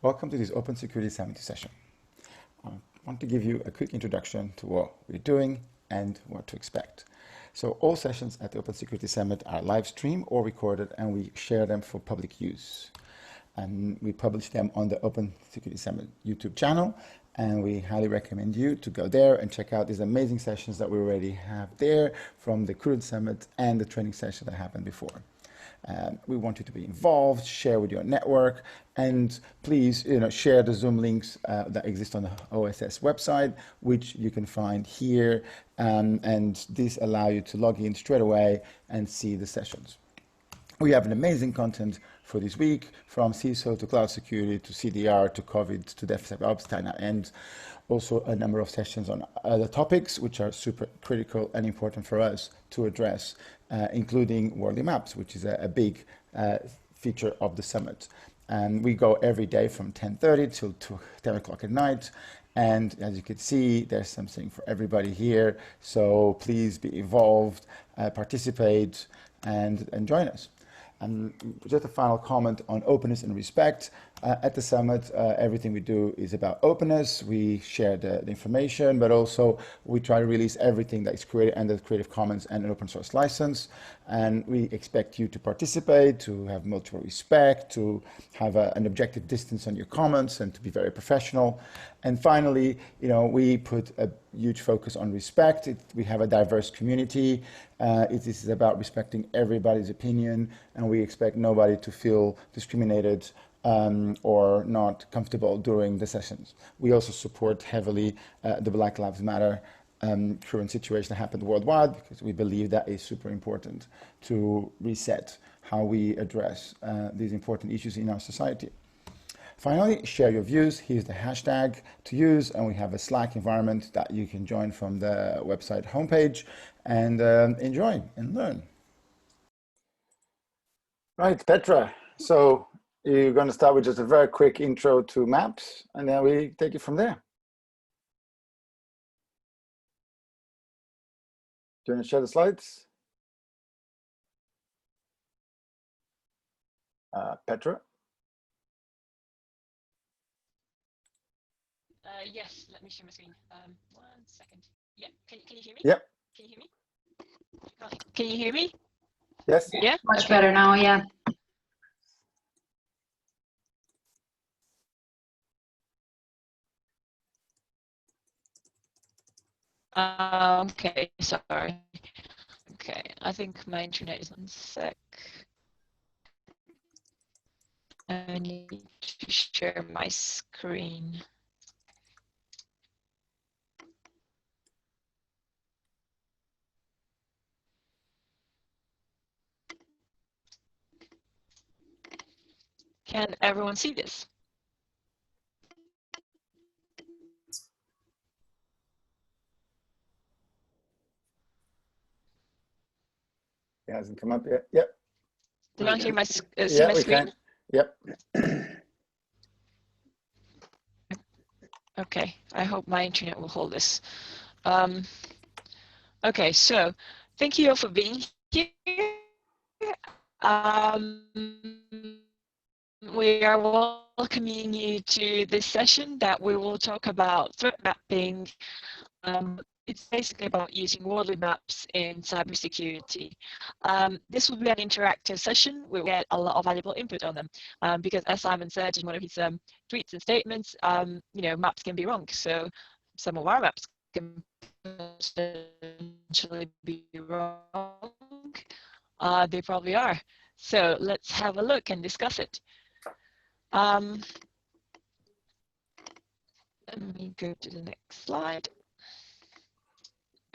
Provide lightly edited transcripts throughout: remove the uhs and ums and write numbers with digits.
Welcome to this Open Security Summit session. I want to give you a quick introduction to what we're doing and what to expect. So all sessions at the Open Security Summit are live streamed or recorded, and we share them for public use. And we publish them on the Open Security Summit YouTube channel, and we highly recommend you to go there and check out these amazing sessions that we already have there from the Crude Summit and the training session that happened before. We want you to be involved, share with your network, and please, share the Zoom links that exist on the OSS website, which you can find here, and these allow you to log in straight away and see the sessions. We have an amazing content for this week, from CISO to cloud security to CDR to COVID to DevSecOps, and also a number of sessions on other topics which are super critical and important for us to address, including Wardley maps, which is a big feature of the summit. And we go every day from 10:30 till 10 o'clock at night. And as you can see, there's something for everybody here. So please be involved, participate, and join us. And just a final comment on openness and respect. At the summit, everything we do is about openness. We share the information, but also we try to release everything that is created under Creative Commons and an open source license. And we expect you to participate, to have mutual respect, to have an objective distance on your comments, and to be very professional. And finally, we put a huge focus on respect. We have a diverse community. This is about respecting everybody's opinion, and we expect nobody to feel discriminated or not comfortable during the sessions. We also support heavily the Black Lives Matter current situation that happened worldwide, because we believe that is super important to reset how we address these important issues in our society. Finally, share your views. Here's the hashtag to use, and we have a Slack environment that you can join from the website homepage and enjoy and learn. Right, Petra. So you're going to start with just a very quick intro to maps, and then we take it from there. Do you want to share the slides? Petra? Yes, let me share my screen. 1 second. Yeah, can you hear me? Yep. Can you hear me? Can you hear me? Yes. Yeah. Much better now. Yeah. Okay, sorry. Okay, I think my internet is on sec. I need to share my screen. Can everyone see this? It hasn't come up yet. Yep. Do you want to hear my, see yeah, my we screen? can. Yep. Okay, I hope my internet will hold this. Okay, so thank you all for being here. We are welcoming you to this session that we will talk about threat mapping. It's basically about using Wardley maps in cybersecurity. This will be an interactive session. We'll get a lot of valuable input on them because, as Simon said in one of his tweets and statements, maps can be wrong. So some of our maps can potentially be wrong. They probably are. So let's have a look and discuss it. Let me go to the next slide.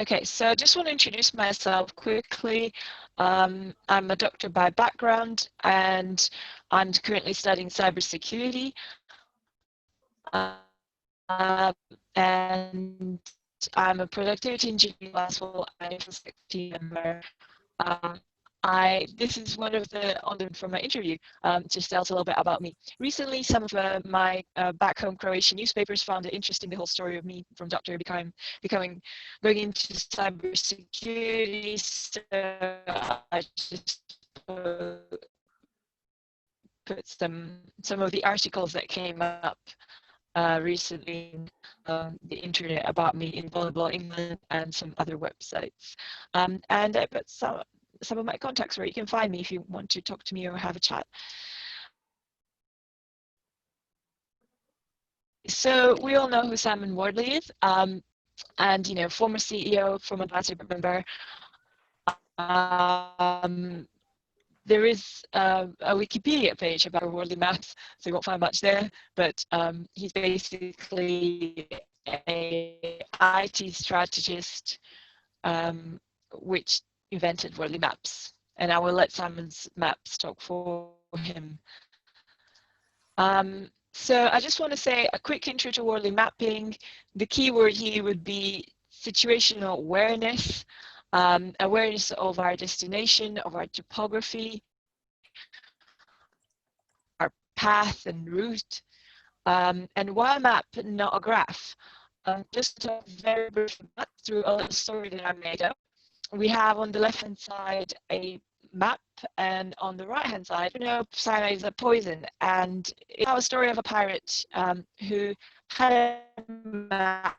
Okay, so I just want to introduce myself quickly. I'm a doctor by background, and I'm currently studying cybersecurity. And I'm a productivity engineer as well as an Infosec team member. This is one of the from my interview, just tells a little bit about me. Recently, some of my back home Croatian newspapers found it interesting, the whole story of me from doctor going into cybersecurity. So I just put some of the articles that came up recently on the internet about me in Volleyball England and some other websites. And I put some of my contacts where you can find me if you want to talk to me or have a chat. So we all know who Simon Wardley is, and former CEO, former advisory board member. There is a Wikipedia page about Wardley maps, so you won't find much there, but he's basically a IT strategist which invented Wardley maps, and I will let Simon's maps talk for him. So I just want to say a quick intro to Wardley mapping. The key word here would be situational awareness. Awareness of our destination, of our topography, our path and route, and why a map, not a graph? Just a very brief map through a little story that I made up. We have on the left-hand side a map, and on the right-hand side, cyanide is a poison, and it's our story of a pirate who had a map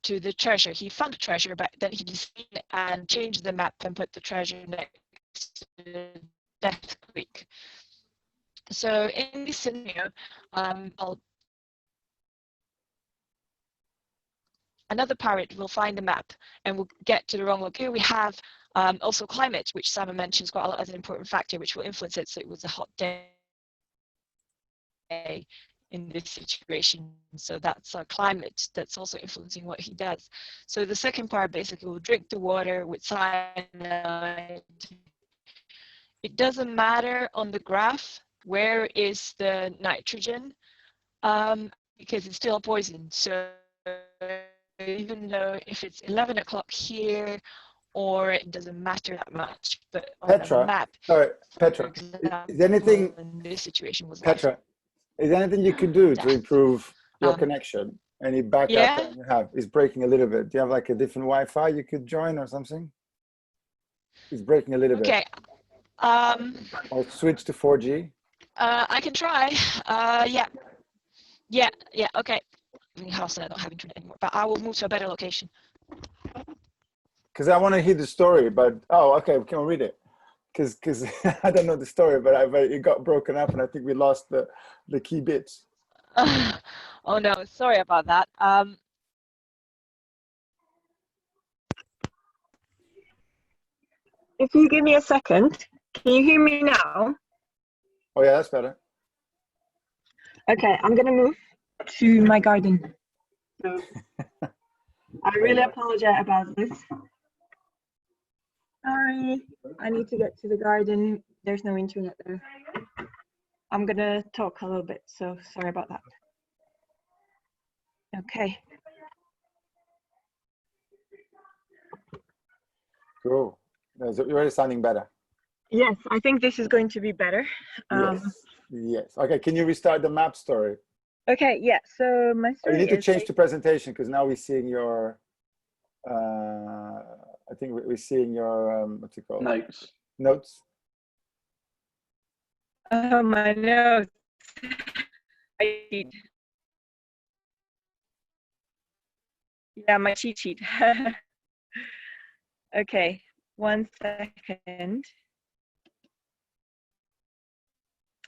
to the treasure. He found the treasure, but then he decided and changed the map and put the treasure next to Death Creek. So in this scenario, another pirate will find the map and will get to the wrong location. We have also climate, which Simon mentions quite a lot as an important factor, which will influence it. So it was a hot day in this situation, so that's a climate that's also influencing what he does. So the second part basically will drink the water with cyanide. It doesn't matter on the graph where is the nitrogen, because it's still a poison. So even though if it's 11 o'clock here, or it doesn't matter that much, but on Petra, the map, sorry, Petra, example, is anything, in this situation was Petra, is there anything you can do to death. improve your connection? Any backup Yeah. that you have? It's breaking a little bit. Do you have like a different Wi-Fi you could join or something? It's breaking a little bit. Okay. Or switch to 4G. I can try. Yeah. Okay. In house, I don't have internet anymore, but I will move to a better location. Because I want to hear the story, but okay, we can read it. Because I don't know the story, but it got broken up, and I think we lost the key bits. Oh no, sorry about that. If you give me a second, can you hear me now? Oh yeah, that's better. Okay, I'm gonna move to my garden. So I really apologize about this. Sorry, I need to get to the garden. There's no internet there. I'm gonna talk a little bit, so sorry about that. Okay. Cool. You're already sounding better. Yes, I think this is going to be better. Yes. Okay, can you restart the map story? Okay, yeah, so my story You need to is change the presentation because now we're seeing your, I think we're seeing your, what's it called? Notes. Oh, my notes. Yeah, my cheat sheet. Okay, 1 second.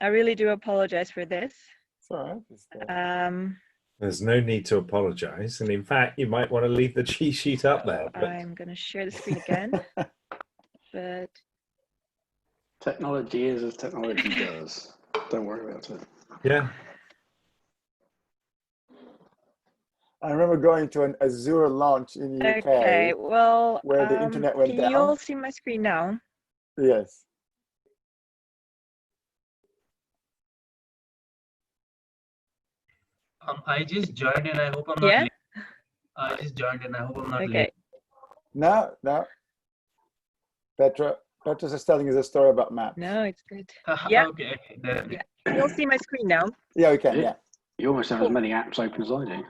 I really do apologize for this. It's all right. There's no need to apologize. And in fact, you might want to leave the cheat sheet up there. But... I'm going to share the screen again. But technology is as technology does. Don't worry about it. Yeah. I remember going to an Azure launch in the UK. Okay, well, where the internet went down. Can you all see my screen now? Yes. I just joined and I hope I'm not late. I just joined and I hope I'm not late. No. Petra's just telling us a story about maps. No, it's good. Yeah. Okay. Yeah. You'll see my screen now. Yeah, we can. Yeah. You almost have as many apps open as I do.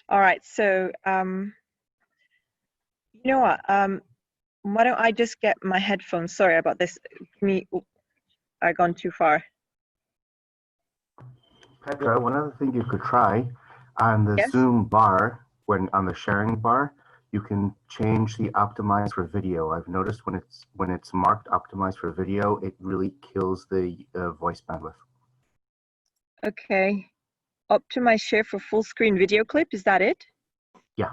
All right. So, You know what? Why don't I just get my headphones? Sorry about this. I've gone too far. Petra, one other thing you could try on the Yes? Zoom bar, when on the sharing bar, you can change the optimize for video. I've noticed when it's marked optimized for video, it really kills the voice bandwidth. Okay. Optimize share for full screen video clip. Is that it? Yeah.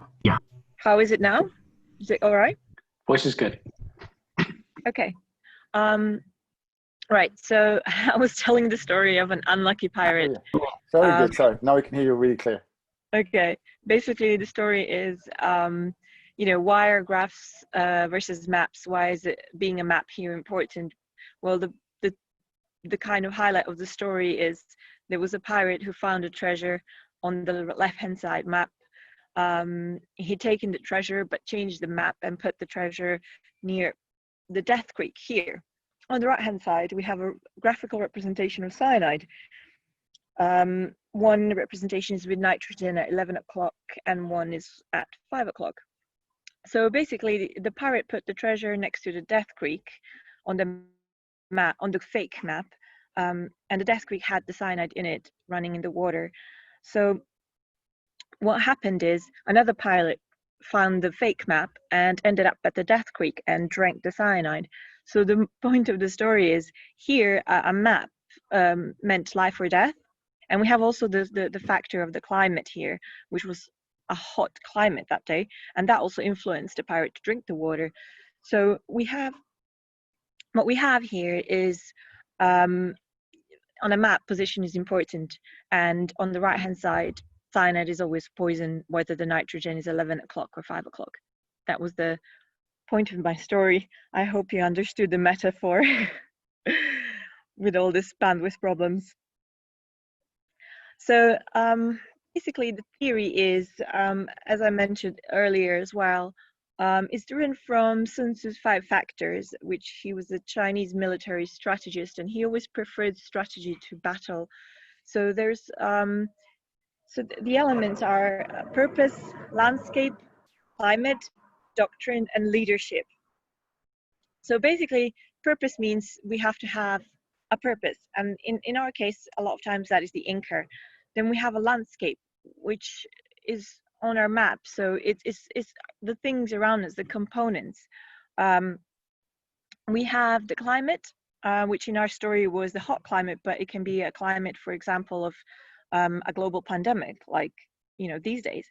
How is it now? Is it all right? Voice is good. Okay. Right. So I was telling the story of an unlucky pirate. Very good. Sorry. Now we can hear you really clear. Okay. Basically, the story is, you know, why are graphs versus maps? Why is it being a map here important? Well, the kind of highlight of the story is there was a pirate who found a treasure on the left-hand side map. He'd taken the treasure but changed the map and put the treasure near the Death Creek here. On the right-hand side, we have a graphical representation of cyanide. One representation is with nitrogen at 11 o'clock and one is at 5 o'clock. So basically, the pirate put the treasure next to the Death Creek on the map, on the fake map, and the Death Creek had the cyanide in it running in the water. So what happened is another pilot found the fake map and ended up at the Death Creek and drank the cyanide. So the point of the story is here a map meant life or death, and we have also the factor of the climate here, which was a hot climate that day, and that also influenced the pirate to drink the water. So we have what we have here is on a map, position is important, and on the right hand side, cyanide is always poison, whether the nitrogen is 11 o'clock or 5 o'clock. That was the point of my story. I hope you understood the metaphor with all this bandwidth problems. So basically the theory is, as I mentioned earlier as well, is driven from Sun Tzu's 5 factors, which he was a Chinese military strategist, and he always preferred strategy to battle. So there's so the elements are purpose, landscape, climate, doctrine, and leadership. So basically, purpose means we have to have a purpose, and in our case, a lot of times that is the anchor. Then we have a landscape, which is on our map. So it's the things around us, the components. We have the climate, which in our story was the hot climate, but it can be a climate, for example, of a global pandemic, like, you know, these days.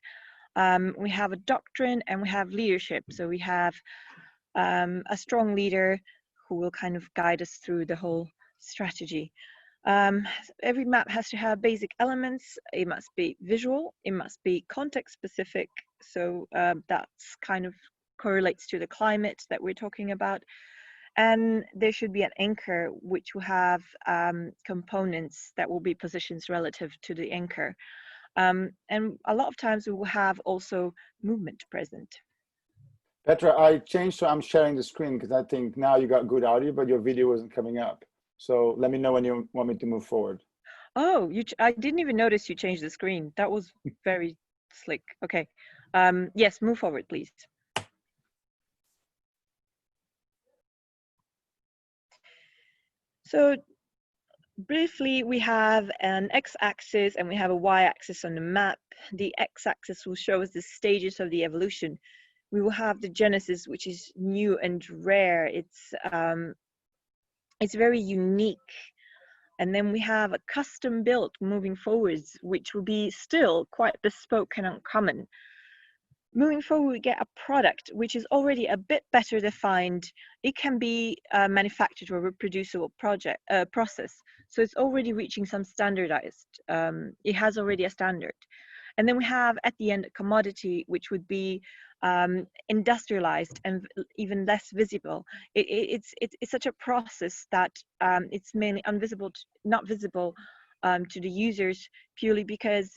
We have a doctrine and we have leadership. So we have a strong leader who will kind of guide us through the whole strategy. Every map has to have basic elements. It must be visual, it must be context specific. So that's kind of correlates to the climate that we're talking about. And there should be an anchor, which will have components that will be positions relative to the anchor. And a lot of times we will have also movement present. Petra, I changed to I'm sharing the screen because I think now you got good audio, but your video wasn't coming up. So let me know when you want me to move forward. Oh, I didn't even notice you changed the screen. That was very slick. Okay. Yes, move forward, please. So briefly, we have an x-axis and we have a y-axis on the map. The x-axis will show us the stages of the evolution. We will have the genesis, which is new and rare. It's very unique. And then we have a custom built moving forwards, which will be still quite bespoke and uncommon. Moving forward, we get a product which is already a bit better defined. It can be manufactured or reproducible process. So it's already reaching some standardized. It has already a standard. And then we have at the end a commodity, which would be industrialized and even less visible. It's such a process that it's mainly not visible to the users, purely because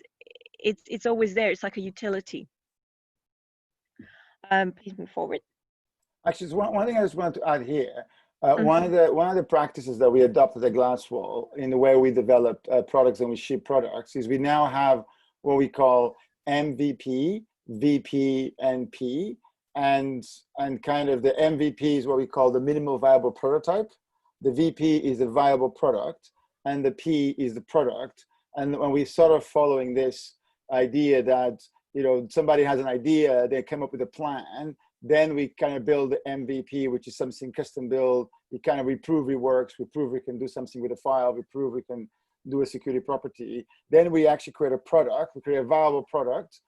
it's always there. It's like a utility. Please move forward. Actually, one thing I just wanted to add here. One of the practices that we adopted at Glasswall in the way we develop products and we ship products is we now have what we call MVP, VP, and P. and kind of the MVP is what we call the minimal viable prototype. The VP is the viable product, and the P is the product. And when we sort of following this idea that, you know, somebody has an idea, they come up with a plan, then we kind of build the MVP, which is something custom build. We prove it works, we prove we can do something with a file, we prove we can do a security property. Then we actually create a product, we create a viable product,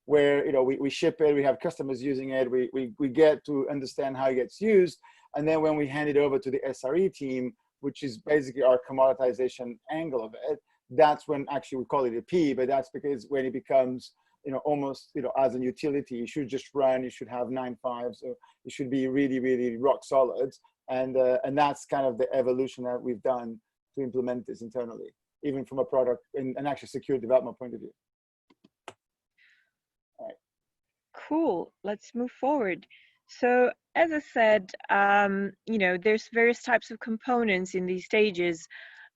where, you know, we ship it, we have customers using it, we get to understand how it gets used. And then when we hand it over to the SRE team, which is basically our commoditization angle of it, that's when actually we call it a P, but that's because when it becomes, you know, almost, you know, as a utility, you should just run, you should have 9.5, so it should be really, really rock solid. And that's kind of the evolution that we've done to implement this internally, even from a product and actually secure development point of view. All right. Cool, let's move forward. So as I said, you know, there's various types of components in these stages,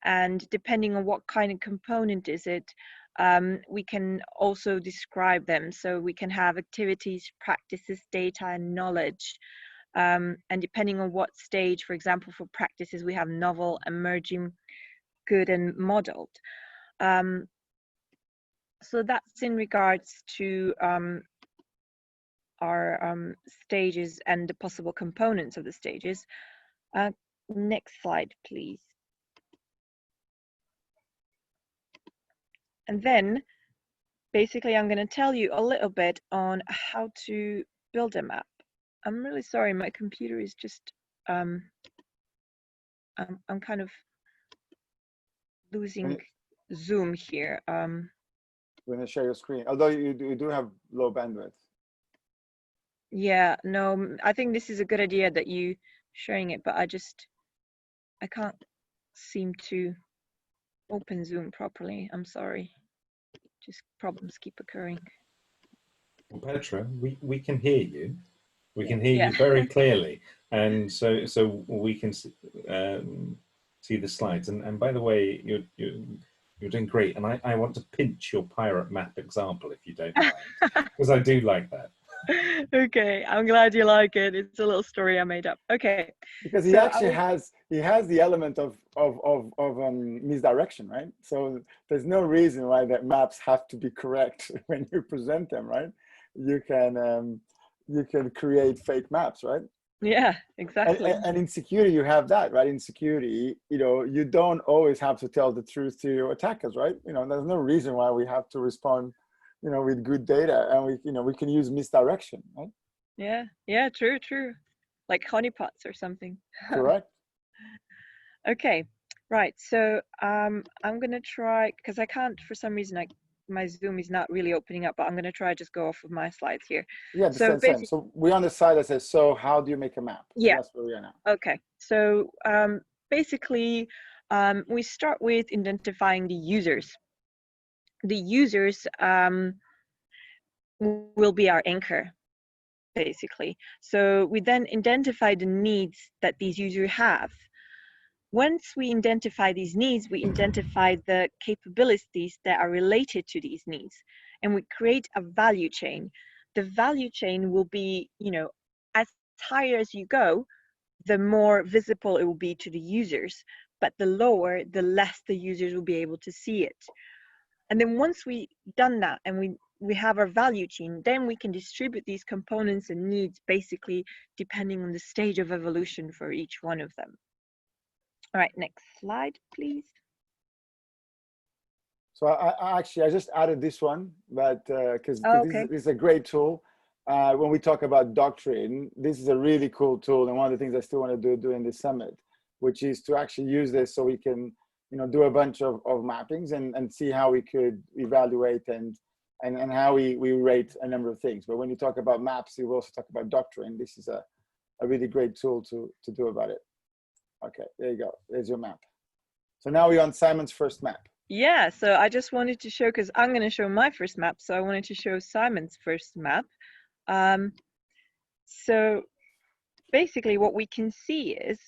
and depending on what kind of component is it, we can also describe them. So we can have activities, practices, data, and knowledge. And depending on what stage, for example, for practices, we have novel, emerging, good, and modeled. So that's in regards to our stages and the possible components of the stages. Next slide, please. And then basically I'm going to tell you a little bit on how to build a map. I'm really sorry, my computer is just I'm kind of losing Zoom here. We're going to share your screen, although you do have low bandwidth. Yeah, no, I think this is a good idea that you sharing it, but I can't seem to open Zoom properly. I'm sorry. Just problems keep occurring. Well, Petra, we can hear you. We can hear you very clearly, and so we can see the slides. And by the way, you're doing great. And I want to pinch your pirate map example, if you don't mind, because I do like that. Okay, I'm glad you like it. It's a little story I made up. Okay, because he actually has the element of misdirection, right? So there's no reason why that maps have to be correct when you present them, right? You can create fake maps, right? Yeah, exactly. And in security, you have that, right? In security, you know, you don't always have to tell the truth to your attackers, right? You know, there's no reason why we have to respond, you know, with good data, and we can use misdirection, right? Yeah, true. Like honeypots or something. Correct. Okay, right. So I'm gonna try, because I can't, for some reason, my Zoom is not really opening up, but I'm gonna try just go off of my slides here. Yeah, so same. So we're on the side that says, so how do you make a map? So yeah, that's where we are now. Okay, so basically we start with identifying the users. The users will be our anchor, basically. So we then identify the needs that these users have. Once we identify these needs, we identify the capabilities that are related to these needs, and we create a value chain. The value chain will be, you know, as higher as you go, the more visible it will be to the users, but the lower, the less the users will be able to see it. And then once we've done that and we have our value chain, then we can distribute these components and needs basically depending on the stage of evolution for each one of them. All right, next slide, please. So I just added this one, but because okay. this is a great tool. When we talk about doctrine, this is a really cool tool, and one of the things I still want to do during this summit, which is to actually use this so we can, you know, do a bunch of mappings and see how we could evaluate and how we rate a number of things. But when you talk about maps, you also talk about doctrine. This is a really great tool to do about it. Okay, there you go. There's your map. So now we're on Simon's first map. Yeah, so I just wanted to show, because I'm going to show my first map, so I wanted to show Simon's first map. So basically what we can see is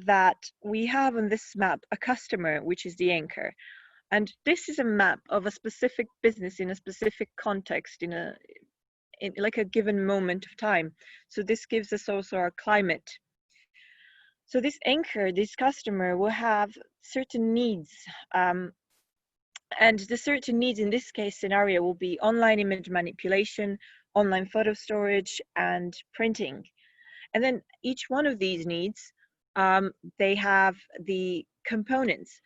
that we have on this map a customer, which is the anchor. And this is a map of a specific business in a specific context, in in like a given moment of time. So this gives us also our climate. So this anchor, this customer will have certain needs. And the certain needs in this case scenario will be online image manipulation, online photo storage, and printing. And then each one of these needs, they have the components.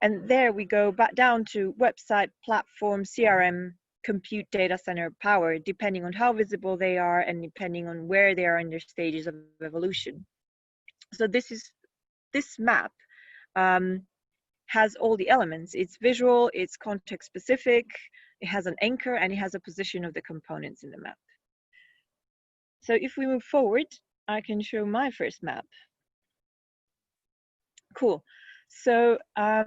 And there we go back down to website, platform, CRM, compute, data center, power, depending on how visible they are and depending on where they are in their stages of evolution. So this map has all the elements. It's visual, it's context specific, it has an anchor, and it has a position of the components in the map. So if we move forward, I can show my first map. Cool. So let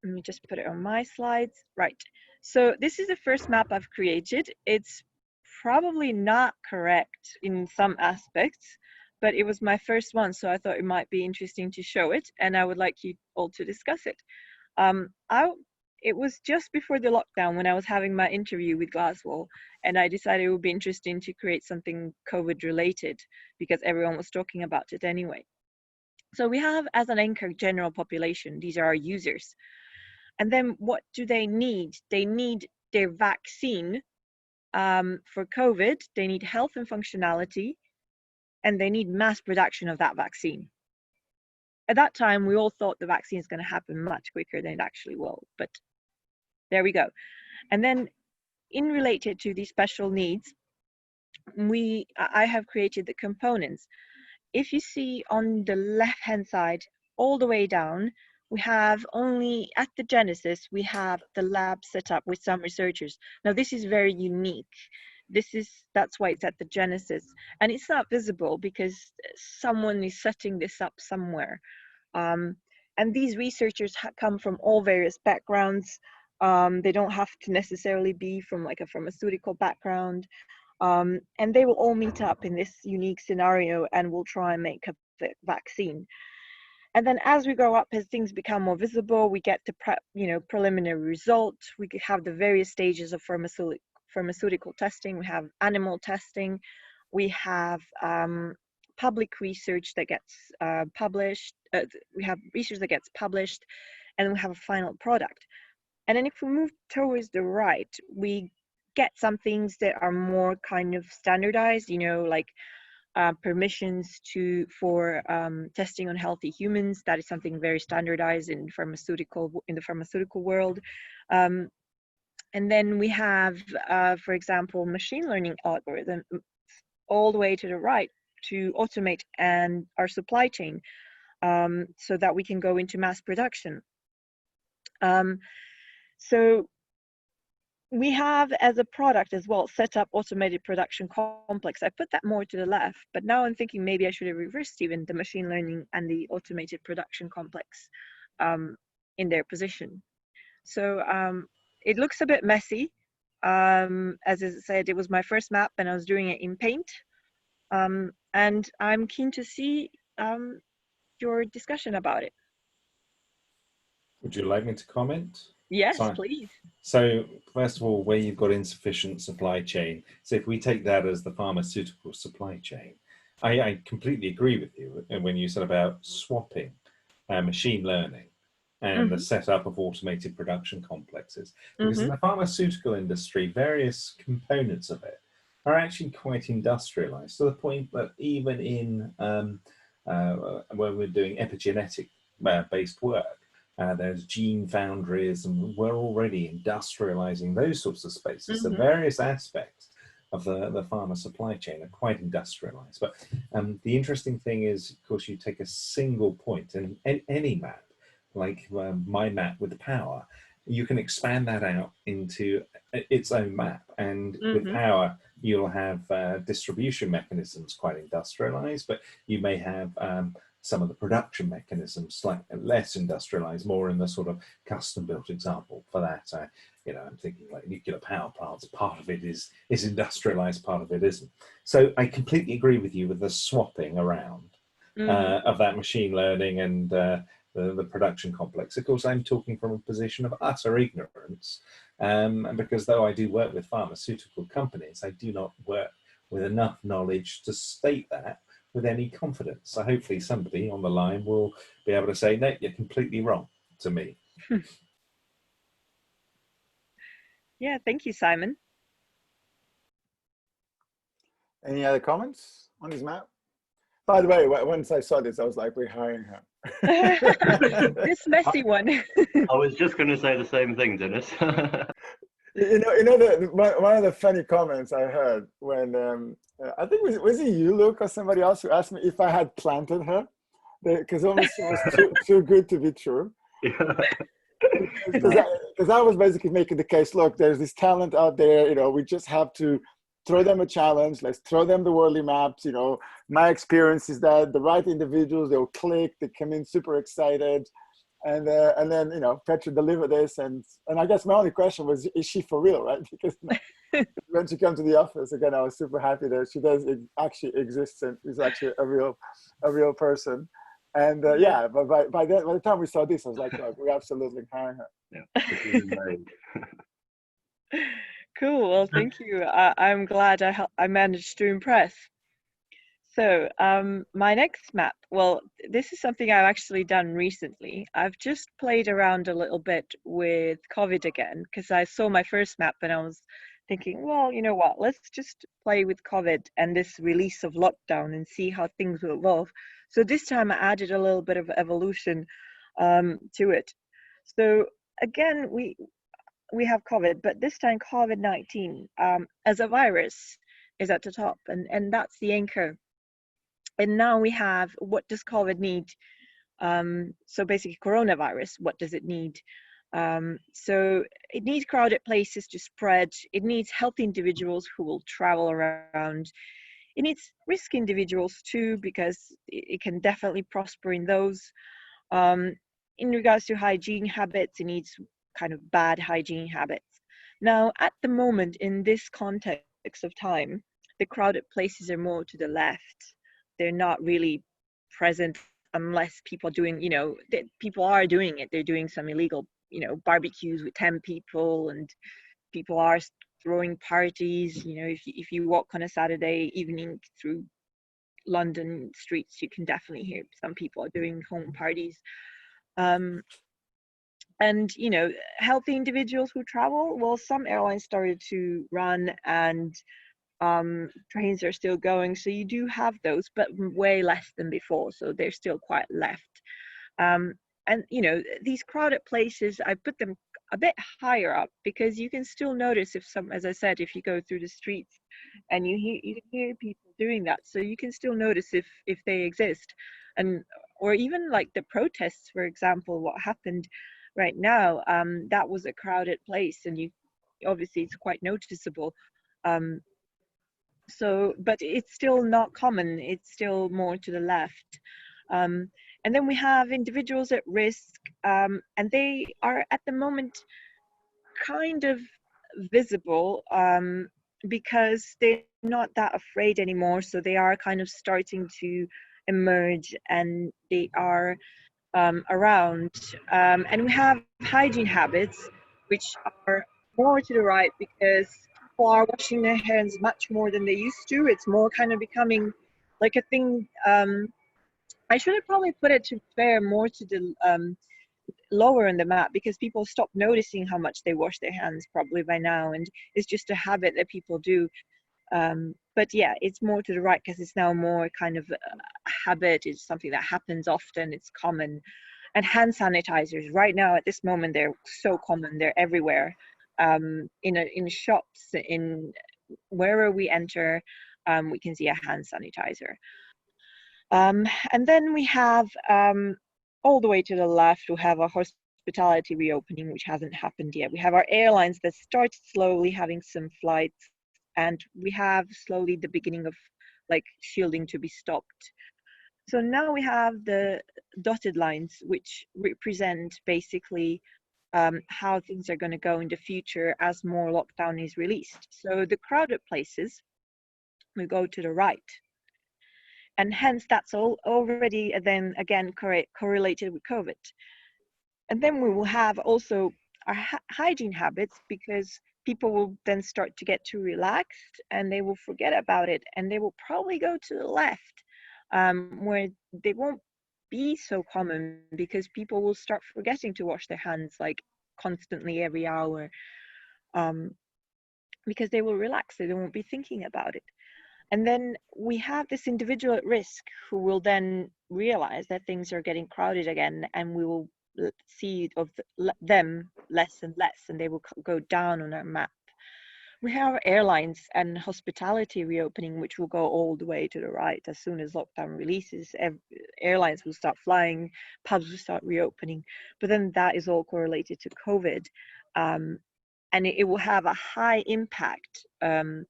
me just put it on my slides. Right. So this is the first map I've created. It's probably not correct in some aspects, but it was my first one, so I thought it might be interesting to show it, and I would like you all to discuss it. It was just before the lockdown when I was having my interview with Glasgow, and I decided it would be interesting to create something COVID related because everyone was talking about it anyway. So we have as an anchor general population, these are our users. And then what do they need? They need their vaccine for COVID, they need health and functionality, and they need mass production of that vaccine. At that time, we all thought the vaccine is going to happen much quicker than it actually will, but there we go. And then in related to these special needs, I have created the components. If you see on the left-hand side, all the way down, we have only at the genesis, we have the lab set up with some researchers. Now this is very unique. That's why it's at the genesis, and it's not visible because someone is setting this up somewhere. And these researchers come from all various backgrounds. They don't have to necessarily be from like a pharmaceutical background. And they will all meet up in this unique scenario and will try and make a vaccine. And then as we go up, as things become more visible, we get the preliminary results. We have the various stages of pharmaceutical testing. We have animal testing. We have public research that gets published. We have research that gets published, and we have a final product. And then if we move towards the right, we get some things that are more kind of standardized, like permissions for testing on healthy humans. That is something very standardized in the pharmaceutical world. And then we have, for example, machine learning algorithm all the way to the right to automate our supply chain so that we can go into mass production. So we have as a product as well set up automated production complex. I put that more to the left, but now I'm thinking maybe I should have reversed even the machine learning and the automated production complex in their position. So it looks a bit messy. As I said, it was my first map and I was doing it in Paint. And I'm keen to see your discussion about it. Would you like me to comment? Yes, please. So first of all, where you've got insufficient supply chain, so if we take that as the pharmaceutical supply chain, I completely agree with you when you said about swapping machine learning and the setup of automated production complexes. Because in the pharmaceutical industry, various components of it are actually quite industrialized, to the point that even in when we're doing epigenetic based work, there's gene foundries, and we're already industrializing those sorts of spaces. So various aspects of the pharma supply chain are quite industrialized. But the interesting thing is, of course, you take a single point in any map, like my map with the power, you can expand that out into its own map. And with power, you'll have distribution mechanisms quite industrialized, but you may have some of the production mechanisms slightly less industrialized, more in the sort of custom built example. For that, I'm thinking like nuclear power plants, part of it is industrialized, part of it isn't. So I completely agree with you with the swapping around of that machine learning and the the production complex. Of course, I'm talking from a position of utter ignorance, and because though I do work with pharmaceutical companies, I do not work with enough knowledge to state that with any confidence. So hopefully somebody on the line will be able to say, no, you're completely wrong to me. Yeah, thank you, Simon. Any other comments on this map? By the way, once I saw this, I was like, we're hiring her. This messy one. I was just going to say the same thing, Dinis. One of the funny comments I heard when I think was it you, Luke, or somebody else who asked me if I had planted her, because almost it was too good to be true. Because I was basically making the case, look, there's this talent out there, we just have to throw them a challenge. Let's throw them the Wardley maps. My experience is that the right individuals, they'll click, they come in super excited. And then, Petra delivered this. And I guess my only question was, is she for real, right? Because when she came to the office, again, I was super happy that she does actually exist and is actually a real person. And yeah, but by the time we saw this, I was like, oh, we're absolutely hiring her. Yeah. Cool. Well, thank you. I'm glad I managed to impress. So my next map, well, this is something I've actually done recently. I've just played around a little bit with COVID again, because I saw my first map and I was thinking, well, you know what, let's just play with COVID and this release of lockdown and see how things will evolve. So this time I added a little bit of evolution to it. So again, we have COVID, but this time COVID-19 as a virus is at the top, and that's the anchor. And now we have, what does COVID need? So basically coronavirus, what does it need? So it needs crowded places to spread. It needs healthy individuals who will travel around. It needs risk individuals too, because it can definitely prosper in those. In regards to hygiene habits, it needs kind of bad hygiene habits. Now, at the moment, in this context of time, the crowded places are more to the left. They're not really present unless people are doing, people are doing it. They're doing some illegal, barbecues with 10 people, and people are throwing parties. If you walk on a Saturday evening through London streets, you can definitely hear some people are doing home parties. And healthy individuals who travel, well, some airlines started to run, and trains are still going, so you do have those, but way less than before, so they're still quite left. And these crowded places, I put them a bit higher up, because you can still notice as I said, if you go through the streets and you can hear people doing that, so you can still notice if they exist. Or even like the protests, for example, what happened right now, that was a crowded place, and obviously it's quite noticeable. But it's still not common. It's still more to the left. And then we have individuals at risk, and they are at the moment kind of visible, because they're not that afraid anymore. So they are kind of starting to emerge, and they are around. And we have hygiene habits, which are more to the right, because people are washing their hands much more than they used to. It's more kind of becoming like a thing. I should have probably put it, to be fair, more to the lower in the map, because people stop noticing how much they wash their hands probably by now, and it's just a habit that people do. But yeah, it's more to the right, because it's now more kind of a habit. It's something that happens often. It's common. And hand sanitizers, right now at this moment, they're so common. They're everywhere. In shops, in wherever we enter, we can see a hand sanitizer. And then we have all the way to the left, we have our hospitality reopening, which hasn't happened yet. We have our airlines that start slowly having some flights, and we have slowly the beginning of like shielding to be stopped. So now we have the dotted lines, which represent basically how things are going to go in the future as more lockdown is released. So the crowded places will go to the right. and hence that's all already then again correlated with COVID. And then we will have also our hygiene habits, because people will then start to get too relaxed and they will forget about it, and they will probably go to the left, where they won't be so common, because people will start forgetting to wash their hands like constantly every hour, because they will relax, they won't be thinking about it. And then we have this individual at risk who will then realize that things are getting crowded again, and we will see of them less and less, and they will go down on our map. We have airlines and hospitality reopening, which will go all the way to the right. As soon as lockdown releases, airlines will start flying, pubs will start reopening. But then that is all correlated to COVID. And it will have a high impact on,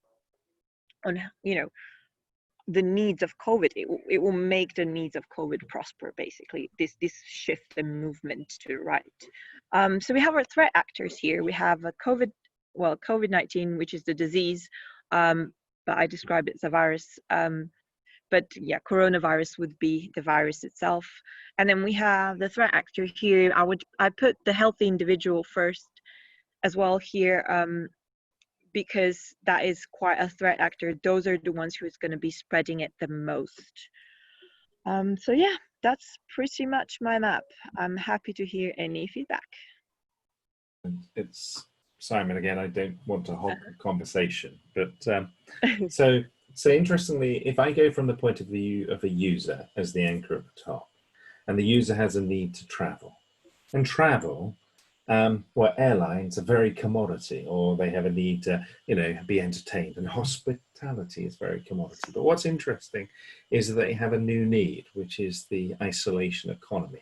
you know, the needs of COVID. It will make the needs of COVID prosper, basically, this shift and movement to the right. So we have our threat actors here. We have a COVID-19, which is the disease, but I described it as a virus. But yeah, coronavirus would be the virus itself. And then we have the threat actor here. I put the healthy individual first as well here, because that is quite a threat actor. Those are the ones who's going to be spreading it the most. So yeah, that's pretty much my map. I'm happy to hear any feedback. It's Simon again. I don't want to hog the conversation, but so interestingly, if I go from the point of view of a user as the anchor at the top, and the user has a need to travel, and travel, well, airlines are very commodity, or they have a need to, you know, be entertained, and hospitality is very commodity. But what's interesting is that they have a new need, which is the isolation economy.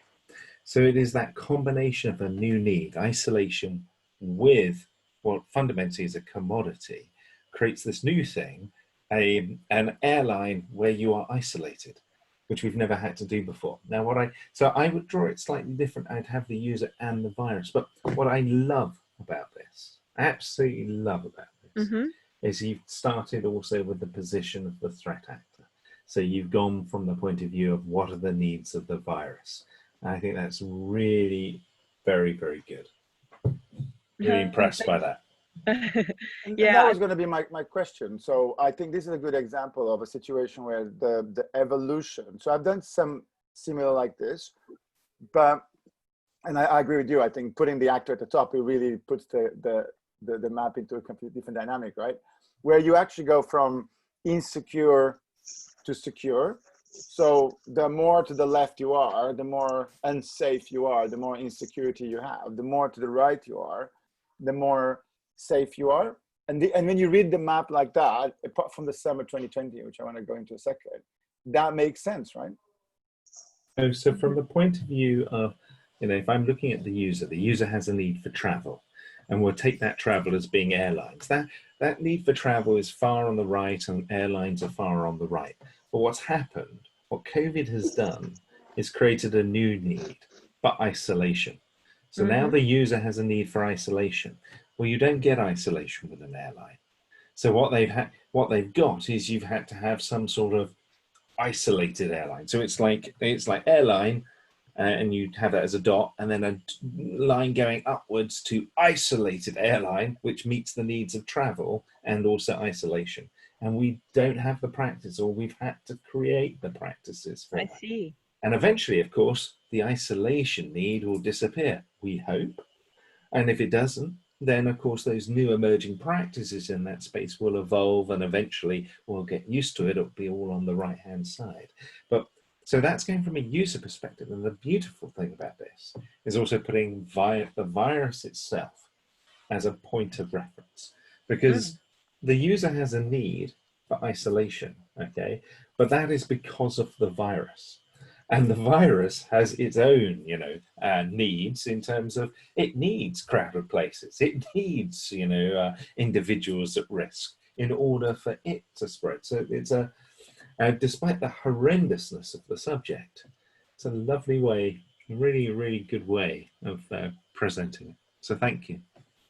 So it is that combination of a new need, isolation, with what fundamentally is a commodity, creates this new thing, an airline where you are isolated, which we've never had to do before. Now, so I would draw it slightly different. I'd have the user and the virus. But what I love about this, absolutely love about this, is you've started also with the position of the threat actor. So you've gone from the point of view of what are the needs of the virus. And I think that's really very, very good. Really impressed by that. And Yeah, that was going to be my question. So I think this is a good example of a situation where the evolution. So I've done some similar like this, and I agree with you. I think putting the actor at the top, it really puts the map into a completely different dynamic, right? Where you actually go from insecure to secure. So the more to the left you are, the more unsafe you are, the more insecurity you have. The more to the right you are, the more safe you are. And when you read the map like that, apart from the summer 2020, which I want to go into a second, that makes sense, right? So from the point of view of, you know, if I'm looking at the user has a need for travel, and we'll take that travel as being airlines. That need for travel is far on the right, and airlines are far on the right. But what's happened, what COVID has done, is created a new need for isolation. So now the user has a need for isolation. Well, you don't get isolation with an airline. So what they've got is you've had to have some sort of isolated airline. So it's like airline, and you have that as a dot, and then a line going upwards to isolated airline, which meets the needs of travel and also isolation. And we don't have the practice, or we've had to create the practices for that. I see. And eventually, of course, the isolation need will disappear, we hope. And if it doesn't, then of course those new emerging practices in that space will evolve, and eventually we'll get used to it. It'll be all on the right hand side. But so that's going from a user perspective. And the beautiful thing about this is also putting the virus itself as a point of reference, because the user has a need for isolation, okay? But that is because of the virus. And the virus has its own, you know, needs in terms of it needs crowded places. It needs, you know, individuals at risk in order for it to spread. So it's despite the horrendousness of the subject, it's a lovely way, really, really good way of presenting it. So thank you.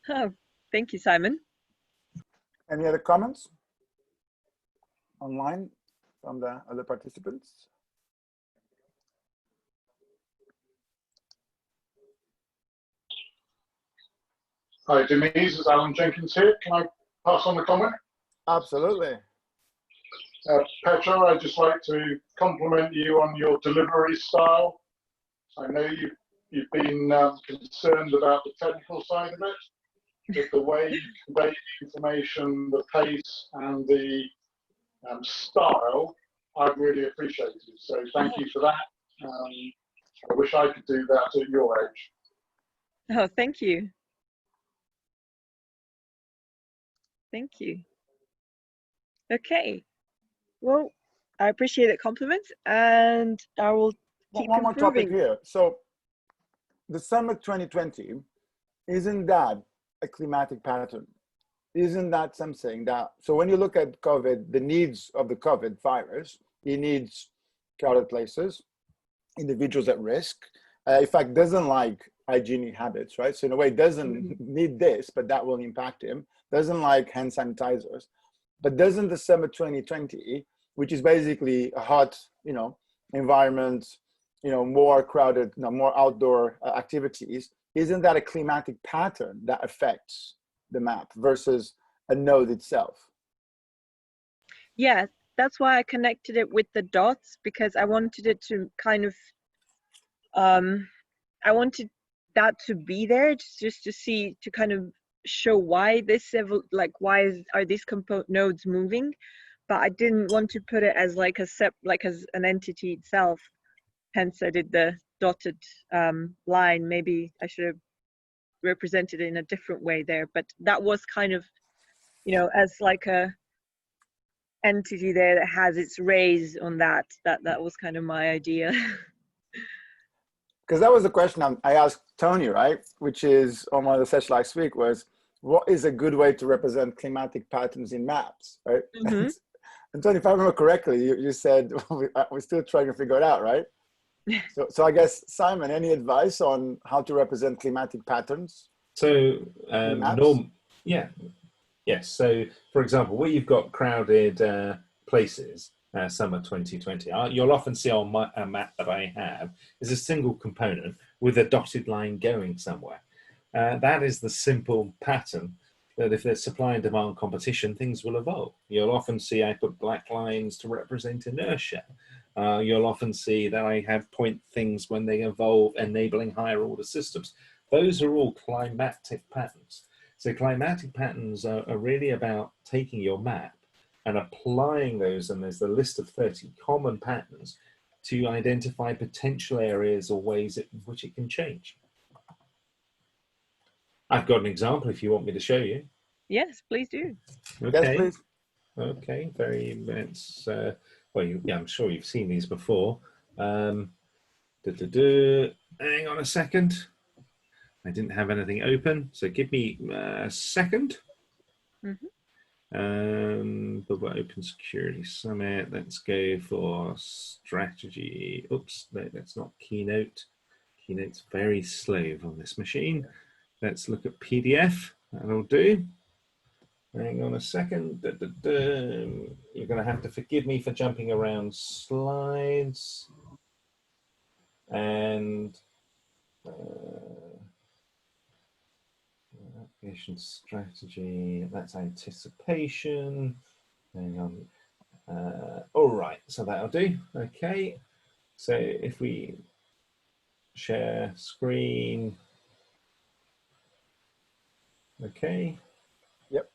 Oh, thank you, Simon. Any other comments online? from the other participants? Hi, Denise, it's Alan Jenkins here. Can I pass on the comment? Absolutely. Petra, I'd just like to compliment you on your delivery style. I know you've been concerned about the technical side of it, but the way you convey the information, the pace, and the style, I've really appreciated. So thank you for that. I wish I could do that at your age. Oh, thank you. Thank you. Okay. Well, I appreciate the compliment, and I will keep One more topic improving. here. So the Summit 2020, isn't that a climatic pattern? Isn't that something that, so when you look at COVID, the needs of the COVID virus, it needs crowded places, individuals at risk, in fact, doesn't like hygienic habits, right? So in a way, doesn't need this, but that will impact him. Doesn't like hand sanitizers, but doesn't the Summit 2020, which is basically a hot, environment, more crowded, more outdoor activities, isn't that a climatic pattern that affects the map versus a node itself? Yeah, that's why I connected it with the dots, because I wanted it to kind of, I wanted that to be there just to see, to kind of show why this, are these nodes moving, but I didn't want to put it as like as an entity itself. Hence, I did the dotted line. Maybe I should have represented it in a different way there, but that was kind of, as like a entity there that has its rays on that was kind of my idea. Because that was the question I asked Tony, right? Which is on one of the sessions last week, was what is a good way to represent climatic patterns in maps, right? Mm-hmm. And Tony, if I remember correctly, you said we're still trying to figure it out, right? So I guess, Simon, any advice on how to represent climatic patterns? So, yes. So, for example, where you've got crowded places, summer 2020, you'll often see on a map that I have is a single component with a dotted line going somewhere. That is the simple pattern that if there's supply and demand competition, things will evolve. You'll often see I put black lines to represent inertia. You'll often see that I have point things when they evolve, enabling higher order systems. Those are all climatic patterns. So climatic patterns are really about taking your map and applying those, and there's the list of 30 common patterns to identify potential areas or ways in which it can change. I've got an example if you want me to show you. Yes, please do. Okay. Yes, please. Okay, I'm sure you've seen these before. Hang on a second. I didn't have anything open, so give me a second. Mm-hmm. Open Security Summit. Let's go for strategy. Oops, no, that's not Keynote. Keynote's very slow on this machine. Let's look at PDF. That'll do. Hang on a second. You're going to have to forgive me for jumping around slides. And application strategy, that's anticipation. Hang on. All right, so that'll do. Okay. So if we share screen. Okay. Yep.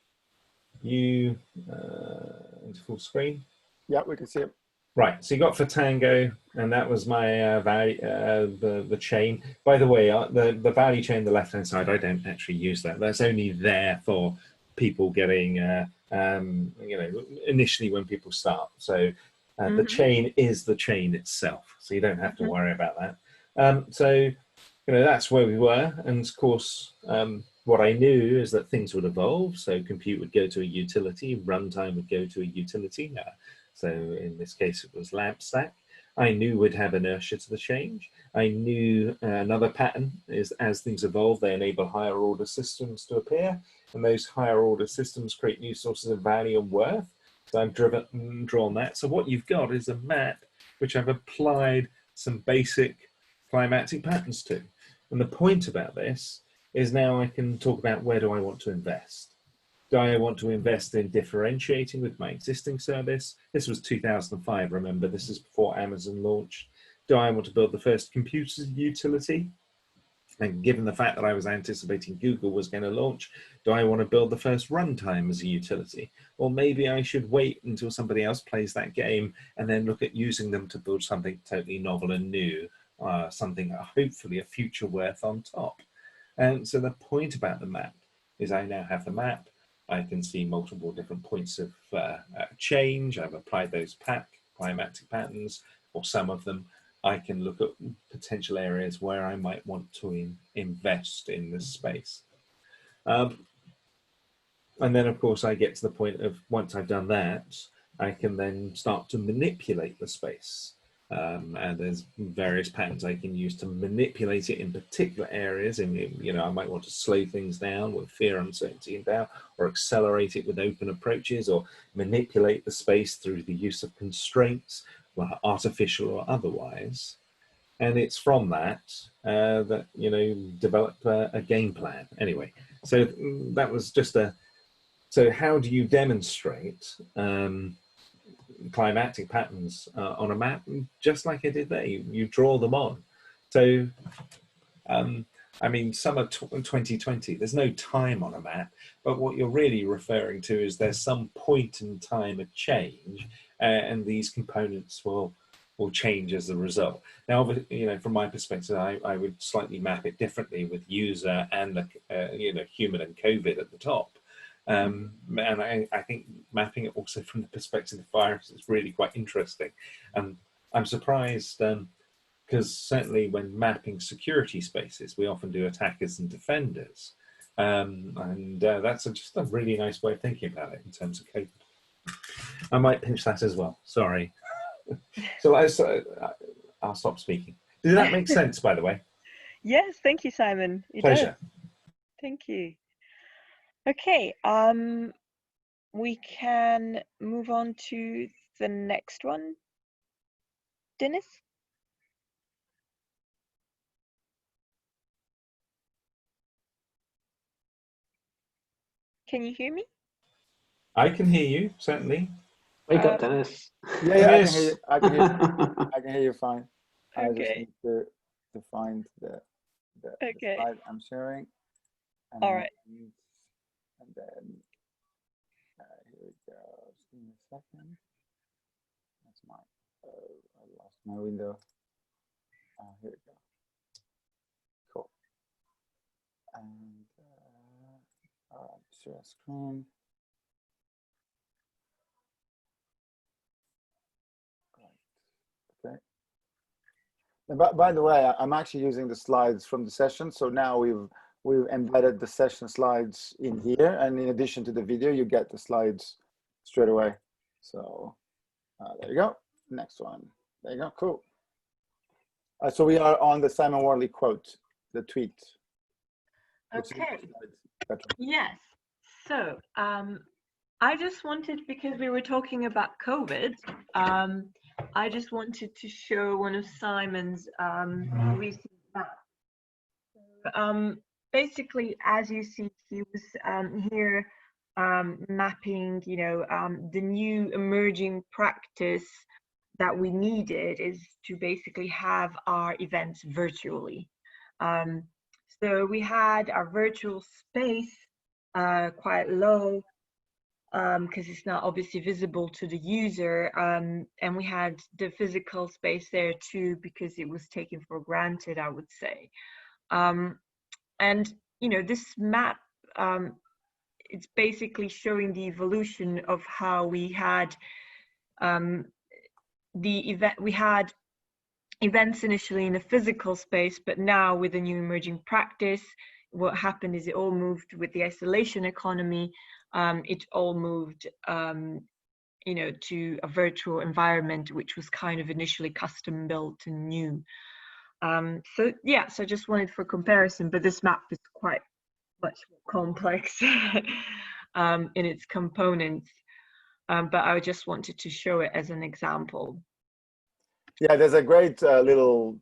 You into full screen. Yeah, we can see it. Right. So you got for Tango, and that was my value, the chain. By the way, the value chain, the left hand side, I don't actually use that. That's only there for people getting, initially when people start. So the chain is the chain itself. So you don't have to worry about that. So that's where we were, and of course. What I knew is that things would evolve. So compute would go to a utility, runtime would go to a utility. So in this case, it was LabStack. I knew we'd have inertia to the change. I knew another pattern is as things evolve, they enable higher order systems to appear. And those higher order systems create new sources of value and worth. So I've drawn that. So what you've got is a map which I've applied some basic climatic patterns to. And the point about this is now I can talk about where do I want to invest. Do I want to invest in differentiating with my existing service? This was 2005, remember, this is before Amazon launched. Do I want to build the first computer utility? And given the fact that I was anticipating Google was going to launch, do I want to build the first runtime as a utility? Or maybe I should wait until somebody else plays that game and then look at using them to build something totally novel and new, something hopefully a future worth on top. And so the point about the map is I now have the map. I can see multiple different points of change. I've applied those climatic patterns, or some of them. I can look at potential areas where I might want to invest in this space. And then, of course, I get to the point of once I've done that, I can then start to manipulate the space. And there's various patterns I can use to manipulate it in particular areas. And, you know, I might want to slow things down with fear, uncertainty, and doubt, or accelerate it with open approaches, or manipulate the space through the use of constraints, well, artificial or otherwise. And it's from that that, you know, develop a game plan. Anyway, so that was just so how do you demonstrate climatic patterns on a map? Just like I did there, you draw them on. So, I mean, summer 2020, there's no time on a map, but what you're really referring to is there's some point in time of change, and these components will change as a result. Now, you know, from my perspective, I would slightly map it differently with user and the you know, human and COVID at the top. And I think mapping it also from the perspective of virus is really quite interesting. I'm surprised because certainly when mapping security spaces, we often do attackers and defenders. That's just a really nice way of thinking about it in terms of COVID. I might pinch that as well, sorry. So I'll stop speaking. Did that make sense, by the way? Yes, thank you, Simon. It Pleasure. does. Thank you. Okay, we can move on to the next one. Dinis? Can you hear me? I can hear you, certainly. Wake up, Dinis. Yeah, I can hear you. I can hear you fine. I just Okay. need to find the slide I'm sharing. All right. And then here it goes. Give me a second. That's my. I lost my window. Here we go. Cool. And share screen. Right. Okay. By the way, I'm actually using the slides from the session. So now we've embedded the session slides in here, and in addition to the video, you get the slides straight away. So there you go. Next one. There you go. Cool. So we are on the Simon Wardley quote, the tweet. Okay. Yes. So I just wanted, because we were talking about COVID, I just wanted to show one of Simon's recent maps. Basically, as you see, he was here mapping, you know, the new emerging practice that we needed is to basically have our events virtually. So we had our virtual space quite low because it's not obviously visible to the user, and we had the physical space there too because it was taken for granted, I would say. And you know, this map, it's basically showing the evolution of how we had we had events initially in a physical space, but now with the new emerging practice, what happened is it all moved with the isolation economy. It all moved, you know, to a virtual environment, which was kind of initially custom built and new. So yeah, so I just wanted for comparison, but this map is quite much more complex in its components. but I just wanted to show it as an example. Yeah, there's a great little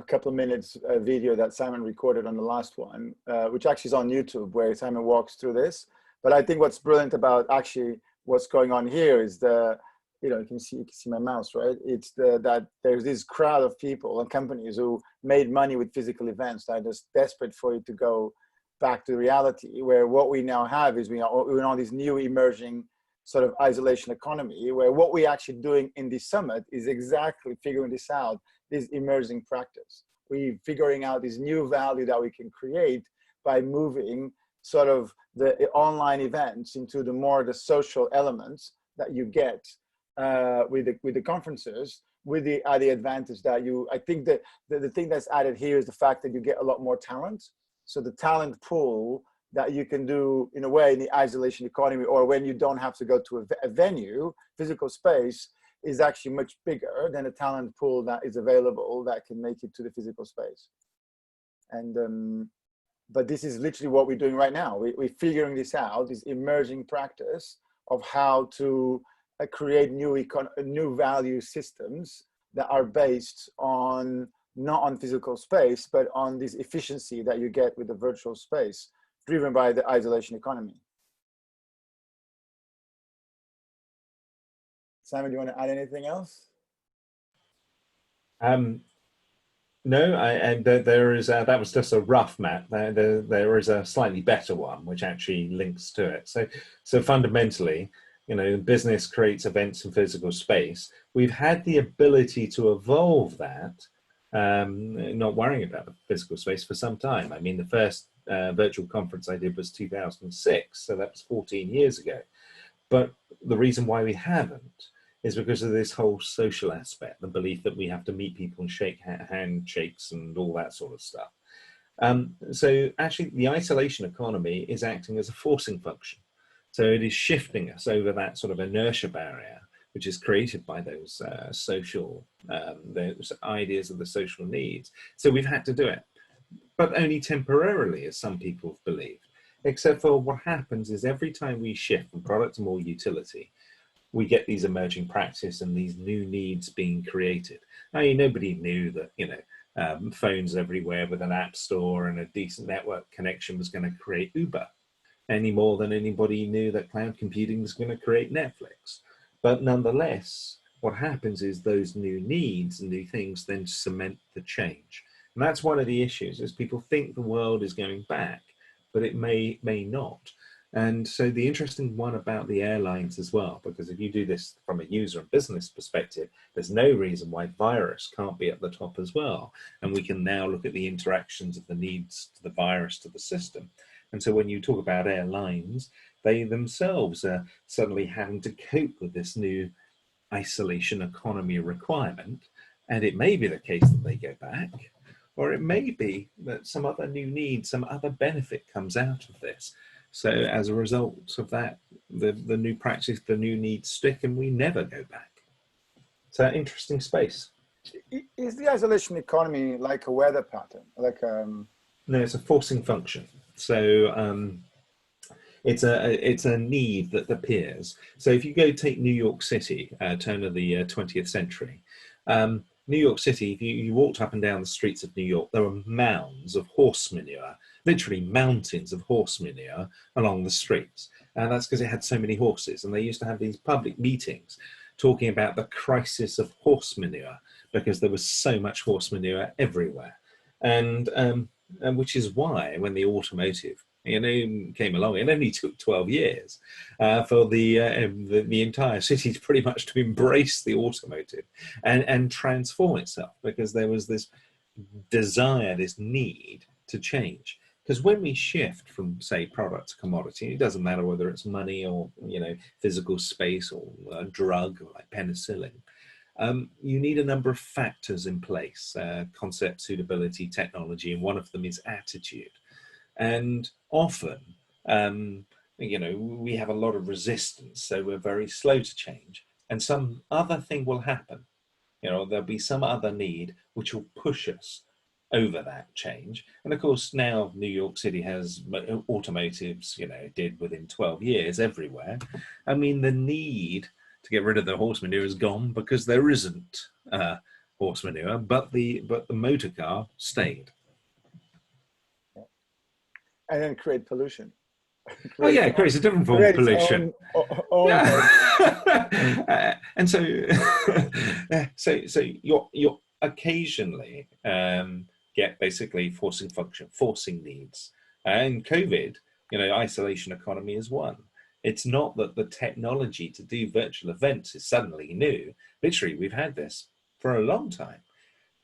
couple of minutes video that Simon recorded on the last one, which actually is on YouTube, where Simon walks through this. But I think what's brilliant about actually what's going on here is you can see my mouse, right? It's that there's this crowd of people and companies who made money with physical events that are just desperate for you to go back to reality, where what we now have is we're on this new emerging sort of isolation economy, where what we're actually doing in this summit is exactly figuring this out, this emerging practice. We're figuring out this new value that we can create by moving sort of the online events into the social elements that you get with the conferences, with the advantage that I think that the thing that's added here is the fact that you get a lot more talent. So the talent pool that you can do in a way in the isolation economy, or when you don't have to go to a venue, physical space, is actually much bigger than a talent pool that is available that can make it to the physical space. And but this is literally what we're doing right now. We're figuring this out, this emerging practice of how to create new value systems that are based on not on physical space, but on this efficiency that you get with the virtual space, driven by the isolation economy. Simon, do you want to add anything else? No, there is that was just a rough map. There is a slightly better one which actually links to it. So fundamentally, business creates events in physical space. We've had the ability to evolve that, not worrying about the physical space for some time. I mean, the first virtual conference I did was 2006, so that was 14 years ago. But the reason why we haven't is because of this whole social aspect, the belief that we have to meet people and shake handshakes and all that sort of stuff. So actually the isolation economy is acting as a forcing function. So it is shifting us over that sort of inertia barrier, which is created by those those ideas of the social needs. So we've had to do it, but only temporarily, as some people have believed, except for what happens is every time we shift from product to more utility, we get these emerging practices and these new needs being created. I mean, nobody knew that, phones everywhere with an app store and a decent network connection was going to create Uber, any more than anybody knew that cloud computing was going to create Netflix. But nonetheless, what happens is those new needs and new things then cement the change. And that's one of the issues, is people think the world is going back, but it may not. And so the interesting one about the airlines as well, because if you do this from a user and business perspective, there's no reason why virus can't be at the top as well. And we can now look at the interactions of the needs to the virus to the system. And so when you talk about airlines, they themselves are suddenly having to cope with this new isolation economy requirement. And it may be the case that they go back, or it may be that some other new need, some other benefit comes out of this. So as a result of that, the new practice, the new needs stick, and we never go back. It's an interesting space. Is the isolation economy like a weather pattern? No, it's a forcing function. So it's a need that appears. So if you go take New York City, turn of the 20th century, New York City, if you walked up and down the streets of New York, there were mounds of horse manure, literally mountains of horse manure along the streets. And that's because it had so many horses. And they used to have these public meetings talking about the crisis of horse manure, because there was so much horse manure everywhere. And which is why when the automotive came along, it only took 12 years for the entire city to pretty much to embrace the automotive and transform itself, because there was this desire, this need to change. Because when we shift from, say, product to commodity, it doesn't matter whether it's money or physical space or a drug like penicillin. You need a number of factors in place: concept, suitability, technology, and one of them is attitude. And often, we have a lot of resistance, so we're very slow to change. And some other thing will happen. There'll be some other need which will push us over that change. And of course, now New York City has automotives, you know, did within 12 years everywhere. I mean, the need to get rid of the horse manure is gone because there isn't horse manure, but the motor car stayed. And then create pollution. Oh yeah, it creates a different form of pollution. And so, so you're occasionally get basically forcing needs. And COVID, you know, isolation economy is one. It's not that the technology to do virtual events is suddenly new. Literally, we've had this for a long time.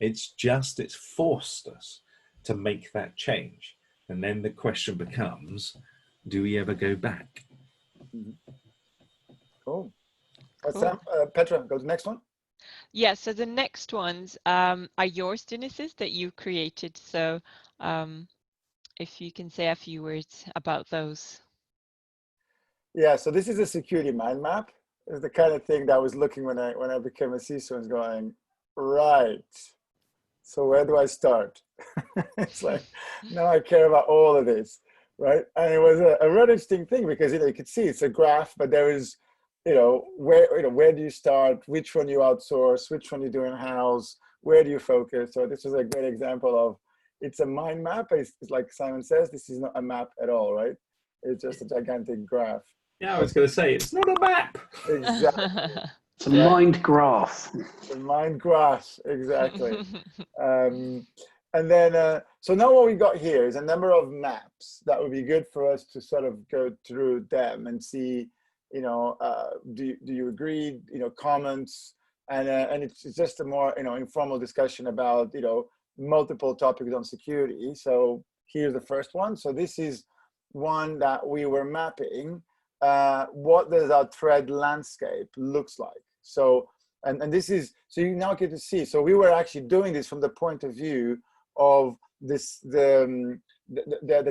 It's just, it's forced us to make that change. And then the question becomes, do we ever go back? Cool. Sam, Petra, go to the next one. Yeah, so the next ones are yours, Dinis, that you created. So if you can say a few words about those. Yeah, so this is a security mind map. It's the kind of thing that I was looking when I became a CISO and going, right, so where do I start? It's like, now I care about all of this, right? And it was a really interesting thing because, you know, you could see it's a graph, but there is, where do you start? Which one you outsource? Which one you do in-house? Where do you focus? So this was a great example of, it's a mind map. It's like Simon says, this is not a map at all, right? It's just a gigantic graph. Yeah, I was going to say, it's not a map. Exactly. It's a mind graph. It's a mind graph, exactly. And then, so now what we got here is a number of maps that would be good for us to sort of go through them and see, you know, do you agree, you know, comments, and it's just a more, you know, informal discussion about, you know, multiple topics on security. So here's the first one. So this is one that we were mapping. What does our thread landscape looks like? So, and this is, so you now get to see, so we were actually doing this from the point of view of this, the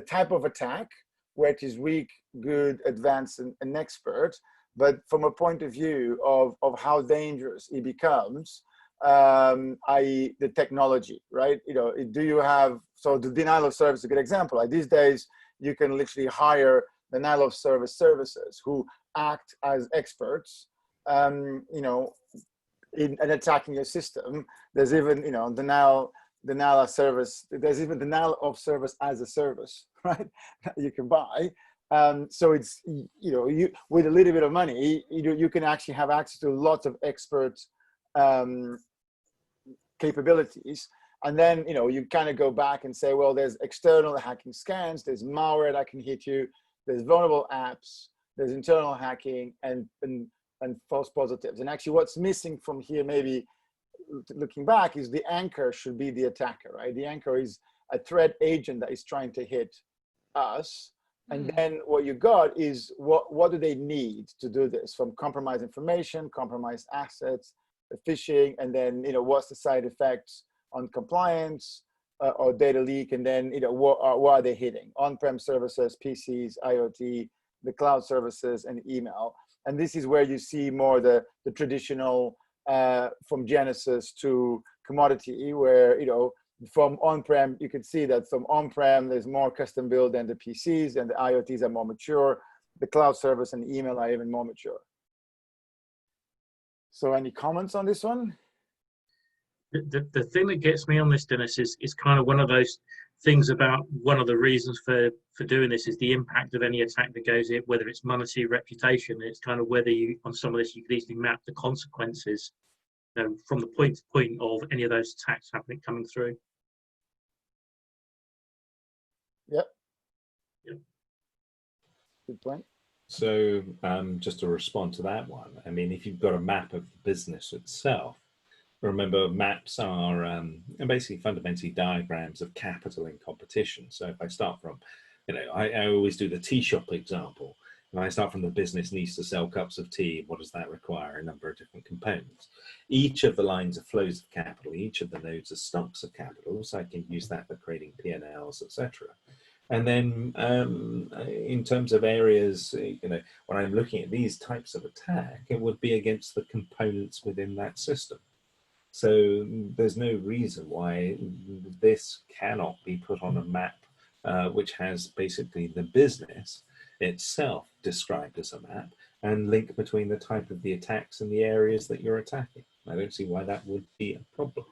type of attack, which is weak, good, advanced, and expert, but from a point of view of how dangerous it becomes, i.e. the technology, right? You know, do you have, so the denial of service is a good example. Like these days, you can literally hire denial of service services who act as experts, you know, in attacking your system. There's even, you know, denial of service. There's even denial of service as a service, right? You can buy. So it's, you know, you with a little bit of money, you can actually have access to lots of expert capabilities. And then, you know, you kind of go back and say, well, there's external hacking scans, there's malware that can hit you, there's vulnerable apps, there's internal hacking, and false positives. And actually what's missing from here, maybe looking back, is the anchor should be the attacker, right? The anchor is a threat agent that is trying to hit us. And then what you got is what do they need to do this, from compromised information, compromised assets, the phishing, and then, you know, what's the side effects on compliance or data leak, and then, you know, what are they hitting? On-prem services, PCs, IoT, the cloud services, and email. And this is where you see more the traditional from Genesis to commodity, where, you know, from on-prem, you can see that from on-prem, there's more custom build than the PCs, and the IoTs are more mature. The cloud service and email are even more mature. So any comments on this one? The thing that gets me on this, Dinis, is kind of one of those things about one of the reasons for doing this is the impact of any attack that goes in, whether it's monetary, reputation. It's kind of whether you, on some of this, you could easily map the consequences, you know, from the point to point of any of those attacks coming through. Yep. Good point. So just to respond to that one, I mean, if you've got a map of the business itself, remember maps are basically fundamentally diagrams of capital in competition. So if I start from, you know, I always do the tea shop example. If I start from the business needs to sell cups of tea, what does that require? A number of different components. Each of the lines are flows of capital, each of the nodes are stocks of capital, so I can use that for creating P&Ls, etc. And then in terms of areas, you know, when I'm looking at these types of attack, it would be against the components within that system. So there's no reason why this cannot be put on a map which has basically the business itself described as a map and link between the type of the attacks and the areas that you're attacking. I don't see why that would be a problem.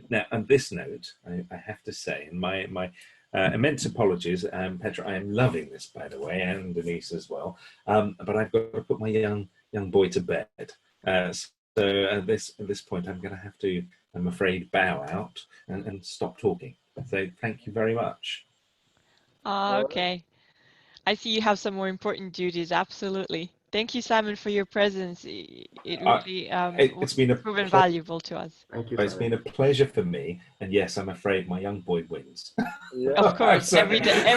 Now, on this note, I have to say, and my immense apologies, Petra, I am loving this, by the way, and Denise as well, but I've got to put my young boy to bed. So at this point, I'm going to have to, I'm afraid, bow out and stop talking. So thank you very much. Okay. I see you have some more important duties. Absolutely. Thank you, Simon, for your presence. It really It's been a proven valuable to us. Thank you. It's been a pleasure for me, and yes, I'm afraid my young boy wins. Yeah. Of course, every time.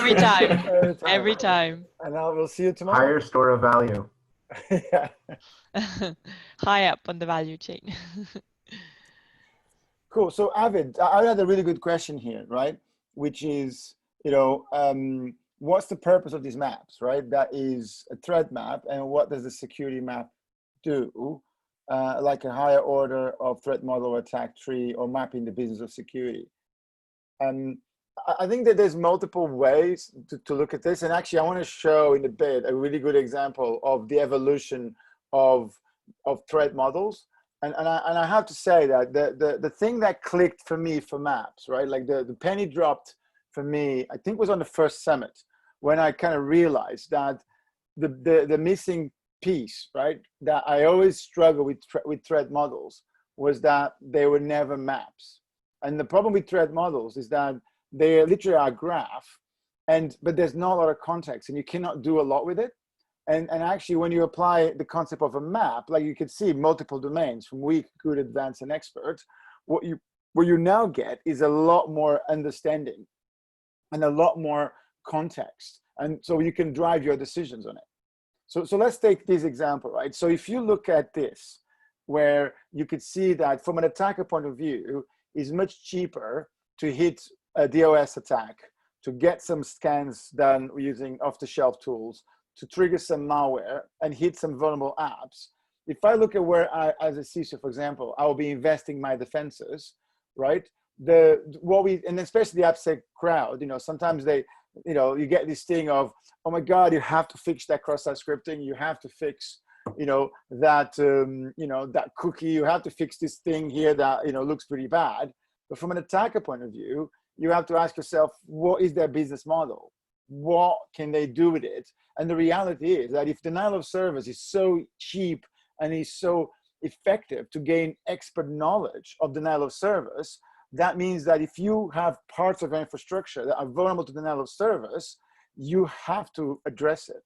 And I will see you tomorrow. Higher store of value. Yeah. High up on the value chain. Cool. So Avid, I had a really good question here, right? Which is, you know, what's the purpose of these maps, right? That is a threat map, and what does the security map do? Like a higher order of threat model or attack tree, or mapping the business of security. I think that there's multiple ways to look at this, and actually I want to show in a bit a really good example of the evolution of threat models. And I have to say that the thing that clicked for me for maps, right? Like the penny dropped for me, I think was on the first summit, when I kind of realized that the missing piece, right, that I always struggle with threat models was that they were never maps. And the problem with threat models is that they literally are a graph, but there's not a lot of context, and you cannot do a lot with it. And actually, when you apply the concept of a map, like you can see multiple domains from weak, good, advanced, and expert, what you now get is a lot more understanding and a lot more context. And so you can drive your decisions on it. So let's take this example, right? So if you look at this, where you could see that from an attacker point of view, it's much cheaper to hit a DOS attack, to get some scans done using off-the-shelf tools, to trigger some malware and hit some vulnerable apps. If I look at where I, as a CISO, for example, I will be investing my defenses, right? And especially the AppSec crowd, you know, sometimes they, you know, you get this thing of, oh my God, you have to fix that cross-site scripting. You have to fix, you know, that cookie. You have to fix this thing here that, you know, looks pretty bad. But from an attacker point of view, you have to ask yourself, what is their business model? What can they do with it? And the reality is that if denial of service is so cheap and is so effective to gain expert knowledge of denial of service, that means that if you have parts of infrastructure that are vulnerable to denial of service, you have to address it,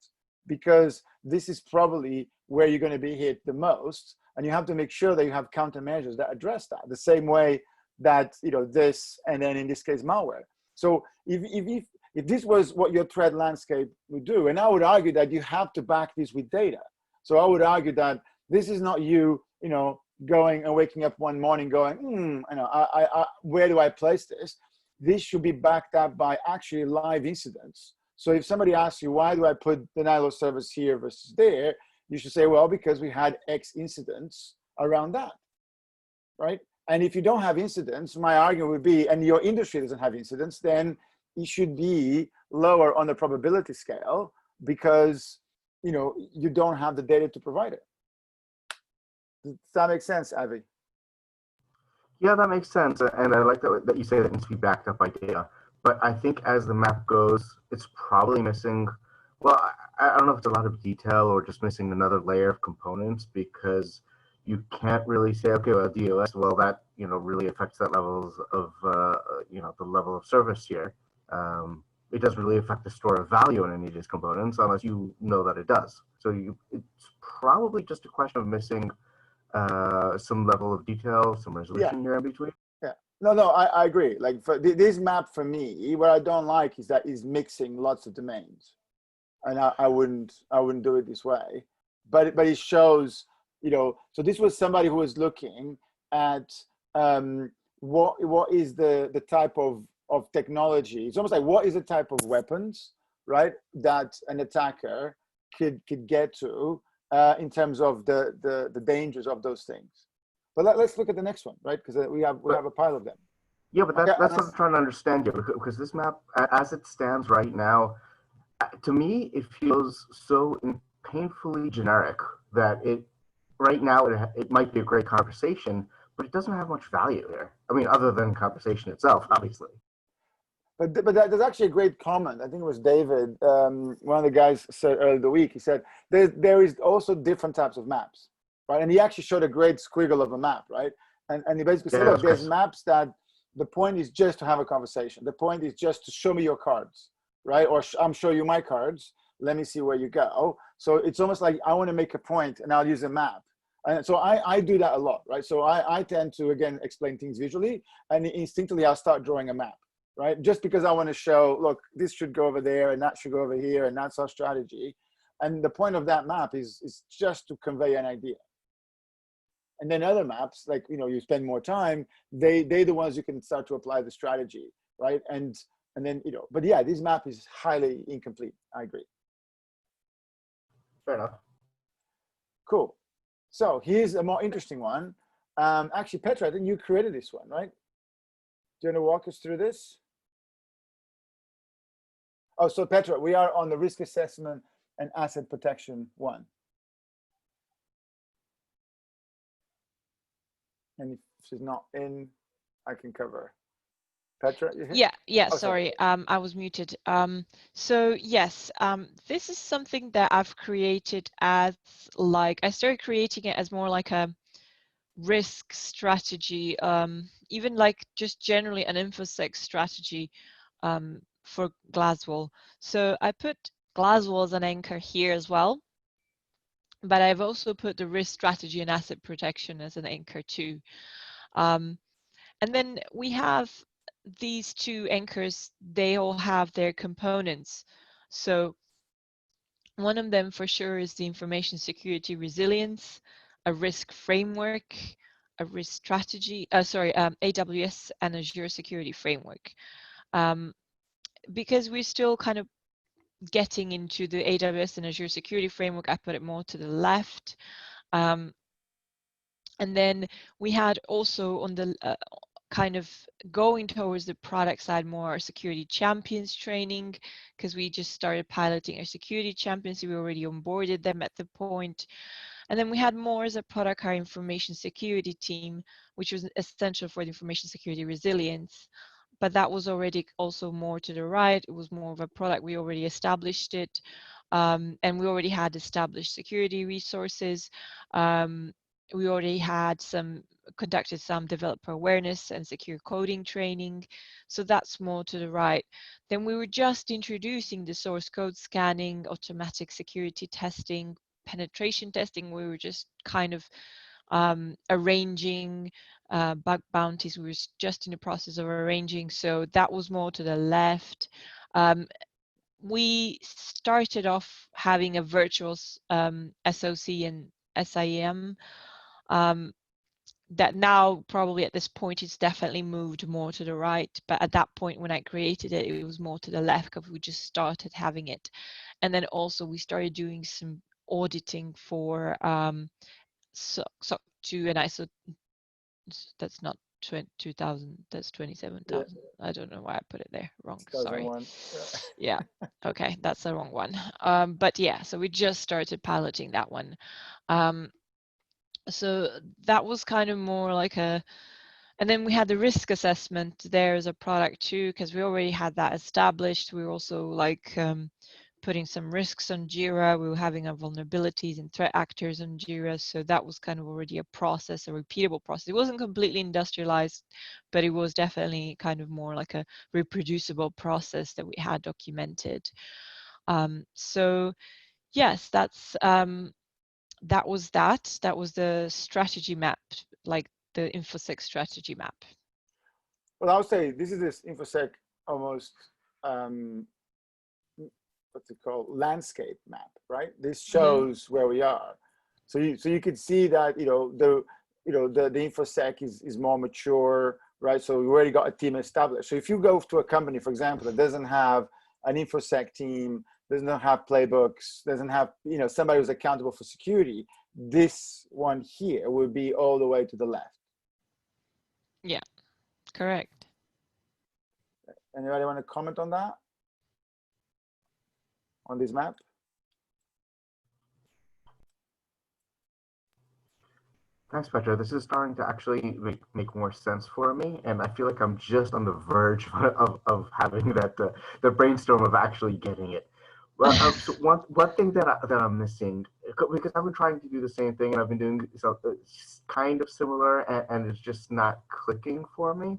because this is probably where you're going to be hit the most. And you have to make sure that you have countermeasures that address that, the same way that, you know, this, and then in this case, malware. So if this was what your threat landscape would do, and I would argue that you have to back this with data. So I would argue that this is not you, you know, going and waking up one morning going, you know, where do I place this? This should be backed up by actually live incidents. So if somebody asks you, why do I put denial of service here versus there? You should say, well, because we had X incidents around that, right? And if you don't have incidents, my argument would be, and your industry doesn't have incidents, then it should be lower on the probability scale, because, you know, you don't have the data to provide it. Does that make sense, Avi? Yeah, that makes sense. And I like that you say that it needs to be backed up by data. But I think as the map goes, it's probably missing, well, I don't know if it's a lot of detail or just missing another layer of components, because you can't really say, okay, well, DOS, well, that, you know, really affects that levels of, you know, the level of service here. It doesn't really affect the store of value in any of these components unless you know that it does. So it's probably just a question of missing some level of detail, some resolution here in between. Yeah, no, I agree. Like for this map, for me, what I don't like is that it's mixing lots of domains, and I wouldn't do it this way. But it shows, you know. So this was somebody who was looking at what is the type of technology. It's almost like, what is the type of weapons, right, that an attacker could get to in terms of the dangers of those things. But let's look at the next one, right? Because we have a pile of them. Yeah, but that's what I'm trying to understand here, because this map, as it stands right now, to me, it feels so painfully generic that right now it might be a great conversation, but it doesn't have much value here. I mean, other than conversation itself, obviously. But there's actually a great comment. I think it was David, one of the guys said earlier in the week. He said there is also different types of maps, right? And he actually showed a great squiggle of a map, right? And he basically said, look, there's maps that the point is just to have a conversation. The point is just to show me your cards, right? Or I'm showing you my cards. Let me see where you go. So it's almost like I want to make a point and I'll use a map. And so I do that a lot, right? So I tend to, again, explain things visually, and instinctively I'll start drawing a map. Right? Just because I want to show, look, this should go over there and that should go over here and that's our strategy. And the point of that map is just to convey an idea. And then other maps, like, you spend more time, they're the ones you can start to apply the strategy, right? And then, but yeah, this map is highly incomplete. I agree. Fair enough. Cool. So here's a more interesting one. Actually, Petra, I think you created this one, right? Do you want to walk us through this? Oh, so Petra, we are on the risk assessment and asset protection one. And if she's not in, I can cover. Petra, you here? Yeah, Oh, sorry, I was muted. So yes, this is something that I've created as I started creating it as more like a risk strategy, even just generally an infosec strategy for Glasgow. So I put Glasgow as an anchor here as well, but I've also put the risk strategy and asset protection as an anchor too. And then we have these two anchors, they all have their components. So one of them for sure is the information security resilience, a risk framework, a risk strategy, AWS and Azure security framework. Because we're still kind of getting into the AWS and Azure security framework, I put it more to the left. And then we had also on the kind of going towards the product side more our security champions training, because we just started piloting our security champions. We already onboarded them at the point. And then we had more as a product, our information security team, which was essential for the information security resilience. But that was already also more to the right. It was more of a product. We already established it. And we already had established security resources. We already had conducted some developer awareness and secure coding training. So that's more to the right. Then we were just introducing the source code scanning, automatic security testing, penetration testing. We were just kind of arranging bug bounties. We were just in the process of arranging. So that was more to the left. We started off having a virtual SOC and SIEM. That now probably at this point it's definitely moved more to the right, but at that point when I created it, it was more to the left because we just started having it. And then also we started doing some auditing for SOC 2 and ISO. That's not 2000, that's 27,000. Yeah. I don't know why I put it there wrong. Sorry. Yeah. Okay, that's the wrong one. But yeah, so we just started piloting that one. So that was kind of more like and then we had the risk assessment there as a product too, because we already had that established. We were also putting some risks on Jira. We were having our vulnerabilities and threat actors on Jira. So that was kind of already a process, a repeatable process. It wasn't completely industrialized, but it was definitely kind of more like a reproducible process that we had documented. So yes, that was the strategy map, like the Infosec strategy map. Well, I would say this is this Infosec almost what's it called, landscape map, right? This shows where we are. So you could see that the Infosec is more mature, right? So we already got a team established. So if you go to a company, for example, that doesn't have an Infosec team, doesn't have playbooks, doesn't have somebody who's accountable for security, this one here will be all the way to the left. Yeah, correct. Anybody want to comment on that? On this map? Thanks, Petra. This is starting to actually make more sense for me, and I feel like I'm just on the verge of having that the brainstorm of actually getting it. Well, so one thing that I'm missing, because I've been trying to do the same thing, and I've been doing something kind of similar, and it's just not clicking for me.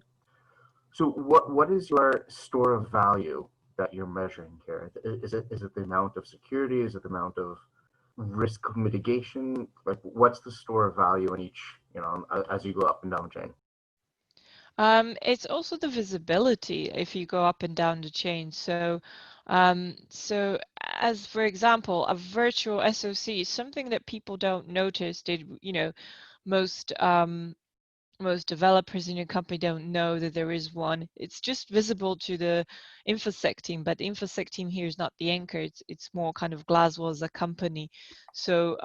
So what is your store of value that you're measuring here? Is it the amount of security? Is it the amount of risk mitigation? Like, what's the store of value in each, as you go up and down the chain? It's also the visibility if you go up and down the chain. So as for example, a virtual SOC is something that people don't notice. Most developers in your company don't know that there is one. It's just visible to the Infosec team, but the Infosec team here is not the anchor. It's more kind of Glasgow as a company. So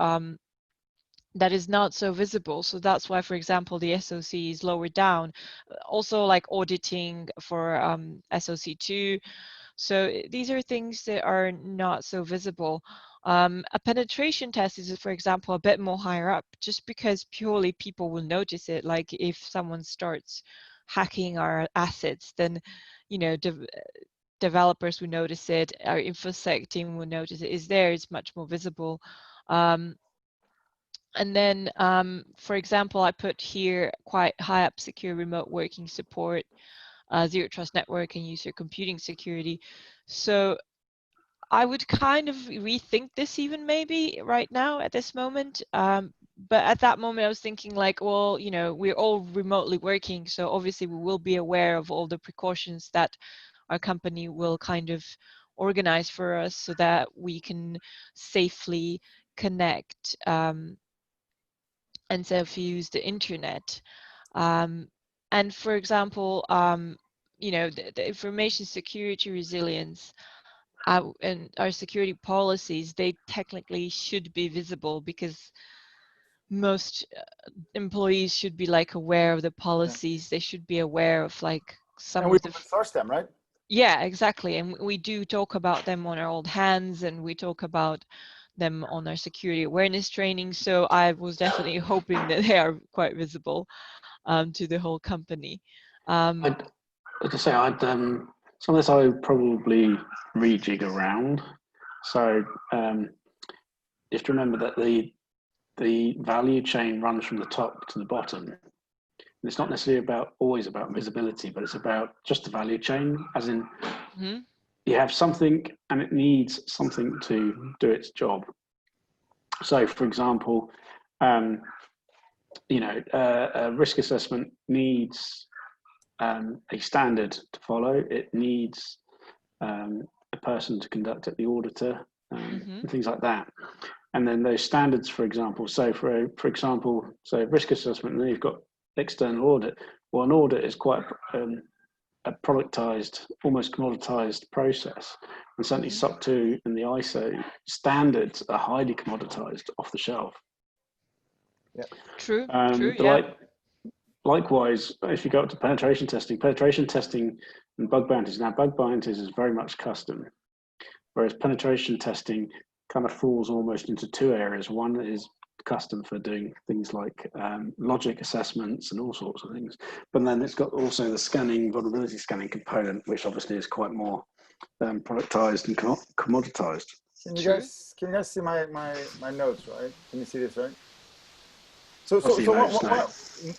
that is not so visible. So that's why, for example, the SOC is lower down. Also like auditing for SOC2. So these are things that are not so visible. A penetration test is, for example, a bit more higher up, just because purely people will notice it. Like if someone starts hacking our assets, then, developers will notice it. Our InfoSec team will notice it. It's much more visible. And then, for example, I put here quite high up secure remote working support, zero trust network, and user computing security. So I would kind of rethink this even maybe right now at this moment. But at that moment, I was thinking like, well, we're all remotely working. So obviously we will be aware of all the precautions that our company will kind of organize for us so that we can safely connect and self-use the internet. And for example, the information security resilience and our security policies, they technically should be visible because most employees should be like aware of the policies. They should be aware of like some and we of the source them, right? Yeah, exactly. And we do talk about them on our old hands, and we talk about them on our security awareness training. So I was definitely hoping that they are quite visible to the whole company. Like I say, some of this I would probably rejig around. So you have to remember that the value chain runs from the top to the bottom. And it's not necessarily always about visibility, but it's about just the value chain, as in you have something and it needs something to do its job. So, for example, a risk assessment needs a standard to follow. It needs a person to conduct it, the auditor, and things like that. And then those standards, for example, so for example, risk assessment, and then you've got external audit. Well, an audit is quite a productized, almost commoditized process. And certainly SOC 2 and the ISO standards are highly commoditized, off the shelf. Yeah. True. Likewise, if you go up to penetration testing and bug bounties. Now, bug bounties is very much custom, whereas penetration testing kind of falls almost into two areas. One is custom for doing things like logic assessments and all sorts of things. But then it's got also the vulnerability scanning component, which obviously is quite more productized and commoditized. Can you guys see my notes, right? Can you see this, right? So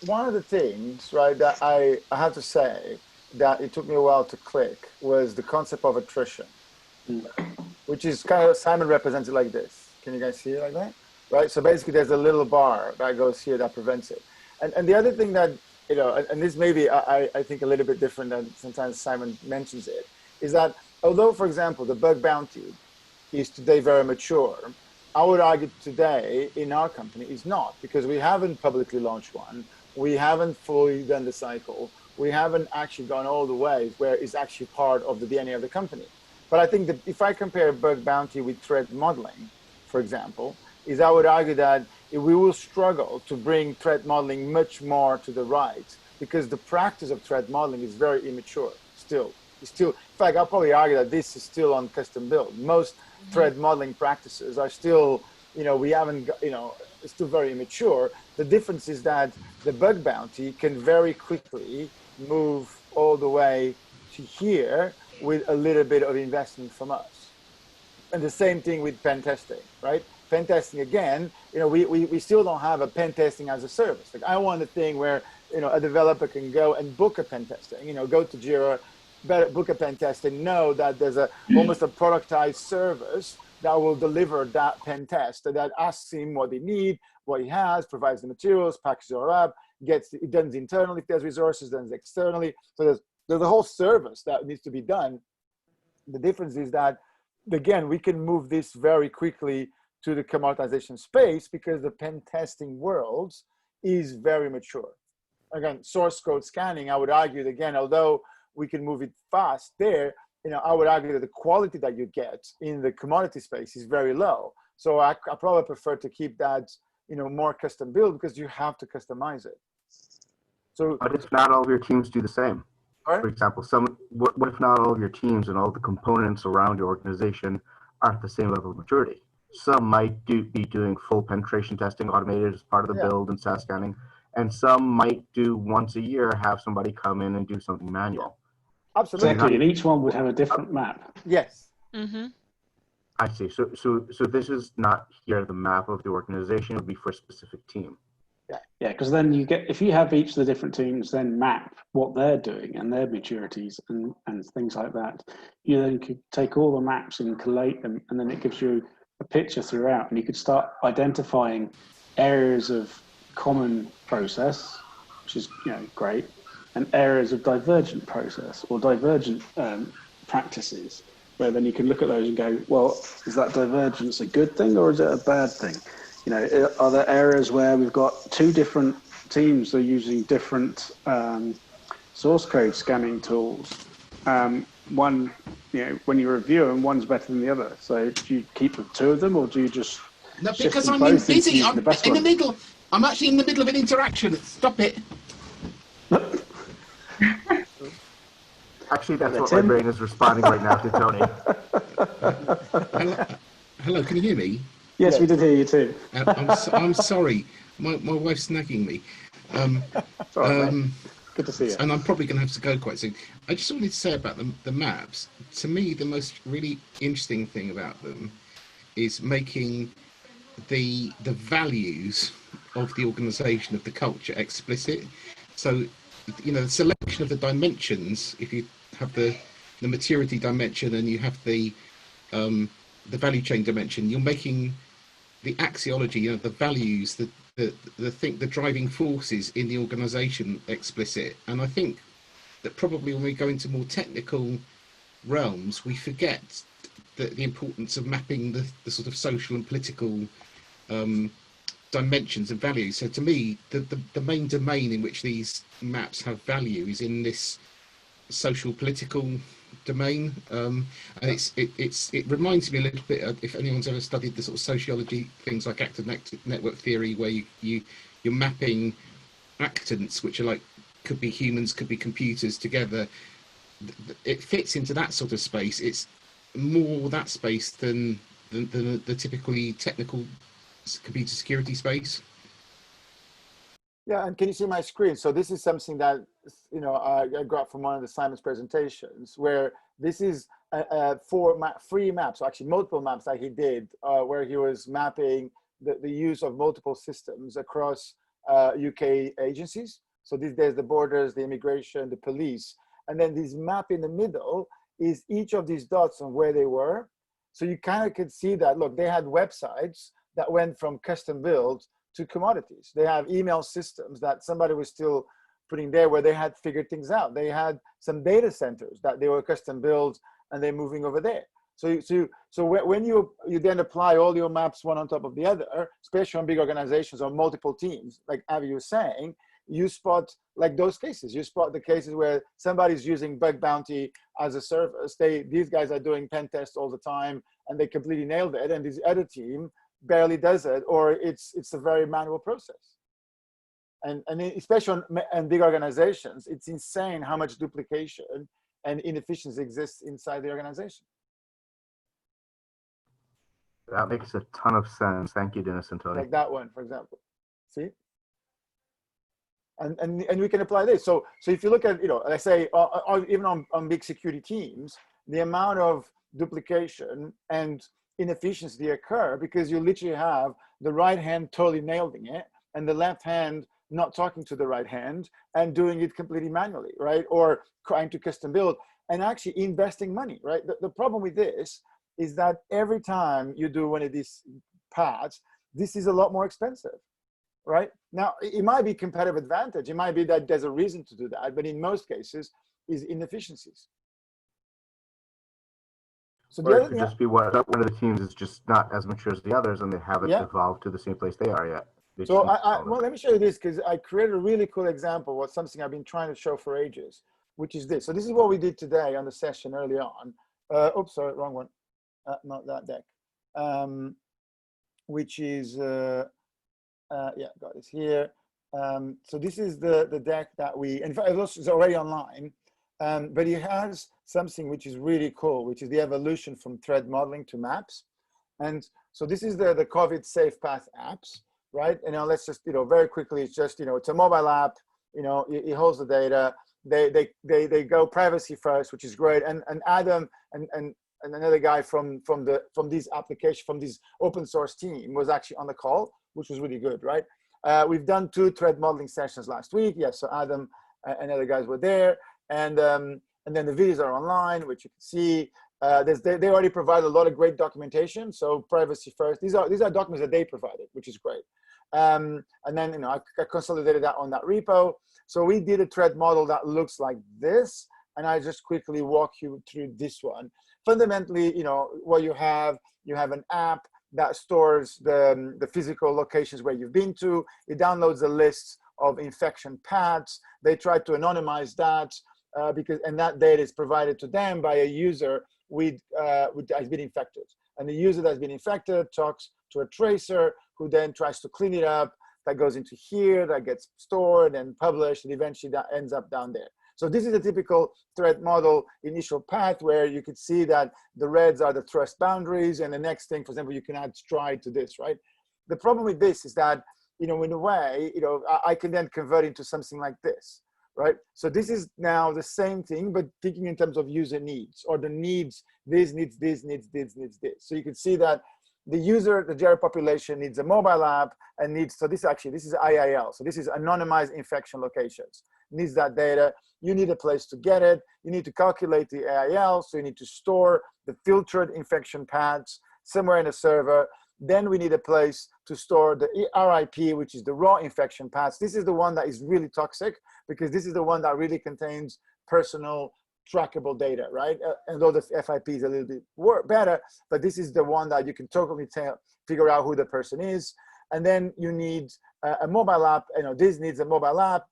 one of the things, right, that I have to say that it took me a while to click was the concept of attrition, which is kind of, Simon represents it like this. Can you guys see it like that? Right, so basically there's a little bar that goes here that prevents it. And the other thing that, and this may be, I think, a little bit different than sometimes Simon mentions it, is that although, for example, the bug bounty is today very mature, I would argue today in our company is not, because we haven't publicly launched one, we haven't fully done the cycle, we haven't actually gone all the way where it's actually part of the DNA of the company. But I think that if I compare bug bounty with threat modeling, for example, is I would argue that we will struggle to bring threat modeling much more to the right, because the practice of threat modeling is very immature still. In fact, I'll probably argue that this is still on custom build. Most threat modeling practices are still, we haven't got, it's still very immature. The difference is that the bug bounty can very quickly move all the way to here with a little bit of investment from us. And the same thing with pen testing, right? Pen testing, again, we still don't have a pen testing as a service. Like, I want a thing where, a developer can go and book a pen testing, go to Jira, book a pen test, and know that there's almost a productized service that will deliver that pen test, that asks him what they need, what he has, provides the materials, packages it all up, gets it done internally if there's resources, done externally. So there's a whole service that needs to be done. The difference is that, again, we can move this very quickly to the commoditization space because the pen testing world is very mature. Again, source code scanning, I would argue that, again, although we can move it fast there, I would argue that the quality that you get in the commodity space is very low. So I probably prefer to keep that, more custom build, because you have to customize it. So, but if not all of your teams do the same? Right? For example, what if not all of your teams and all the components around your organization are at the same level of maturity? Some might be doing full penetration testing automated as part of the build and SAS scanning, and some might do once a year, have somebody come in and do something manual. Absolutely. Exactly, and each one would have a different map. Yes. I see. So this is not here the map of the organization. It would be for a specific team. Yeah, because then if you have each of the different teams then map what they're doing and their maturities and things like that, you then could take all the maps and collate them, and then it gives you a picture throughout, and you could start identifying areas of common process, which is great, and areas of divergent process or divergent practices, where then you can look at those and go, well, is that divergence a good thing or is it a bad thing? Are there areas where we've got two different teams that are using different source code scanning tools? One, when you review them, one's better than the other. So do you keep the two of them, or do you just no? Because I'm busy. I'm in the middle. I'm actually in the middle of an interaction. Stop it. Actually, that's what my brain is responding right now to Tony. Hello, can you hear me? Yes, we did hear you too. I'm sorry. My wife's nagging me. Good to see you. And I'm probably going to have to go quite soon. I just wanted to say about the maps. To me, the most really interesting thing about them is making the values of the organisation, of the culture, explicit. So, the selection of the dimensions. If you have the maturity dimension and you have the value chain dimension, you're making the axiology, the values, the driving forces in the organisation explicit. And I think that probably when we go into more technical realms, we forget the importance of mapping the sort of social and political dimensions and values. So to me, the main domain in which these maps have value is in this social political domain, and it reminds me a little bit of, if anyone's ever studied the sort of sociology things like active network theory, where you're mapping actants, which are like, could be humans, could be computers together. It fits into that sort of space. It's more that space than the typically technical computer security space. Yeah, and can you see my screen? So this is something that I got from one of the Simon's presentations, where this is three maps, or actually multiple maps that he did, where he was mapping the use of multiple systems across UK agencies. So there's the borders, the immigration, the police, and then this map in the middle is each of these dots on where they were. So you kind of could see that, look, they had websites that went from custom build to commodities. They have email systems that somebody was still putting there, where they had figured things out. They had some data centers that they were custom built and they're moving over there. So when you then apply all your maps one on top of the other, especially on big organizations or multiple teams, like Avi was saying, you spot like those cases. You spot the cases where somebody's using bug bounty as a service. These guys are doing pen tests all the time and they completely nailed it. And this other team barely does it, or it's a very manual process. And especially on big organizations, it's insane how much duplication and inefficiency exists inside the organization. That makes a ton of sense. Thank you, Dinis and Tony. Like that one, for example. See? And we can apply this. So if you look at, let's say, even on big security teams, the amount of duplication and inefficiency occur because you literally have the right hand totally nailing it and the left hand not talking to the right hand and doing it completely manually, right? Or trying to custom build and actually investing money, right? The problem with this is that every time you do one of these paths, this is a lot more expensive, right? Now, it might be competitive advantage. It might be that there's a reason to do that, but in most cases is inefficiencies. So or it could just be one of the teams is just not as mature as the others and they haven't evolved to the same place they are yet. So well, let me show you this because I created a really cool example of something I've been trying to show for ages, which is this. So this is what we did today on the session early on. Oops, sorry, wrong one. Not that deck. Which is, yeah, got this here. So this is the deck that we, in fact, it's already online, but it has something which is really cool, which is the evolution from thread modeling to maps. And so this is the COVID Safe Path apps. Right, and now let's just very quickly. It's just it's a mobile app. It holds the data. They go privacy first, which is great. And Adam and another guy from these application from this open source team was actually on the call, which was really good. Right, we've done 2 thread modeling sessions last week. Yes, so Adam and other guys were there, and then the videos are online, which you can see. They already provide a lot of great documentation. So privacy first. These are documents that they provided, which is great. And then I consolidated that on that repo. So we did a thread model that looks like this, and I just quickly walk you through this one. Fundamentally, what you have an app that stores the physical locations where you've been to. It downloads a list of infection paths. They try to anonymize that and that data is provided to them by a user with has been infected. And the user that's been infected talks to a tracer who then tries to clean it up. That goes into here, that gets stored and published, and eventually that ends up down there. So this is a typical threat model initial path where you could see that the reds are the trust boundaries, and the next thing, for example, you can add stride to this, right? The problem with this is that, in a way, I can then convert into something like this, right? So this is now the same thing, but thinking in terms of user needs, or the needs, this needs this, needs this, needs this. So you can see that the user, the general population needs a mobile app and needs, so this is IIL. So this is anonymized infection locations, needs that data. You need a place to get it. You need to calculate the AIL. So you need to store the filtered infection paths somewhere in a server. Then we need a place to store the RIP, which is the raw infection paths. This is the one that is really toxic because this is the one that really contains personal trackable data, right? Although the FIP is a little bit better, but this is the one that you can totally figure out who the person is. And then you need a mobile app. This needs a mobile app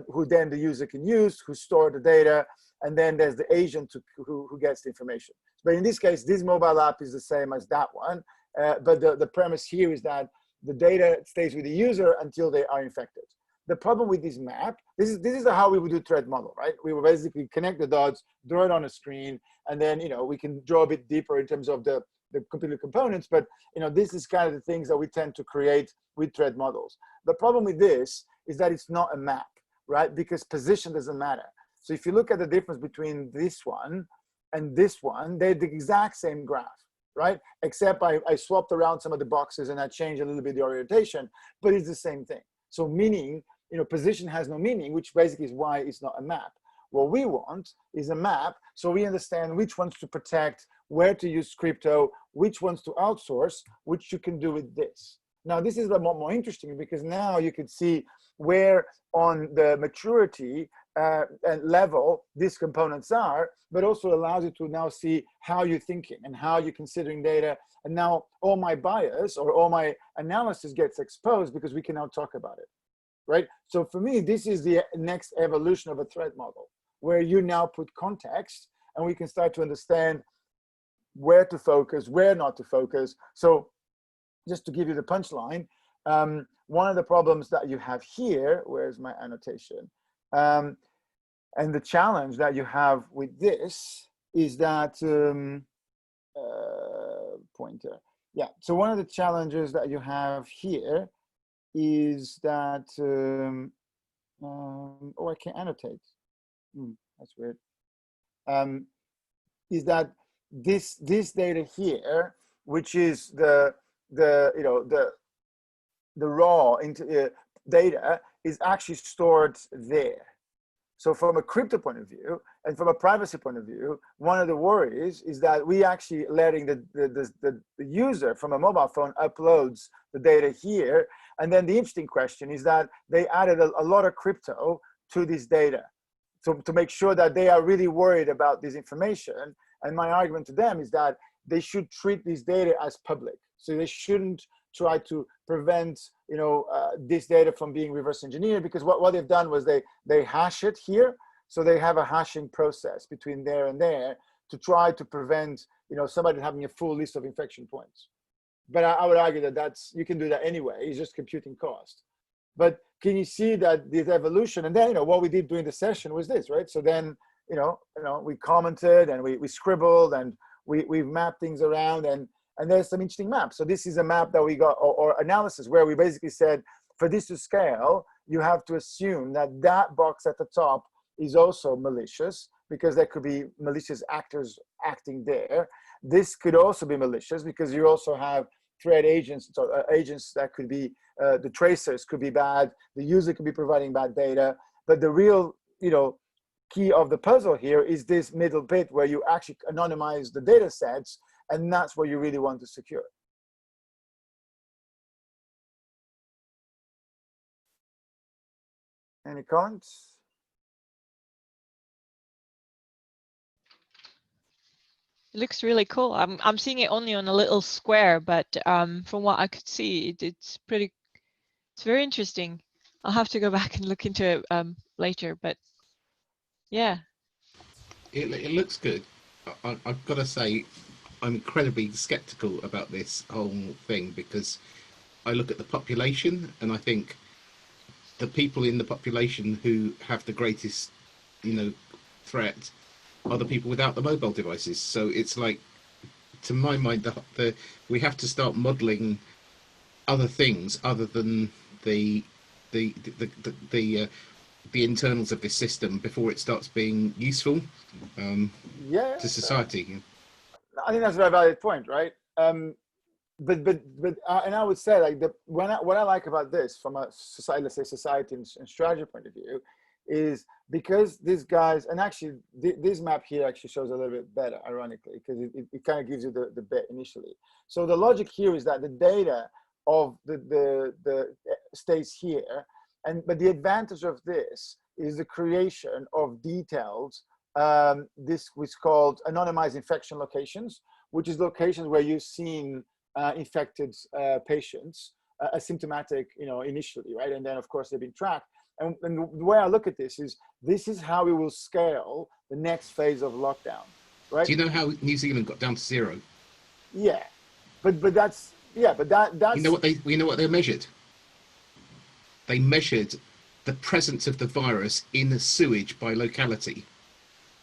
who then the user can use, who store the data. And then there's the agent who gets the information. But in this case, this mobile app is the same as that one. But the premise here is that the data stays with the user until they are infected. The problem with this map, this is how we would do threat model, right? We will basically connect the dots, draw it on a screen, and then we can draw a bit deeper in terms of the computer components. But this is kind of the things that we tend to create with threat models. The problem with this is that it's not a map, right? Because position doesn't matter. So if you look at the difference between this one and this one, they're the exact same graph, right? Except I swapped around some of the boxes and I changed a little bit the orientation, but it's the same thing. So meaning, position has no meaning, which basically is why it's not a map. What we want is a map so we understand which ones to protect, where to use crypto, which ones to outsource, which you can do with this. Now, this is a lot more interesting because now you can see where on the maturity level these components are, but also allows you to now see how you're thinking and how you're considering data. And now all my bias or all my analysis gets exposed because we can now talk about it, right? So for me, this is the next evolution of a threat model, where you now put context and we can start to understand where to focus, where not to focus. So just to give you the punchline, one of the problems that you have here, where's my annotation? And the challenge that you have with this is that, pointer. Yeah, so one of the challenges that you have here is that, oh, I can't annotate. That's weird. Is that this data here, which is the raw data, is actually stored there. So from a crypto point of view and from a privacy point of view, one of the worries is that we actually letting the user from a mobile phone uploads the data here. And then the interesting question is that they added a lot of crypto to this data to make sure that they are really worried about this information. And my argument to them is that they should treat this data as public. So they shouldn't try to prevent this data from being reverse engineered, because what they've done was they hash it here. So they have a hashing process between there and there to try to prevent somebody having a full list of infection points. But I would argue that you can do that anyway. It's just computing cost. But can you see that this evolution? And then what we did during the session was this, right? So then we commented and we scribbled and we mapped things around, and there's some interesting maps. So this is a map that we got, or analysis, where we basically said, for this to scale, you have to assume that box at the top is also malicious, because there could be malicious actors acting there. This could also be malicious because you also have threat agents, so agents that could be, the tracers could be bad, the user could be providing bad data. But the real, key of the puzzle here is this middle bit where you actually anonymize the data sets, and that's what you really want to secure. Any comments? It looks really cool. I'm seeing it only on a little square, but from what I could see, it's very interesting. I'll have to go back and look into it later, but yeah. It looks good. I've got to say, I'm incredibly skeptical about this whole thing, because I look at the population and I think the people in the population who have the greatest, threat are the people without the mobile devices. So it's like, to my mind, we have to start modelling other things other than the internals of this system before it starts being useful to society. I think that's a very valid point, right? But and I would say, like, what I like about this from a society, let's say society and strategy point of view, is because these guys, and actually this map here actually shows a little bit better, ironically, because it kind of gives you the bit initially. So the logic here is that the data of the stays here, but the advantage of this is the creation of detailed, this was called anonymized infection locations, which is locations where you've seen infected patients, asymptomatic, initially, right? And then of course they've been tracked. And the way I look at this is how we will scale the next phase of lockdown, right? Do you know how New Zealand got down to 0? Yeah, but that's, yeah, but that's. You know what they measured? They measured the presence of the virus in the sewage by locality.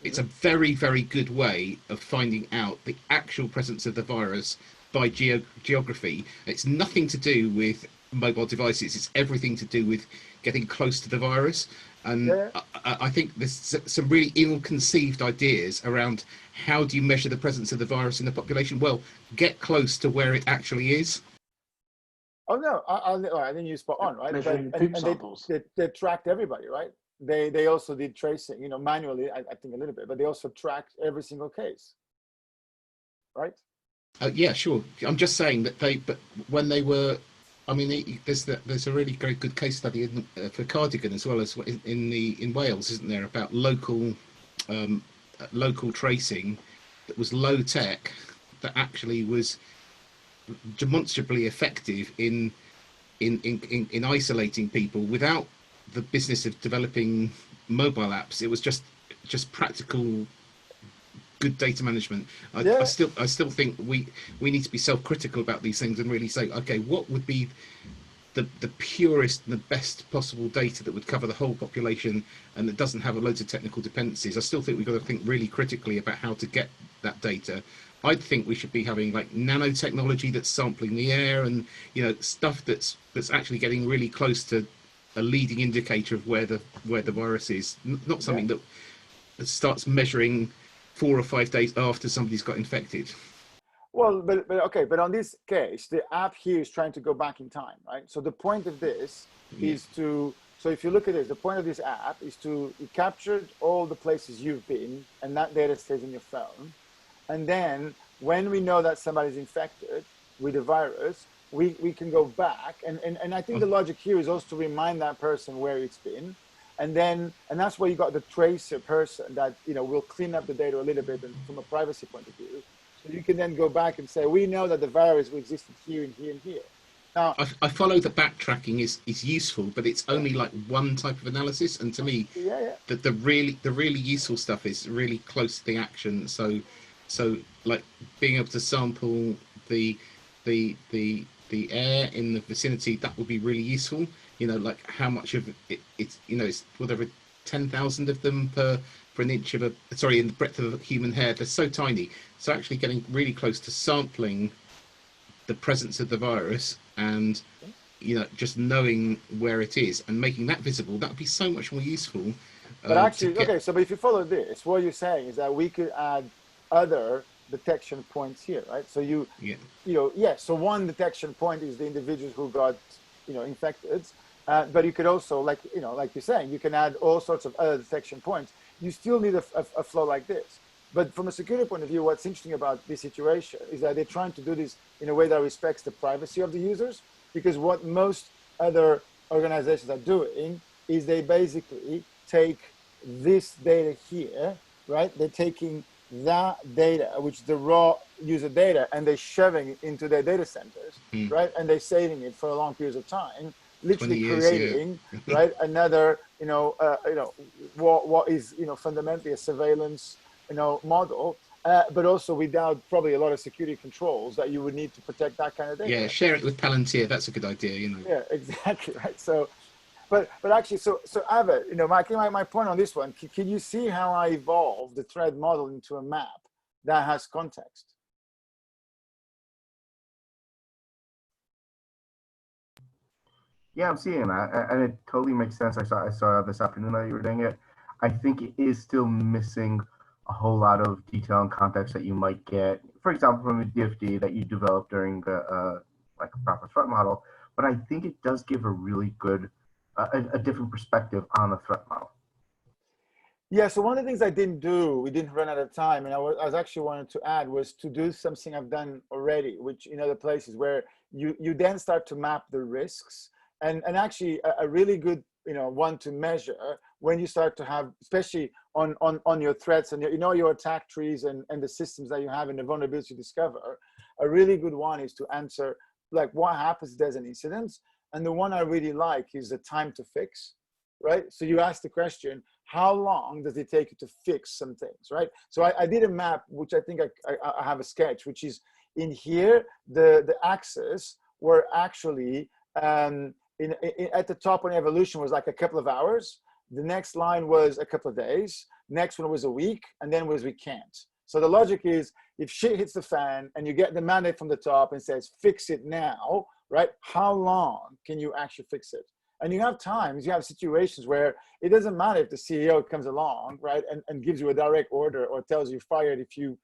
It's a very, very good way of finding out the actual presence of the virus by geography. It's nothing to do with mobile devices. It's everything to do with getting close to the virus. And yeah. I think there's some really ill-conceived ideas around how do you measure the presence of the virus in the population. Well, get close to where it actually is. Oh no, I think you're spot on, right? Measuring poop samples. They tracked everybody, right? They also did tracing, manually, I think a little bit, but they also tracked every single case, right? Yeah, sure. I'm just saying that but when they were, I mean, there's a really very good case study for Cardigan as well as in Wales, isn't there, about local tracing that was low tech, that actually was demonstrably effective in isolating people without the business of developing mobile apps. It was just practical good data management. I still think we need to be self-critical about these things and really say, okay, what would be the purest and the best possible data that would cover the whole population and that doesn't have loads of technical dependencies. I still think we've got to think really critically about how to get that data. I think we should be having like nanotechnology that's sampling the air, and stuff that's actually getting really close to a leading indicator of where the virus is, not something that starts measuring 4 or 5 days after somebody's got infected. Well, but okay, but on this case, the app here is trying to go back in time, right? So the point of this is to, so if you look at this, the point of this app is to, it captured all the places you've been, and that data stays in your phone. And then when we know that somebody's infected with the virus, we can go back. And I think the logic here is also to remind that person where it's been. And that's where you got the tracer person that, will clean up the data a little bit and from a privacy point of view. So you can then go back and say, we know that the virus existed here and here and here. Now, I follow that backtracking is useful, but it's only like one type of analysis. And to me, the really useful stuff is really close to the action. So like being able to sample the air in the vicinity, that would be really useful. Like how much of it's it's whatever 10,000 of them per an inch of in the breadth of a human hair. They're so tiny. So actually getting really close to sampling the presence of the virus and just knowing where it is and making that visible, that would be so much more useful. But actually, but if you follow this, what you're saying is that we could add other detection points here, right? So so one detection point is the individuals who got infected, but you could also, like you're saying, you can add all sorts of other detection points. You still need a flow like this. But from a security point of view, what's interesting about this situation is that they're trying to do this in a way that respects the privacy of the users, because what most other organizations are doing is they basically take this data here, right? They're taking that data, which is the raw user data, and they're shoving it into their data centers, right? And they're saving it for a long period of time, literally creating, right, another, what is, fundamentally a surveillance, model, but also without probably a lot of security controls that you would need to protect that kind of data. Yeah, share it with Palantir. That's a good idea, Yeah, exactly, right. So, but actually, so Ava, my point on this one, can you see how I evolved the thread model into a map that has context? Yeah, I'm seeing that, and it totally makes sense. I saw this afternoon that you were doing it. I think it is still missing a whole lot of detail and context that you might get, for example, from a DFD that you developed during the like a proper threat model. But I think it does give a really good, a different perspective on the threat model. Yeah, so one of the things I didn't do, we didn't run out of time, and I was actually wanted to add was to do something I've done already, which in other places where you then start to map the risks, and actually a really good one to measure when you start to have, especially on your threats and your attack trees and the systems that you have and the vulnerabilities you discover. A really good one is to answer like what happens if there's an incident, and the one I really like is the time to fix, right? So you ask the question, how long does it take you to fix some things, right? So I did a map, which I think I have a sketch, which is in here, the axes were actually, at the top on evolution was like a couple of hours. The next line was a couple of days. Next one was a week, and then was we can't. So the logic is, if shit hits the fan and you get the mandate from the top and says, fix it now, right? How long can you actually fix it? And you have times, you have situations where it doesn't matter if the CEO comes along, right, and gives you a direct order or tells you fired if you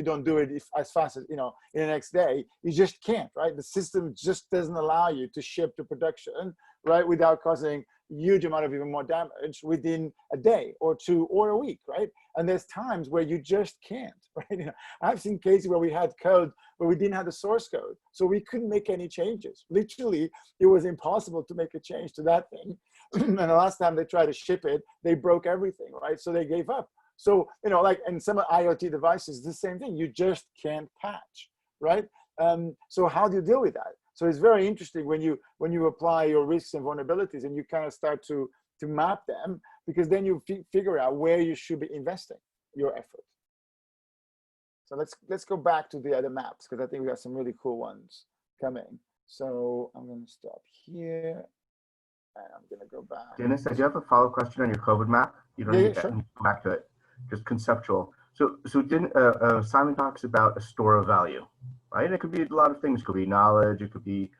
don't do it as fast as, in the next day. You just can't, right? The system just doesn't allow you to ship to production, right, without causing huge amount of even more damage within a day or two or a week, right? And there's times where you just can't, right? I've seen cases where we had code where we didn't have the source code, so we couldn't make any changes. Literally, it was impossible to make a change to that thing. And the last time they tried to ship it, they broke everything, right? So they gave up. So, and some IoT devices, the same thing, you just can't patch, right? So how do you deal with that? So it's very interesting when you apply your risks and vulnerabilities and you kind of start to map them, because then you figure out where you should be investing your effort. So let's go back to the other maps, because I think we got some really cool ones coming. So I'm going to stop here, and I'm going to go back. Dinis, I do have a follow-up question on your COVID map. You don't need to go back to it, just conceptual. So Simon talks about a store of value, right? It could be a lot of things. It could be knowledge. It could be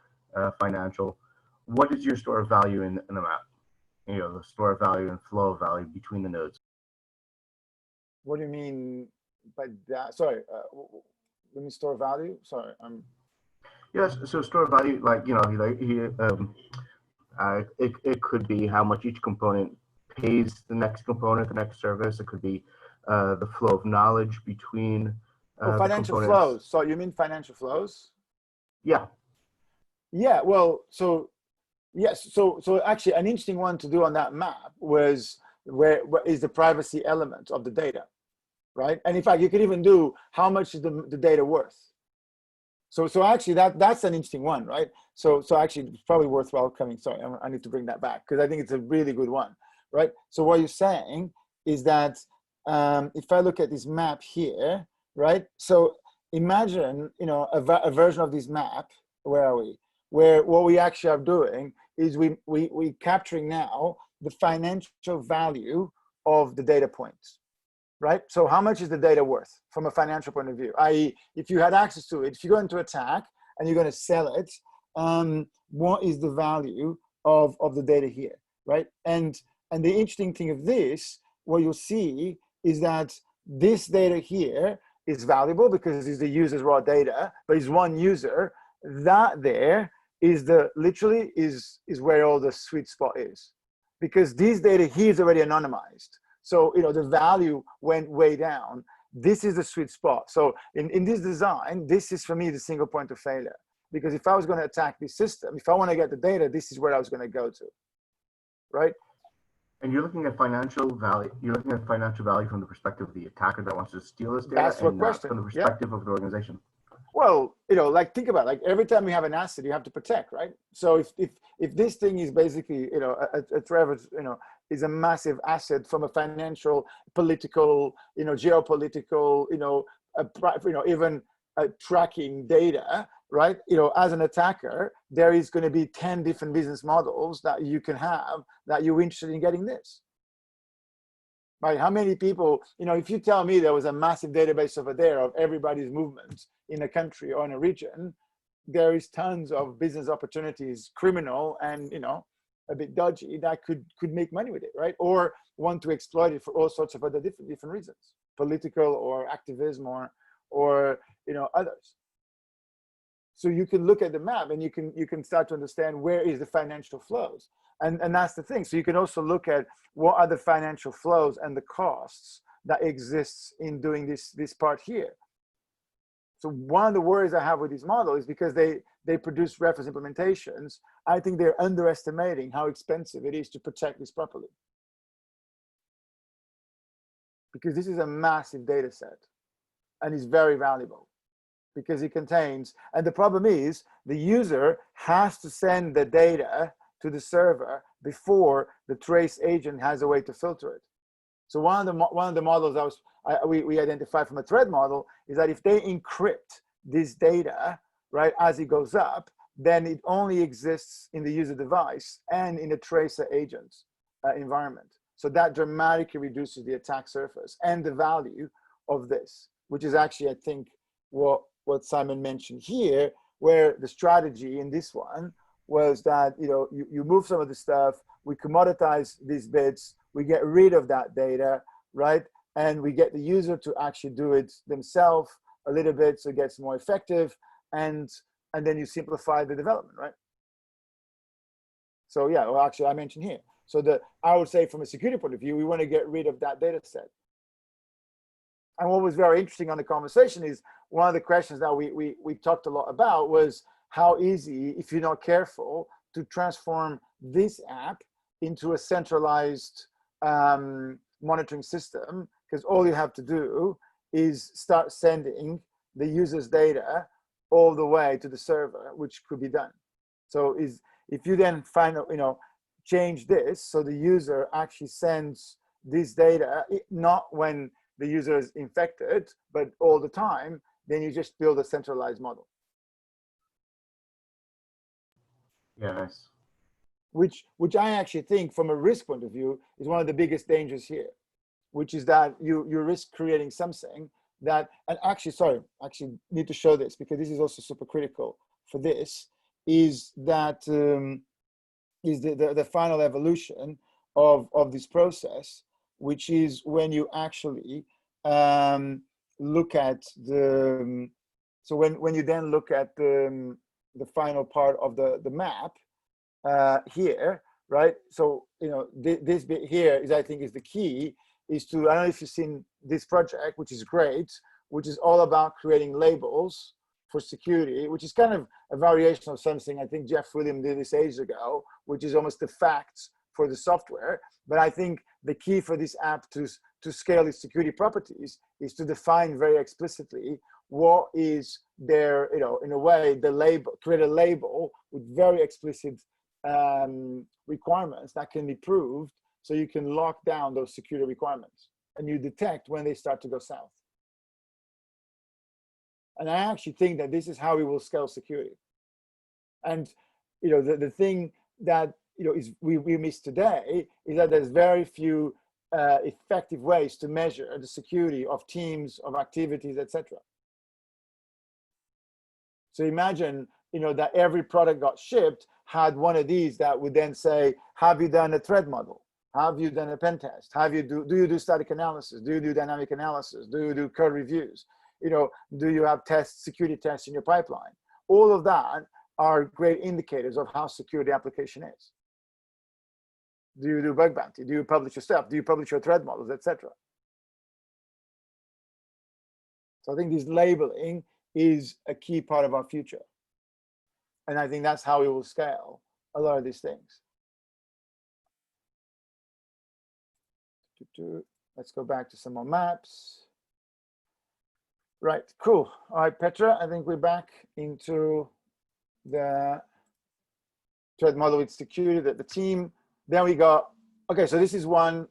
financial. What is your store of value in the map? You know, the store of value and flow of value between the nodes. What do you mean by that? Sorry, let me store value. Sorry, Yes. So store of value, like it could be how much each component pays the next component, the next service. It could be the flow of knowledge between financial flows. So you mean financial flows? Yeah. Yeah. Well, so yes. So actually, an interesting one to do on that map was where is the privacy element of the data, right? And in fact, you could even do how much is the data worth. So actually, that's an interesting one, right? So actually, it's probably worthwhile coming. Sorry, I need to bring that back because I think it's a really good one, right? So what you're saying is that if I look at this map here, right? So imagine, a version of this map. Where are we? Where what we actually are doing is we capturing now the financial value of the data points, right? So how much is the data worth from a financial point of view? I.e., if you had access to it, if you're going to attack and you're going to sell it, what is the value of the data here, right? And the interesting thing of this, what you'll see is that this data here is valuable because it's the user's raw data, but it's one user. That there is literally is where all the sweet spot is, because this data here is already anonymized. So the value went way down. This is the sweet spot. So in this design, this is for me the single point of failure, because if I was going to attack this system, if I want to get the data, this is where I was going to go to, right? And you're looking at financial value. You're looking at financial value from the perspective of the attacker that wants to steal this data, That's and question. From the perspective of the organization. Well, like think about it, like every time you have an asset, you have to protect, right? So if this thing is basically, a Trevor's, is a massive asset from a financial, political, geopolitical, even tracking data, right? As an attacker, there is going to be 10 different business models that you can have that you're interested in getting this. Right? How many people, if you tell me there was a massive database over there of everybody's movements in a country or in a region, there is tons of business opportunities, criminal and, a bit dodgy, that could make money with it, right? Or want to exploit it for all sorts of other different reasons, political or activism or others. So you can look at the map and you can start to understand where is the financial flows. And that's the thing. So you can also look at what are the financial flows and the costs that exists in doing this part here. So one of the worries I have with this model is because they produce reference implementations, I think they're underestimating how expensive it is to protect this properly. Because this is a massive data set and it's very valuable because it contains, and the problem is the user has to send the data to the server before the trace agent has a way to filter it. So one of the models we identified from a thread model is that if they encrypt this data, right, as it goes up, then it only exists in the user device and in the tracer agent environment. So that dramatically reduces the attack surface and the value of this, which is actually, I think, what Simon mentioned here, where the strategy in this one was that you move some of the stuff, we commoditize these bits, we get rid of that data, right? And we get the user to actually do it themselves a little bit so it gets more effective, and then you simplify the development, right? So yeah, well actually I mentioned here. So I would say from a security point of view, we want to get rid of that data set. And what was very interesting on the conversation is one of the questions that we talked a lot about was how easy, if you're not careful, to transform this app into a centralized monitoring system, because all you have to do is start sending the user's data all the way to the server, which could be done. So if you then change this, so the user actually sends this data, not when the user is infected, but all the time, then you just build a centralized model. Yeah, nice. Which I actually think from a risk point of view is one of the biggest dangers here, which is that you risk creating something that, and actually need to show this because this is also super critical for this, is that is the final evolution of this process, which is when you actually look at the, so when you then look at the final part of the map here, right? So, you know, this bit here is, I think, is the key, is to, I don't know if you've seen this project, which is great, which is all about creating labels for security, which is kind of a variation of something I think Jeff William did this ages ago, which is almost the facts for the software. But I think the key for this app to scale its security properties is to define very explicitly what is their, you know, in a way, the label, create a label with very explicit requirements that can be proved, so you can lock down those security requirements and you detect when they start to go south. And I actually think that this is how we will scale security. And, you know, the thing that, you know, is we miss today is that there's very few effective ways to measure the security of teams, of activities, etc. So imagine, you know, that every product got shipped had one of these that would then say, have you done a threat model? Have you done a pen test? Do you do static analysis? Do you do dynamic analysis? Do you do code reviews? You know, do you have security tests in your pipeline? All of that are great indicators of how secure the application is. Do you do bug bounty? Do you publish your stuff? Do you publish your threat models, etc.? So I think this labeling is a key part of our future. And I think that's how we will scale a lot of these things. Let's go back to some more maps. Right, cool. All right, Petra, I think we're back into the threat model with security, the team. Then we got, okay, so this is one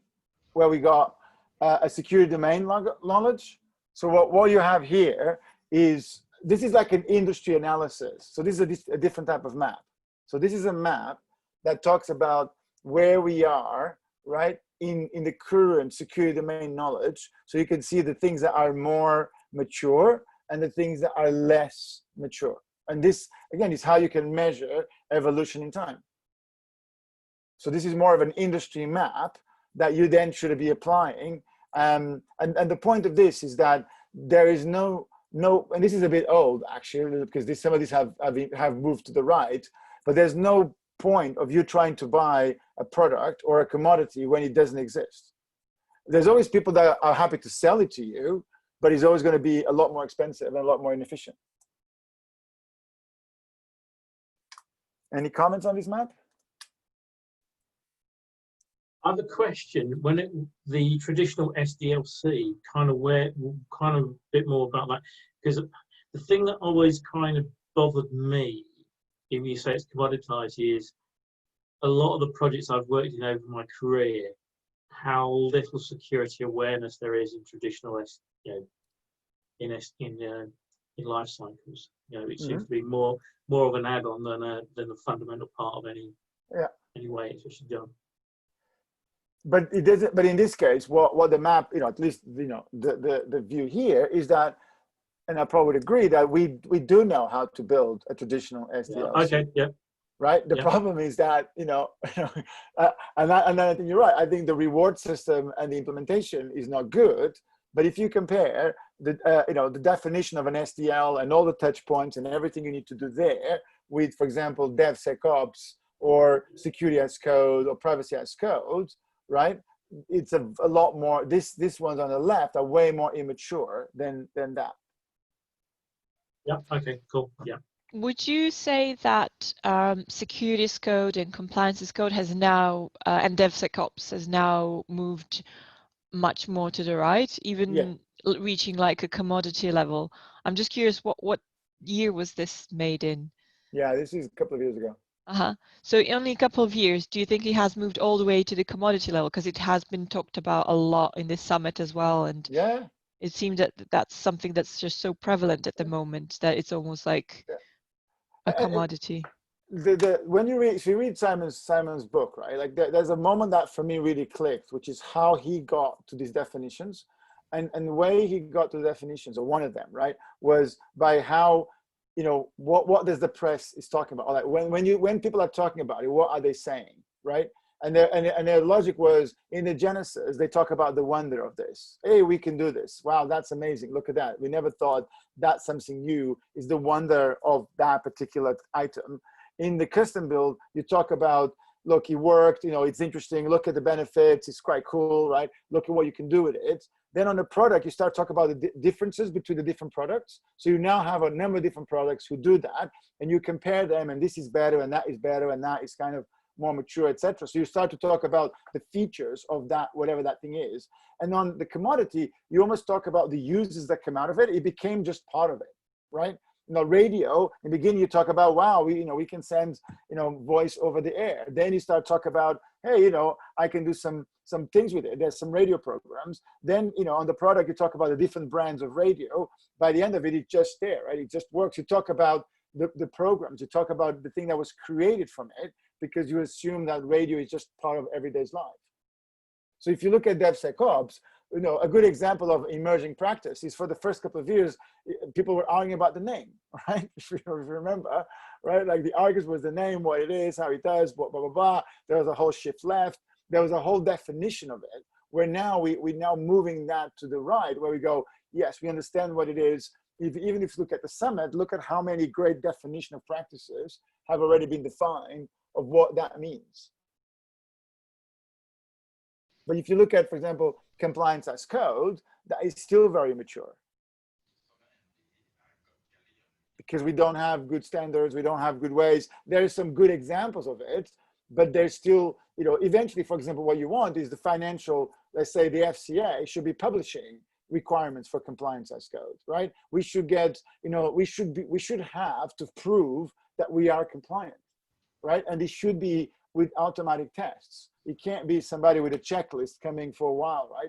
where we got a security domain knowledge. So what you have here is, this is like an industry analysis. So this is a different type of map. So this is a map that talks about where we are, right, in the current security domain knowledge. So you can see the things that are more mature and the things that are less mature. And this, again, is how you can measure evolution in time. So this is more of an industry map that you then should be applying. And the point of this is that there is no, and this is a bit old actually, because some of these have moved to the right, but there's no point of you trying to buy a product or a commodity when it doesn't exist. There's always people that are happy to sell it to you, but it's always going to be a lot more expensive and a lot more inefficient. Any comments on this map? I have a question. When the traditional SDLC, kind of a bit more about that, because the thing that always kind of bothered me, if you say it's commoditized, is a lot of the projects I've worked in over my career, how little security awareness there is in traditional, you know, in life cycles. You know, it seems to be more of an add-on than a fundamental part of any way it's actually done. But it doesn't. But in this case, what the map, you know, at least, you know, the view here is that, and I probably would agree that we do know how to build a traditional SDLC. Yeah. Okay. Yeah. Right. The problem is that, you know, and I think you're right. I think the reward system and the implementation is not good. But if you compare the you know, the definition of an SDL and all the touch points and everything you need to do there with, for example, DevSecOps or security as code or privacy as code, right? It's a lot more. This ones on the left are way more immature than that. Yeah. Okay. Cool. Yeah. Would you say that security as code and compliance as code has now, and DevSecOps has now moved much more to the right, even reaching like a commodity level? I'm just curious, what year was this made in? Yeah, this is a couple of years ago. So in only a couple of years, do you think it has moved all the way to the commodity level? Because it has been talked about a lot in this summit as well. And yeah, it seems that that's something that's just so prevalent at the moment that it's almost like a commodity. When you read, if you read Simon's book, right, like there's a moment that for me really clicked, which is how he got to these definitions, and the way he got to the definitions, or one of them, right, was by how, you know, what does the press is talking about? Like when people are talking about it, what are they saying, right? And their logic was, in the Genesis, they talk about the wonder of this. Hey, we can do this. Wow, that's amazing. Look at that. We never thought that's something new, is the wonder of that particular item. In the custom build, you talk about, look, it worked, you know, it's interesting. Look at the benefits. It's quite cool, right? Look at what you can do with it. Then on the product, you start talking about the differences between the different products. So you now have a number of different products who do that, and you compare them, and this is better, and that is better, and that is kind of more mature, etc. So you start to talk about the features of that, whatever that thing is. And on the commodity, you almost talk about the uses that come out of it. It became just part of it, right? You know, radio, in the beginning you talk about, wow, we can send, you know, voice over the air. Then you start talk about, hey, you know, I can do some things with it. There's some radio programs. Then, you know, on the product, you talk about the different brands of radio. By the end of it, it's just there, right? It just works. You talk about the programs. You talk about the thing that was created from it, because you assume that radio is just part of everyday's life. So if you look at DevSecOps, you know, a good example of emerging practice is, for the first couple of years, people were arguing about the name, right? If you remember, right? Like the argument was the name, what it is, how it does, blah, blah, blah, blah. There was a whole shift left. There was a whole definition of it, where now we're now moving that to the right, where we go, yes, we understand what it is. Even if you look at the summit, look at how many great definition of practices have already been defined of what that means. But if you look at, for example, compliance as code, that is still very mature, because we don't have good standards, we don't have good ways. There are some good examples of it, but there's still, you know, eventually, for example, what you want is the financial, let's say the FCA should be publishing requirements for compliance as code, right? We should get, you know, we should have to prove that we are compliant, right? And it should be with automatic tests. It can't be somebody with a checklist coming for a while, right,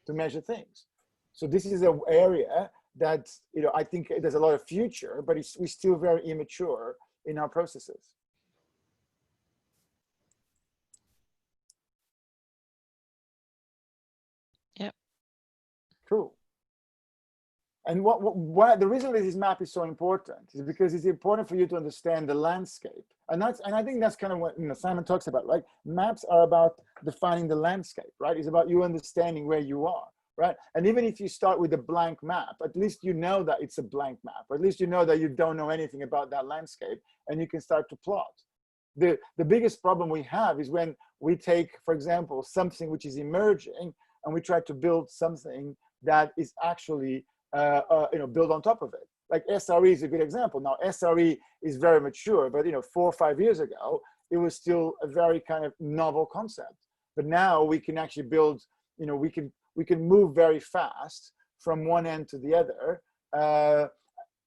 to measure things. So this is an area that, you know, I think there's a lot of future, but we're still very immature in our processes. Yep. Cool. And what the reason that this map is so important is because it's important for you to understand the landscape. And I think that's kind of what, you know, Simon talks about, right? Maps are about defining the landscape, right? It's about you understanding where you are, right? And even if you start with a blank map, at least you know that it's a blank map, or at least you know that you don't know anything about that landscape, and you can start to plot. The biggest problem we have is when we take, for example, something which is emerging, and we try to build something that is actually you know, build on top of it. Like SRE is a good example. Now SRE is very mature, but, you know, 4 or 5 years ago, it was still a very kind of novel concept. But now we can actually build, you know, we can move very fast from one end to the other,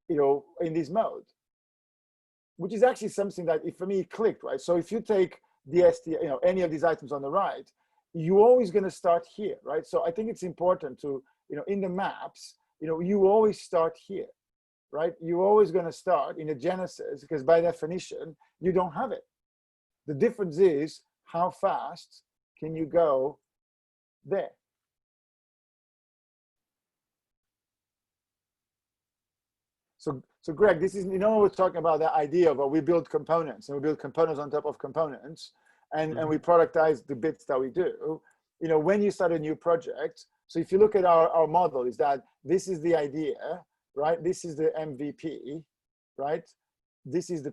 you know, in this mode, which is actually something that, for me, clicked, right? So if you take the you know, any of these items on the right, you're always going to start here, right? So I think it's important to, you know, in the maps, you know, you always start here, right? You're always going to start in a Genesis, because by definition, you don't have it. The difference is how fast can you go there? So Greg, this is, you know, we're talking about the idea of we build components, and we build components on top of components, and we productize the bits that we do. You know, when you start a new project, so if you look at our model, is that this is the idea, right? This is the MVP, right? This is the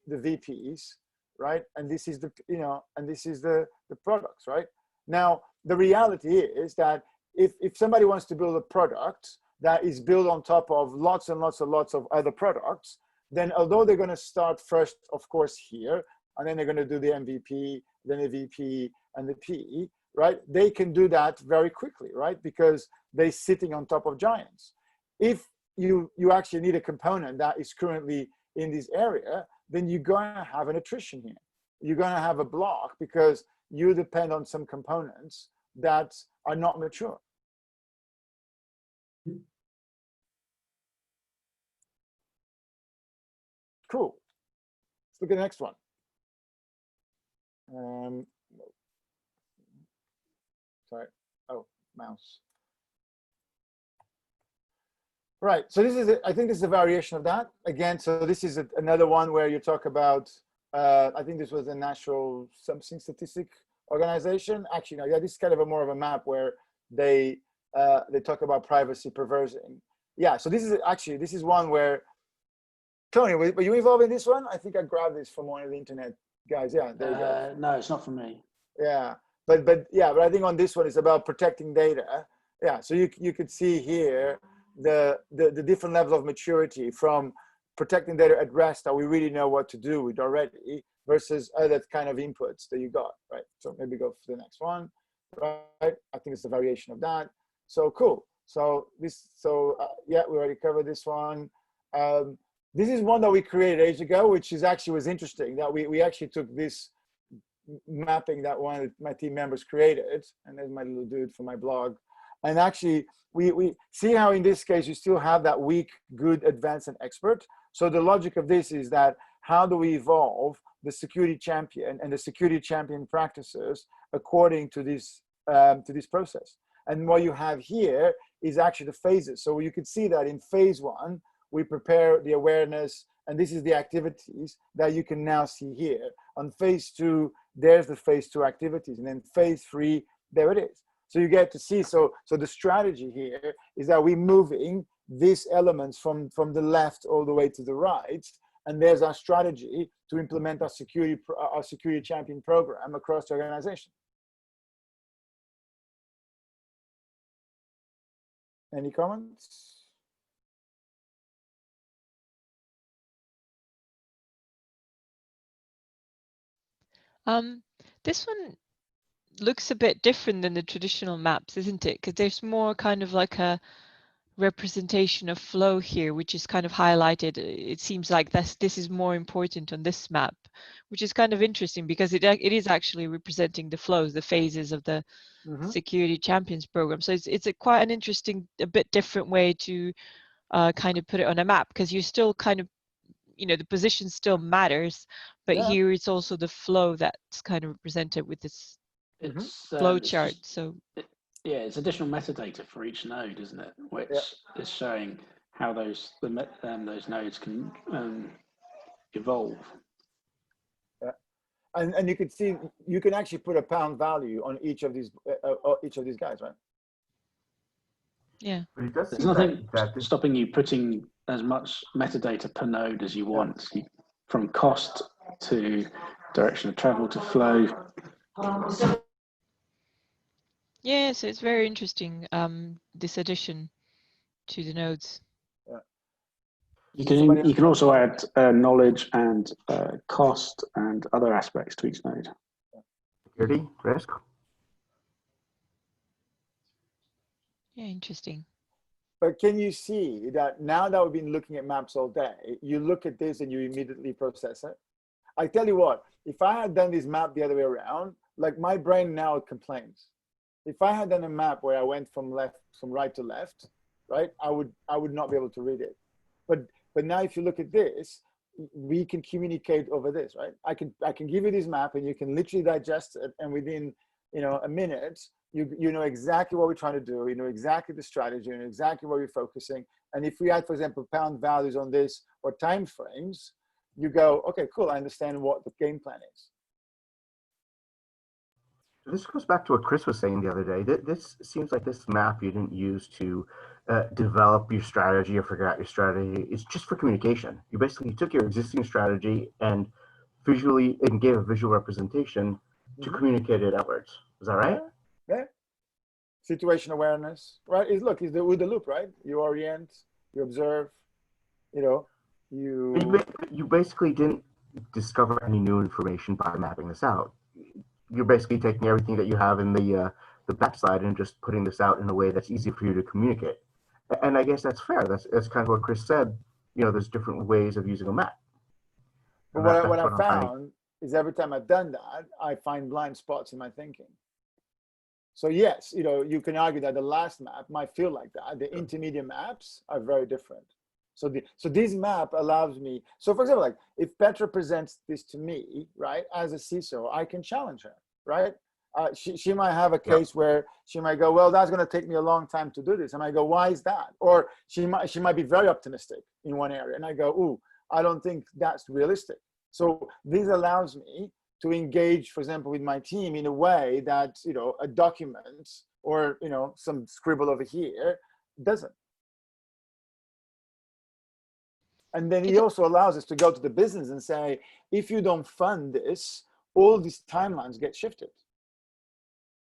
VPs, right? And this is the, you know, and this is the products, right? Now, the reality is that if somebody wants to build a product that is built on top of lots and lots of other products, then although they're going to start first, of course, here, and then they're going to do the MVP, then the VP, and the P, right? They can do that very quickly, right? Because they're sitting on top of giants. If you actually need a component that is currently in this area, then you're going to have an attrition here. You're going to have a block because you depend on some components that are not mature. Cool. Let's look at the next one. Sorry. Oh, mouse. Right. So this is, I think this is a variation of that. Again, so this is another one where you talk about, I think this was the National Something Statistic Organization. Actually, no, yeah, this is kind of a more of a map where they talk about privacy perversing. Yeah. So this is actually, this is one where, Tony, were you involved in this one? I think I grabbed this from one of the internet guys. Yeah, there you go. No, it's not for me. Yeah, but I think on this one it's about protecting data. Yeah, so you could see here the different levels of maturity from protecting data at rest that we really know what to do with already versus other kind of inputs that you got, right? So maybe go for the next one, right? I think it's a variation of that. So cool. So yeah, we already covered this one. This is one that we created ages ago, which is actually was interesting that we actually took this mapping that one of my team members created, and there's my little dude for my blog. And actually, we see how in this case you still have that weak, good, advanced, and expert. So the logic of this is that how do we evolve the security champion and the security champion practices according to this process? And what you have here is actually the phases. So you could see that in phase 1, we prepare the awareness, and this is the activities that you can now see here. On phase 2, there's the phase 2 activities, and then phase 3, there it is. So you get to see, so the strategy here is that we're moving these elements from the left all the way to the right, and there's our strategy to implement our security champion program across the organization. Any comments? This one looks a bit different than the traditional maps, isn't it? Because there's more kind of like a representation of flow here, which is kind of highlighted. It seems like this is more important on this map, which is kind of interesting because it is actually representing the flows, the phases of the security champions program. So it's quite an interesting, a bit different way to kind of put it on a map, because you still kind of, the position still matters, but here it's also the flow that's kind of represented with this flow chart. It's additional metadata for each node, isn't it? Which is showing how those nodes can evolve. Yeah, and you can see you can actually put a pound value on each of these guys, right? Yeah. But there's nothing stopping you putting as much metadata per node as you want, from cost to direction of travel to flow. Yeah, so it's very interesting, this addition to the nodes. Yeah. You can also add knowledge and cost and other aspects to each node. Security, risk. Yeah, interesting. But can you see that now that we've been looking at maps all day, you look at this and you immediately process it? I tell you what, if I had done this map the other way around, like my brain now complains. If I had done a map where I went from right to left, right, I would not be able to read it. But now if you look at this, we can communicate over this, right? I can give you this map and you can literally digest it, and within a minute, you know exactly what we're trying to do, you know exactly the strategy, you know exactly where we're focusing. And if we had, for example, pound values on this or time frames, you go, okay, cool, I understand what the game plan is. This goes back to what Chris was saying the other day. This seems like this map you didn't use to develop your strategy or figure out your strategy. It's just for communication. You basically took your existing strategy and gave a visual representation to communicate it outwards. Is that right? Yeah. Situation awareness, right? Look, it's with the loop, right? You orient, you observe, You basically didn't discover any new information by mapping this out. You're basically taking everything that you have in the backside and just putting this out in a way that's easy for you to communicate. And I guess that's fair. That's kind of what Chris said. There's different ways of using a map. But And what that's I what I'm finding. found is every time I've done that, I find blind spots in my thinking. So yes, you can argue that the last map might feel like that. The intermediate maps are very different. So this map allows me. So for example, like if Petra presents this to me, right, as a CISO, I can challenge her, right? She might have a case where she might go, well, that's going to take me a long time to do this, and I go, why is that? Or she might be very optimistic in one area, and I go, ooh, I don't think that's realistic. So this allows me to engage, for example, with my team in a way that a document or some scribble over here doesn't. And then he also allows us to go to the business and say, if you don't fund this, all these timelines get shifted,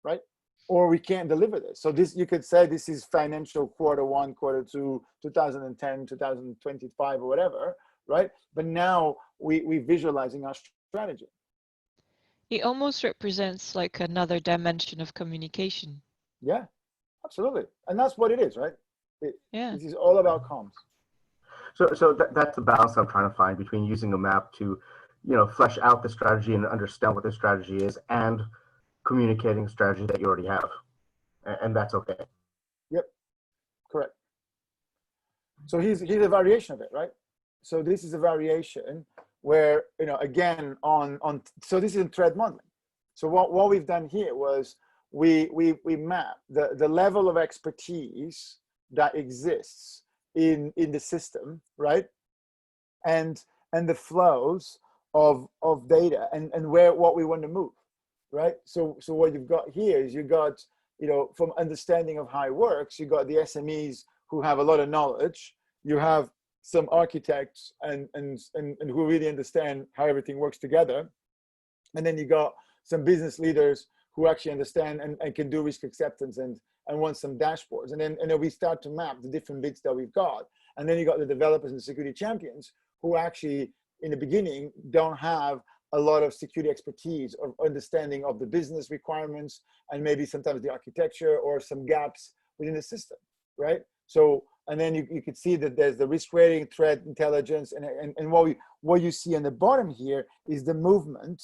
right? Or we can't deliver this. So this, you could say this is financial Q1, Q2, 2010, 2025 or whatever, right? But now we're visualizing our strategy. It almost represents like another dimension of communication. Yeah, absolutely. And that's what it is, right? Yeah. This is all about comms. So that's the balance I'm trying to find between using a map to, flesh out the strategy and understand what the strategy is, and communicating a strategy that you already have, and that's okay. Yep, correct. So here's a variation of it, right? So this is a variation where again so this is in threat modeling. So what we've done here was we map the level of expertise that exists in the system, right? And the flows of data and what we want to move, right? So what you've got here is you got from understanding of how it works, you got the SMEs who have a lot of knowledge, you have some architects and who really understand how everything works together, and then you got some business leaders who actually understand and can do risk acceptance and want some dashboards, and then we start to map the different bits that we've got. And then you got the developers and the security champions who actually in the beginning don't have a lot of security expertise or understanding of the business requirements and maybe sometimes the architecture or some gaps within the system, right? So, and then you could see that there's the risk rating, threat intelligence, and what you see on the bottom here is the movement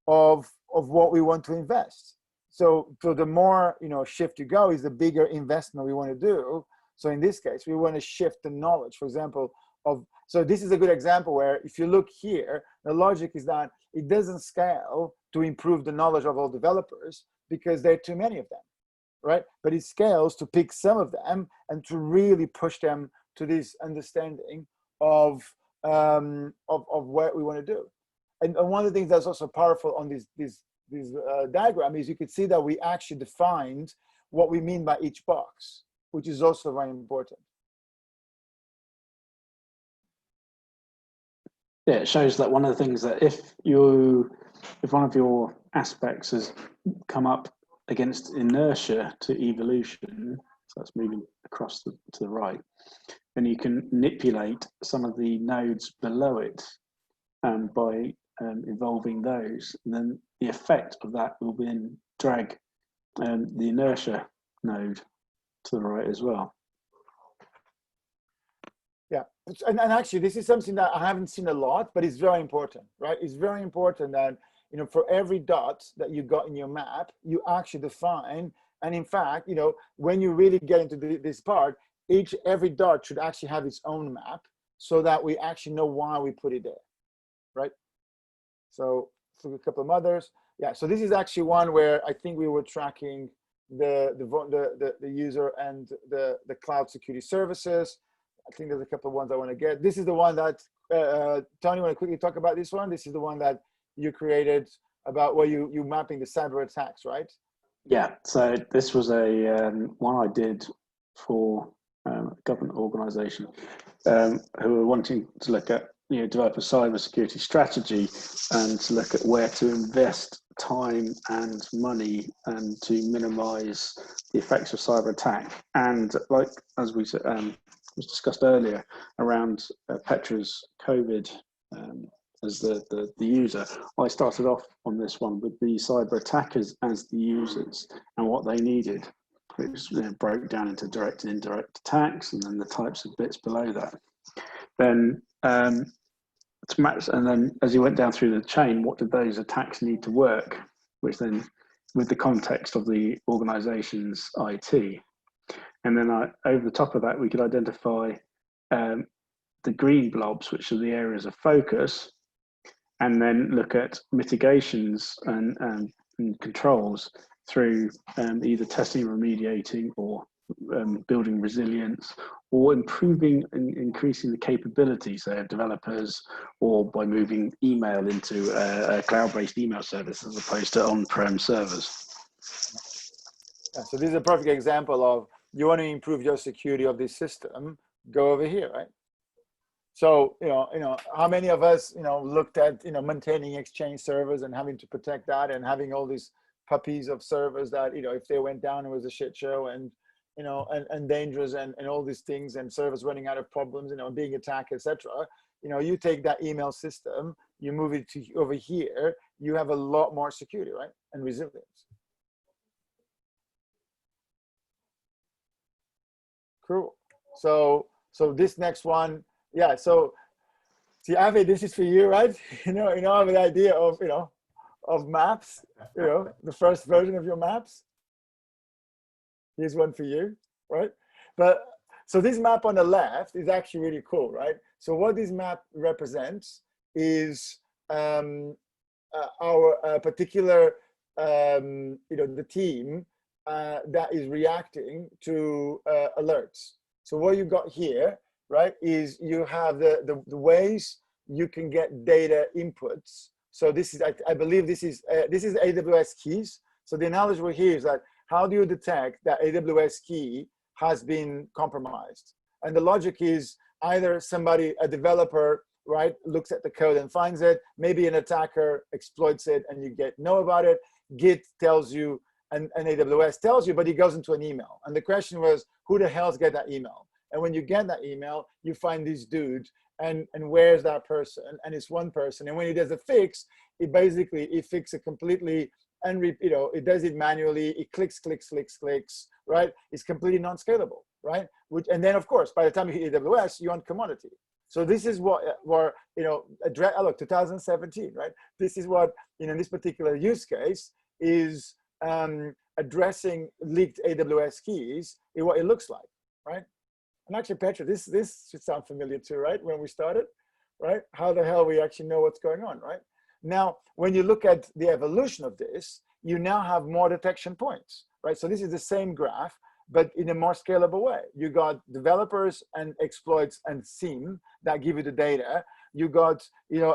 of what we want to invest. So the more shift you go, is the bigger investment we want to do. So in this case, we want to shift the knowledge, for example, so this is a good example where if you look here, the logic is that it doesn't scale to improve the knowledge of all developers because there are too many of them, right? But it scales to pick some of them and to really push them to this understanding of what we want to do. And one of the things that's also powerful on this diagram is you could see that we actually defined what we mean by each box, which is also very important. Yeah, it shows that one of the things that if one of your aspects has come up against inertia to evolution, so that's moving across to the right, then you can manipulate some of the nodes below it by involving those. And then the effect of that will then drag the inertia node to the right as well. Yeah, and actually this is something that I haven't seen a lot, but it's very important, right? It's very important that for every dot that you got in your map, you actually define. And in fact, when you really get into this part, every dot should actually have its own map so that we actually know why we put it there, right? So a couple of others. Yeah, so this is actually one where I think we were tracking the user and the cloud security services. I think there's a couple of ones I want to get. This is the one that, Tony, want to quickly talk about this one? This is the one that you created about where you mapping the cyber attacks, right? Yeah, so this was a one I did for a government organisation who were wanting to look at, develop a cyber security strategy and to look at where to invest time and money and to minimise the effects of cyber attack. And like, as we said, was discussed earlier around Petra's COVID as the user, I started off on this one with the cyber attackers as the users and what they needed, which broke down into direct and indirect attacks and then the types of bits below that. Then to match, and then as you went down through the chain, what did those attacks need to work? Which then, with the context of the organization's IT, and then over the top of that, we could identify the green blobs, which are the areas of focus, and then look at mitigations and controls through either testing, remediating, or building resilience, or improving and increasing the capabilities of developers, or by moving email into a cloud-based email service as opposed to on-prem servers. Yeah, so this is a perfect example of, you want to improve your security of this system, go over here, right? So, you know, how many of us, looked at, maintaining Exchange servers and having to protect that, and having all these puppies of servers that, if they went down, it was a shit show, and, and dangerous, and all these things, and servers running out of problems, being attacked, etc. You take that email system, you move it to over here, you have a lot more security, right? And resilience. Cool. So this next one, yeah. So see, Avi, this is for you, right? I have an idea of, of maps, the first version of your maps. Here's one for you, right? But so this map on the left is actually really cool, right? So what this map represents is our particular, the team that is reacting to alerts. So what you got here, right, is you have the ways you can get data inputs. So this is, I believe this is AWS keys. So the analogy we're here is that, how do you detect that AWS key has been compromised? And the logic is either somebody, a developer, right, looks at the code and finds it, maybe an attacker exploits it and you know about it, Git tells you, and AWS tells you, but it goes into an email. And the question was, who the hell's get that email? And when you get that email, you find this dude, and where's that person? And it's one person. And when he does a fix, it fixes a completely, and it does it manually. It clicks, right? It's completely non-scalable, right? And then of course, by the time you hit AWS, you're on commodity. So this is what, look, 2017, right? This is what, in this particular use case is addressing leaked AWS keys, what it looks like, right? And actually, Petra, this should sound familiar too, right? When we started, right? How the hell we actually know what's going on, right? Now, when you look at the evolution of this, you now have more detection points, right? So this is the same graph, but in a more scalable way. You got developers and exploits and SIEM that give you the data. You got,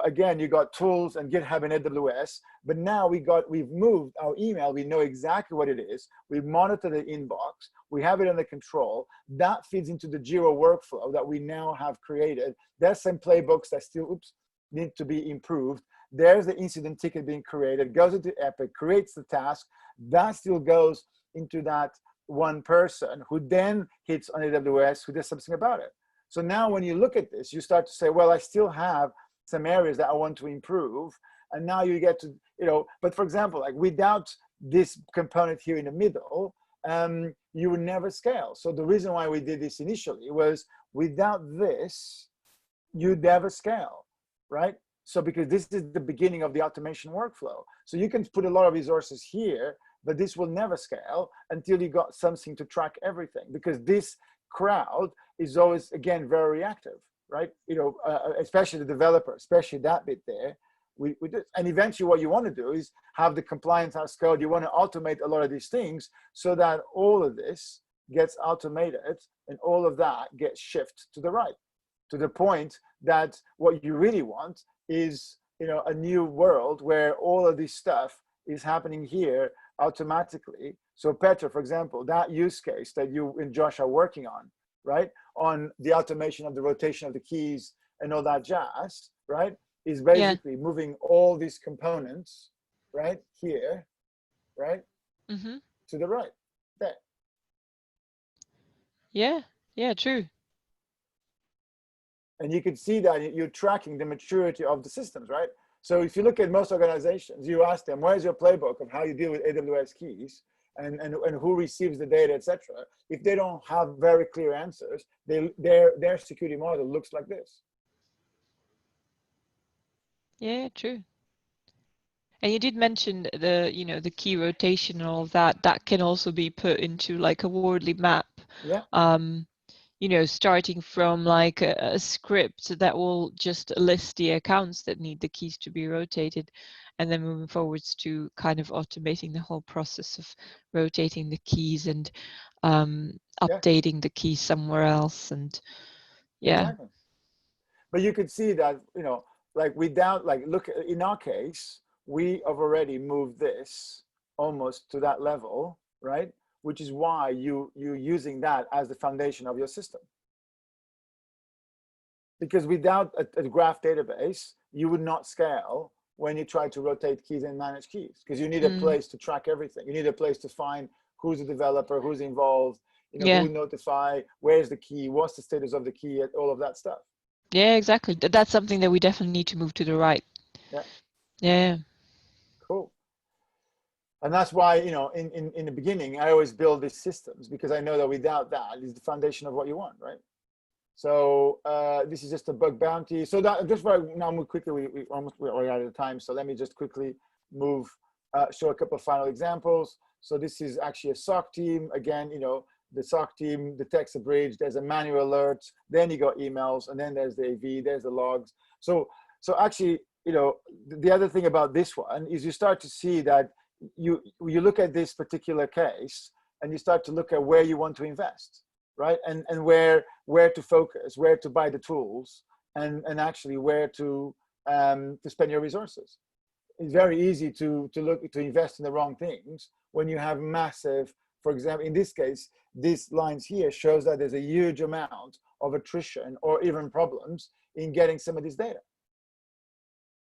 again, you got tools and GitHub and AWS, but now we've moved our email. We know exactly what it is. We monitor the inbox. We have it under control. That feeds into the Jira workflow that we now have created. There's some playbooks that still, need to be improved. There's the incident ticket being created, goes into Epic, creates the task. That still goes into that one person who then hits on AWS, who does something about it. So now when you look at this, you start to say, well, I still have some areas that I want to improve. And now you get to, but for example, like without this component here in the middle, you would never scale. So the reason why we did this initially was, without this, you'd never scale, right? So because this is the beginning of the automation workflow. So you can put a lot of resources here, but this will never scale until you got something to track everything, because this crowd is always, again, very reactive, right? Especially the developer, especially that bit there. We do, and eventually what you want to do is have the compliance as code. You want to automate a lot of these things so that all of this gets automated and all of that gets shifted to the right, to the point that what you really want is, a new world where all of this stuff is happening here automatically. So Petra, for example, that use case that you and Josh are working on, right? On the automation of the rotation of the keys and all that jazz, right? Is basically moving all these components, right? Here, right? Mm-hmm. To the right, there. Yeah, true. And you can see that you're tracking the maturity of the systems, right? So if you look at most organizations, you ask them, where's your playbook of how you deal with AWS keys and who receives the data, etc. If they don't have very clear answers, their security model looks like this. Yeah, true. And you did mention the, you know, the key rotation and all of that. That can also be put into like a Wardley map. Yeah. You know, starting from like a script that will just list the accounts that need the keys to be rotated, and then moving forwards to kind of automating the whole process of rotating the keys and updating the keys somewhere else. And yeah. Exactly. But you could see that, you know, like without, like, look, in our case, we have already moved this almost to that level, right? Which is why you're using that as the foundation of your system. Because without a graph database, you would not scale when you try to rotate keys and manage keys, because you need a place to track everything. You need a place to find who's the developer, who's involved, you know, who notify, where's the key, what's the status of the key, all of that stuff. Yeah, exactly. That's something that we definitely need to move to the right. Yeah. Yeah. Cool. And that's why, you know, in the beginning, I always build these systems, because I know that without that is the foundation of what you want, right? So this is just a bug bounty. So that just right now, move quickly. We're already out of time. So let me just quickly move, show a couple of final examples. So this is actually a SOC team. Again, you know, the SOC team detects a bridge. There's a manual alert. Then you got emails, and then there's the AV. There's the logs. So actually, you know, the other thing about this one is you start to see that you look at this particular case, and you start to look at where you want to invest. Right, and where to focus, where to buy the tools, and actually where to spend your resources. It's very easy to invest in the wrong things when you have massive. For example, in this case, these lines here shows that there's a huge amount of attrition or even problems in getting some of this data.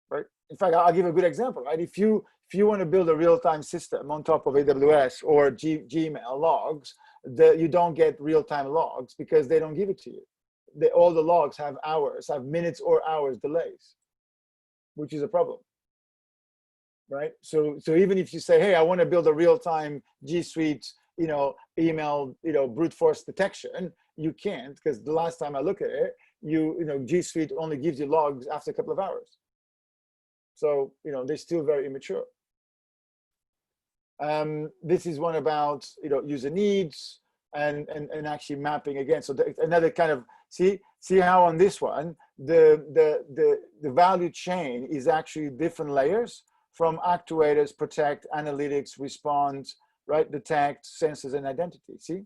Right. In fact, I'll give a good example. Right, if you want to build a real-time system on top of AWS or Gmail logs, you don't get real-time logs because they don't give it to you. All the logs have minutes or hours delays, which is a problem, right? So even if you say, hey, I want to build a real-time G Suite, you know, email, you know, brute force detection, you can't, because the last time I look at it, you know, G Suite only gives you logs after a couple of hours. So, you know, they're still very immature. This is one about, you know, user needs and actually mapping again. So another kind of see how on this one the value chain is actually different layers, from actuators, protect, analytics, respond, right, detect, sensors, and identity. See,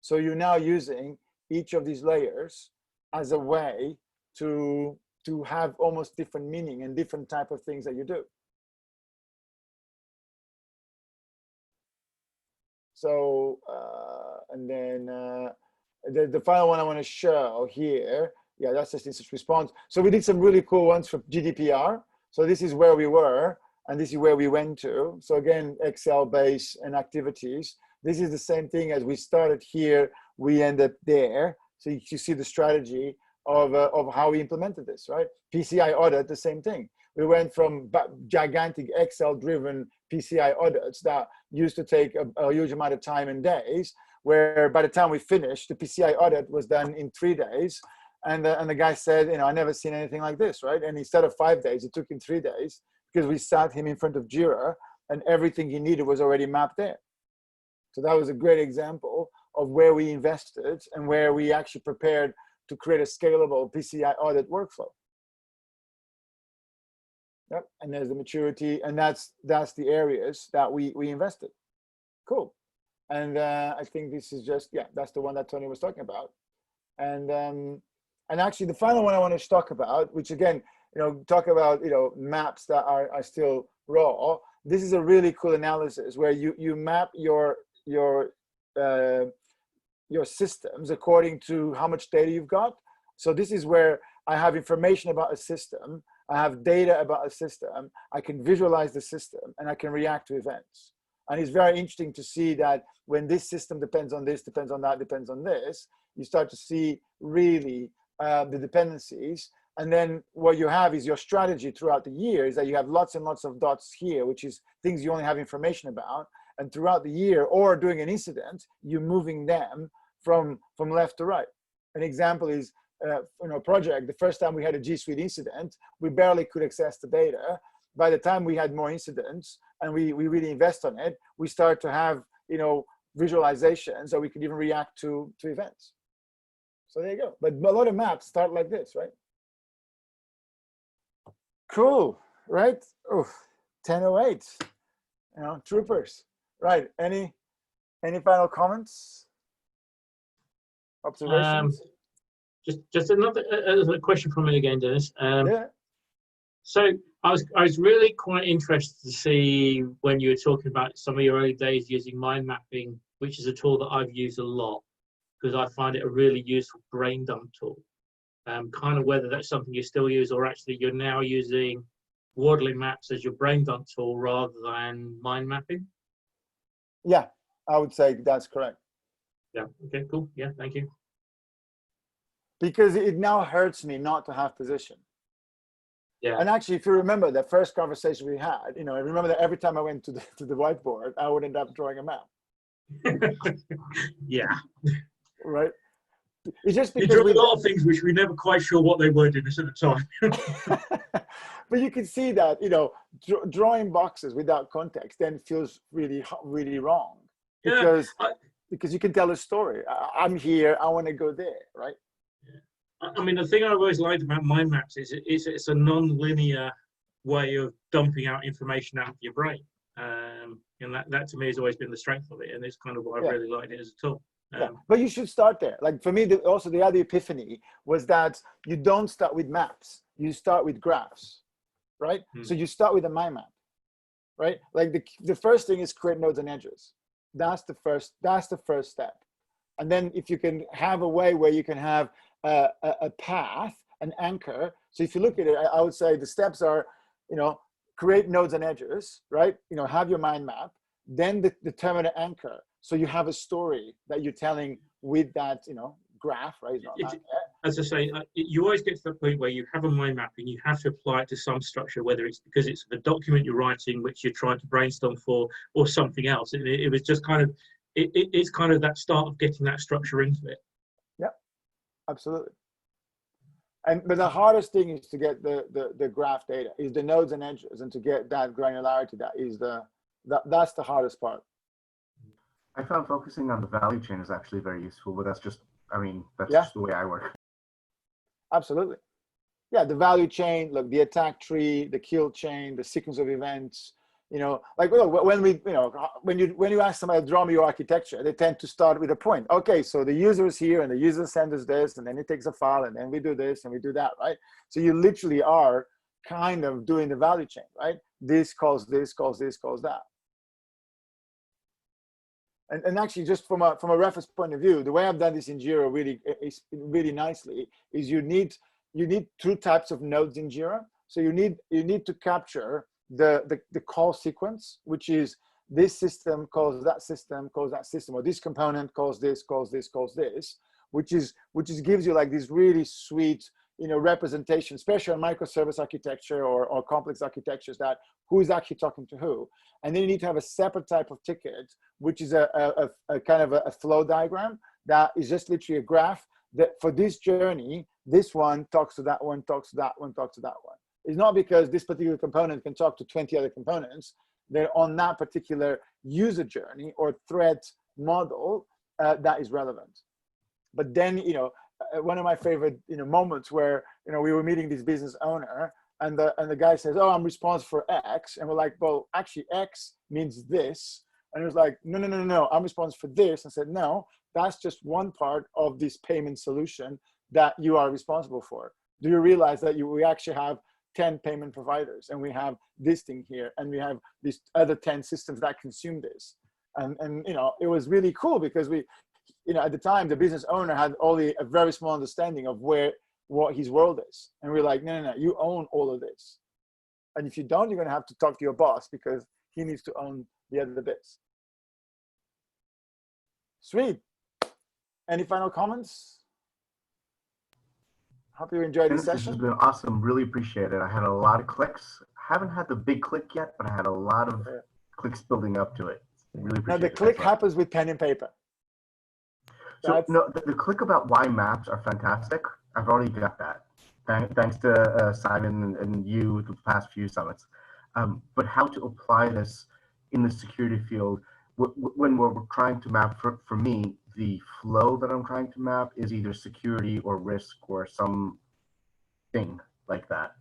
so you're now using each of these layers as a way to have almost different meaning and different type of things that you do. So, and then the final one I want to show here, yeah, that's just instance response. So we did some really cool ones for GDPR. So this is where we were, and this is where we went to. So again, Excel base and activities. This is the same thing as we started here, we ended there. So you see the strategy of how we implemented this, right? PCI audit, the same thing. We went from gigantic Excel-driven PCI audits that used to take a huge amount of time and days, where by the time we finished, the PCI audit was done in 3 days. And the guy said, you know, I never seen anything like this, right? And instead of 5 days, it took him 3 days, because we sat him in front of Jira and everything he needed was already mapped there. So that was a great example of where we invested and where we actually prepared to create a scalable PCI audit workflow. Yep, and there's the maturity, and that's the areas that we invested. Cool. And I think this is just, yeah, that's the one that Tony was talking about. And actually the final one I want to talk about, which again, you know, talk about, you know, maps that are still raw. This is a really cool analysis where you map your systems according to how much data you've got. So this is where I have information about a system, I have data about a system, I can visualize the system, and I can react to events. And it's very interesting to see that when this system depends on this, depends on that, depends on this, you start to see really the dependencies. And then what you have is your strategy throughout the year is that you have lots and lots of dots here, which is things you only have information about. And throughout the year, or during an incident, you're moving them from left to right. An example is project, the first time we had a G Suite incident, we barely could access the data. By the time we had more incidents and we really invest on it, we start to have, visualizations so we could even react to events. So there you go. But a lot of maps start like this, right? Cool, right? Oh, 10:08, troopers. Right, any final comments? Observations? Just another question from me again, Dinis. Yeah. So I was really quite interested to see when you were talking about some of your early days using mind mapping, which is a tool that I've used a lot because I find it a really useful brain dump tool. Kind of whether that's something you still use or actually you're now using Wardley maps as your brain dump tool rather than mind mapping. Yeah, I would say that's correct. Yeah. Okay. Cool. Yeah. Thank you. Because it now hurts me not to have position. Yeah. And actually, if you remember the first conversation we had, I remember that every time I went to the whiteboard, I would end up drawing a map. Yeah. Right. It's just you because drew a lot of things which we never quite sure what they were, Dinis, at the time. But you can see that drawing boxes without context then feels really, really wrong because you can tell a story. I'm here. I want to go there. Right. I mean, the thing I've always liked about mind maps is it's a non-linear way of dumping out information out of your brain. And that to me has always been the strength of it. And it's kind of why I really liked it as a tool. But you should start there. Like for me, also the other epiphany was that you don't start with maps. You start with graphs, right? So you start with a mind map, right? Like the first thing is create nodes and edges. That's the first step. And then if you can have a way where you can have a path, an anchor. So if you look at it, I would say the steps are, create nodes and edges, right? Have your mind map, then determine an anchor. So you have a story that you're telling with that, graph, right? As I say, you always get to the point where you have a mind map and you have to apply it to some structure, whether it's because it's the document you're writing, which you're trying to brainstorm for, or something else. It was just kind of, it's kind of that start of getting that structure into it. Yeah, absolutely. But the hardest thing is to get the graph data, is the nodes and edges, and to get that granularity. That's the hardest part. I found focusing on the value chain is actually very useful, but that's just just the way I work. Absolutely. Yeah, the value chain, look, the attack tree, the kill chain, the sequence of events. Like when you ask somebody to draw me your architecture, they tend to start with a point. Okay, so the user is here, and the user sends us this, and then it takes a file, and then we do this, and we do that, right? So you literally are kind of doing the value chain, right? This calls this, calls this, calls that. And actually, just from a reference point of view, the way I've done this in Jira really nicely is you need two types of nodes in Jira. So you need to capture the call sequence, which is this system calls that system, or this component calls this, which gives you like this really sweet representation, especially on microservice architecture or complex architectures, that who is actually talking to who. And then you need to have a separate type of ticket, which is a kind of a flow diagram that is just literally a graph that for this journey, this one talks to that one, talks to that one, talks to that one. It's not because this particular component can talk to 20 other components. They're on that particular user journey or threat model that is relevant. But then, one of my favorite moments where we were meeting this business owner, and the guy says, "Oh, I'm responsible for X," and we're like, "Well, actually, X means this." And he was like, "No, I'm responsible for this." And I said, "No, that's just one part of this payment solution that you are responsible for. Do you realize that we actually have 10 payment providers, and we have this thing here, and we have these other 10 systems that consume this?" And it was really cool because we, at the time, the business owner had only a very small understanding of what his world is. And we're like, no, you own all of this. And if you don't, you're going to have to talk to your boss because he needs to own the other bits. Sweet. Any final comments? Hope you enjoyed this session. This has been awesome. Really appreciate it. I had a lot of clicks. Haven't had the big click yet, but I had a lot of clicks building up to it. Really appreciate it. Now the click happens with pen and paper. So no, the click about why maps are fantastic. I've already got that. Thanks to Simon and you the past few summits. But how to apply this in the security field when we're trying to map, for me, the flow that I'm trying to map is either security or risk or some thing like that.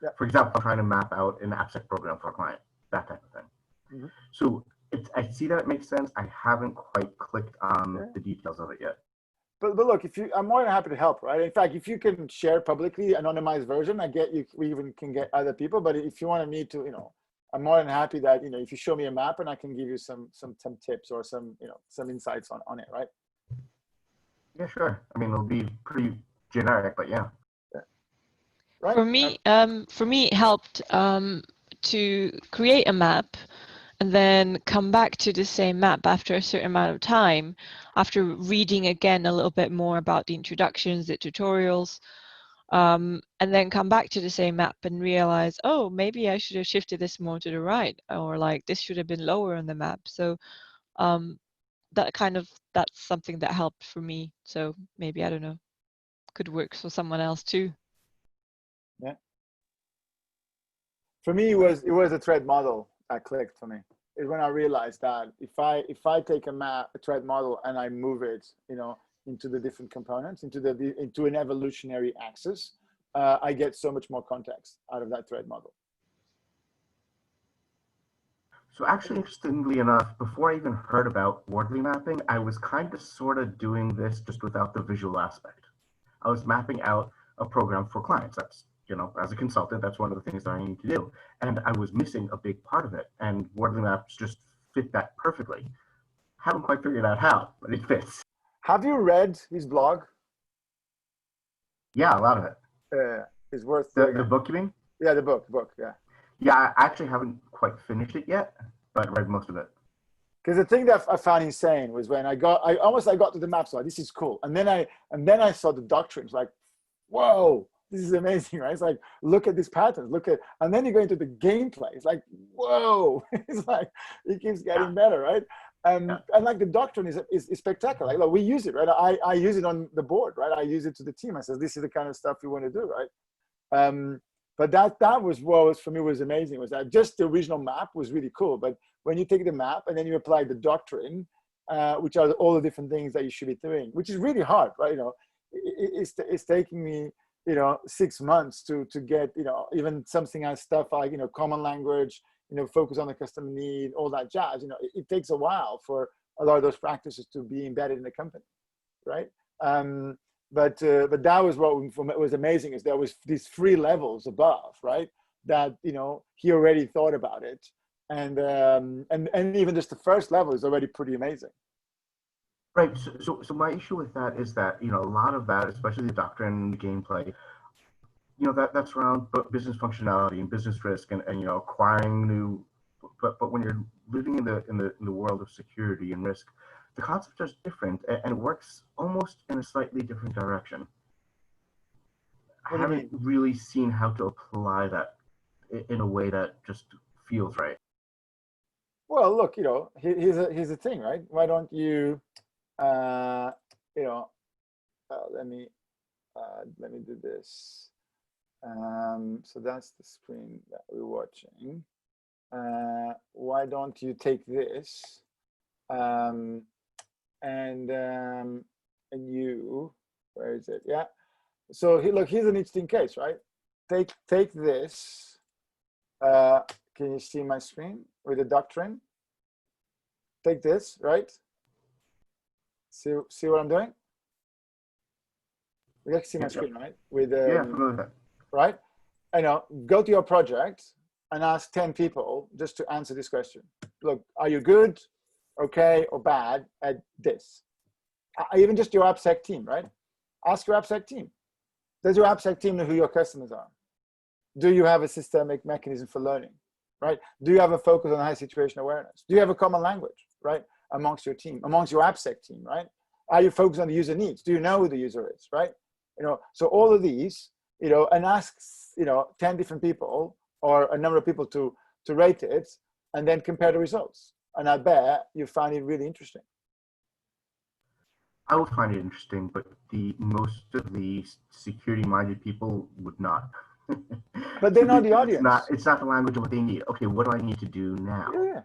Yeah. For example, I'm trying to map out an AppSec program for a client, that type of thing. Mm-hmm. So I see that it makes sense. I haven't quite clicked on the details of it yet. But look, I'm more than happy to help, right? In fact, if you can share publicly anonymized version, we even can get other people. But if you want me to, I'm more than happy that, if you show me a map and I can give you some tips or some insights on it, right? Yeah, sure. I mean, it'll be pretty generic, but yeah. Right. For me, it helped to create a map and then come back to the same map after a certain amount of time, after reading again a little bit more about the introductions, the tutorials, and then come back to the same map and realize, oh, maybe I should have shifted this more to the right, or like this should have been lower on the map. So that's something that helped for me. So maybe, I don't know, could work for someone else too. Yeah. For me, it was a thread model that clicked for me. Is when I realized that if I take a thread model and I move it, into the different components, into an evolutionary axis, I get so much more context out of that thread model. So actually, interestingly enough, before I even heard about Wardley mapping, I was kind of sort of doing this just without the visual aspect. I was mapping out a program for clients. That's, as a consultant, that's one of the things that I need to do. And I was missing a big part of it. And Wardley maps just fit that perfectly. Haven't quite figured out how, but it fits. Have you read his blog? Yeah, a lot of it. It's worth the book, you mean? Yeah, the book, yeah. Yeah, I actually haven't quite finished it yet, but read most of it. Because the thing that I found insane was when I got to the map, so like, this is cool. And then I saw the doctrines, like, whoa, this is amazing, right? It's like, look at these patterns, and then you go into the gameplay. It's like, whoa, it's like, it keeps getting better, right? And like the doctrine is spectacular. Like we use it, right? I use it on the board, right? I use it to the team. I said, this is the kind of stuff you want to do, right? But that was what was, for me, was amazing, was that just the original map was really cool. But when you take the map and then you apply the doctrine, which are all the different things that you should be doing, which is really hard, right? It's taking me, 6 months to get, even something as stuff like, common language, focus on the customer need, all that jazz. It takes a while for a lot of those practices to be embedded in the company, right? But that was what was amazing, is there was these 3 levels above, right? That he already thought about it, and even just the first level is already pretty amazing. Right. So my issue with that is that a lot of that, especially the doctrine and the gameplay, that's around business functionality and business risk and acquiring new. But when you're living in the world of security and risk, the concepts are different, and it works almost in a slightly different direction. I haven't really seen how to apply that in a way that just feels right. Well, look, here's the thing, right? Why don't you, let me do this. So that's the screen that we're watching. Why don't you take this, and you, where is it? Yeah. So look, here's an interesting case, right? Take this. Can you see my screen with the doctrine? Take this, right? See what I'm doing? You can see my screen, right? With right? Go to your project and ask 10 people just to answer this question. Look, are you good, okay, or bad at this? Even just your AppSec team, right? Ask your AppSec team. Does your AppSec team know who your customers are? Do you have a systemic mechanism for learning, right? Do you have a focus on high situation awareness? Do you have a common language, right? Amongst your team, amongst your AppSec team, right? Are you focused on the user needs? Do you know who the user is, right? So all of these, and ask, 10 different people or a number of people to rate it, and then compare the results. And I bet you find it really interesting. I would find it interesting, but most of the security-minded people would not. But they're not the audience. It's not the language of what they need. Okay, what do I need to do now? Yeah.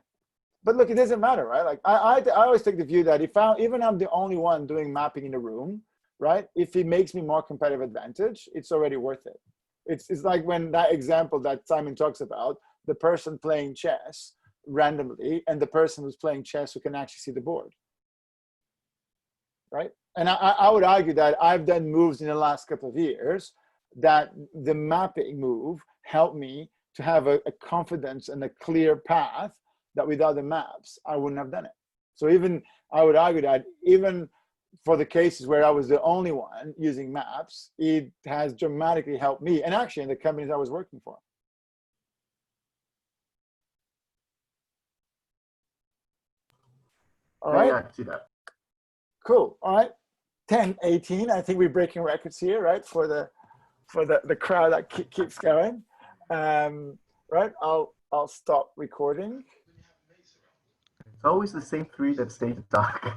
But look, it doesn't matter, right? Like I always take the view that even I'm the only one doing mapping in the room, right? If it makes me more competitive advantage, it's already worth it. It's like when that example that Simon talks about, the person playing chess randomly and the person who's playing chess who can actually see the board, right? And I would argue that I've done moves in the last couple of years that the mapping move helped me to have a confidence and a clear path that without the maps, I wouldn't have done it. So even, I would argue that even for the cases where I was the only one using maps, it has dramatically helped me, and actually in the companies I was working for. All right. Yeah, I see that. Cool. All right. 10:18. I think we're breaking records here, right? For the crowd that keeps going. Right. I'll stop recording. It's always the same three that stay to talk.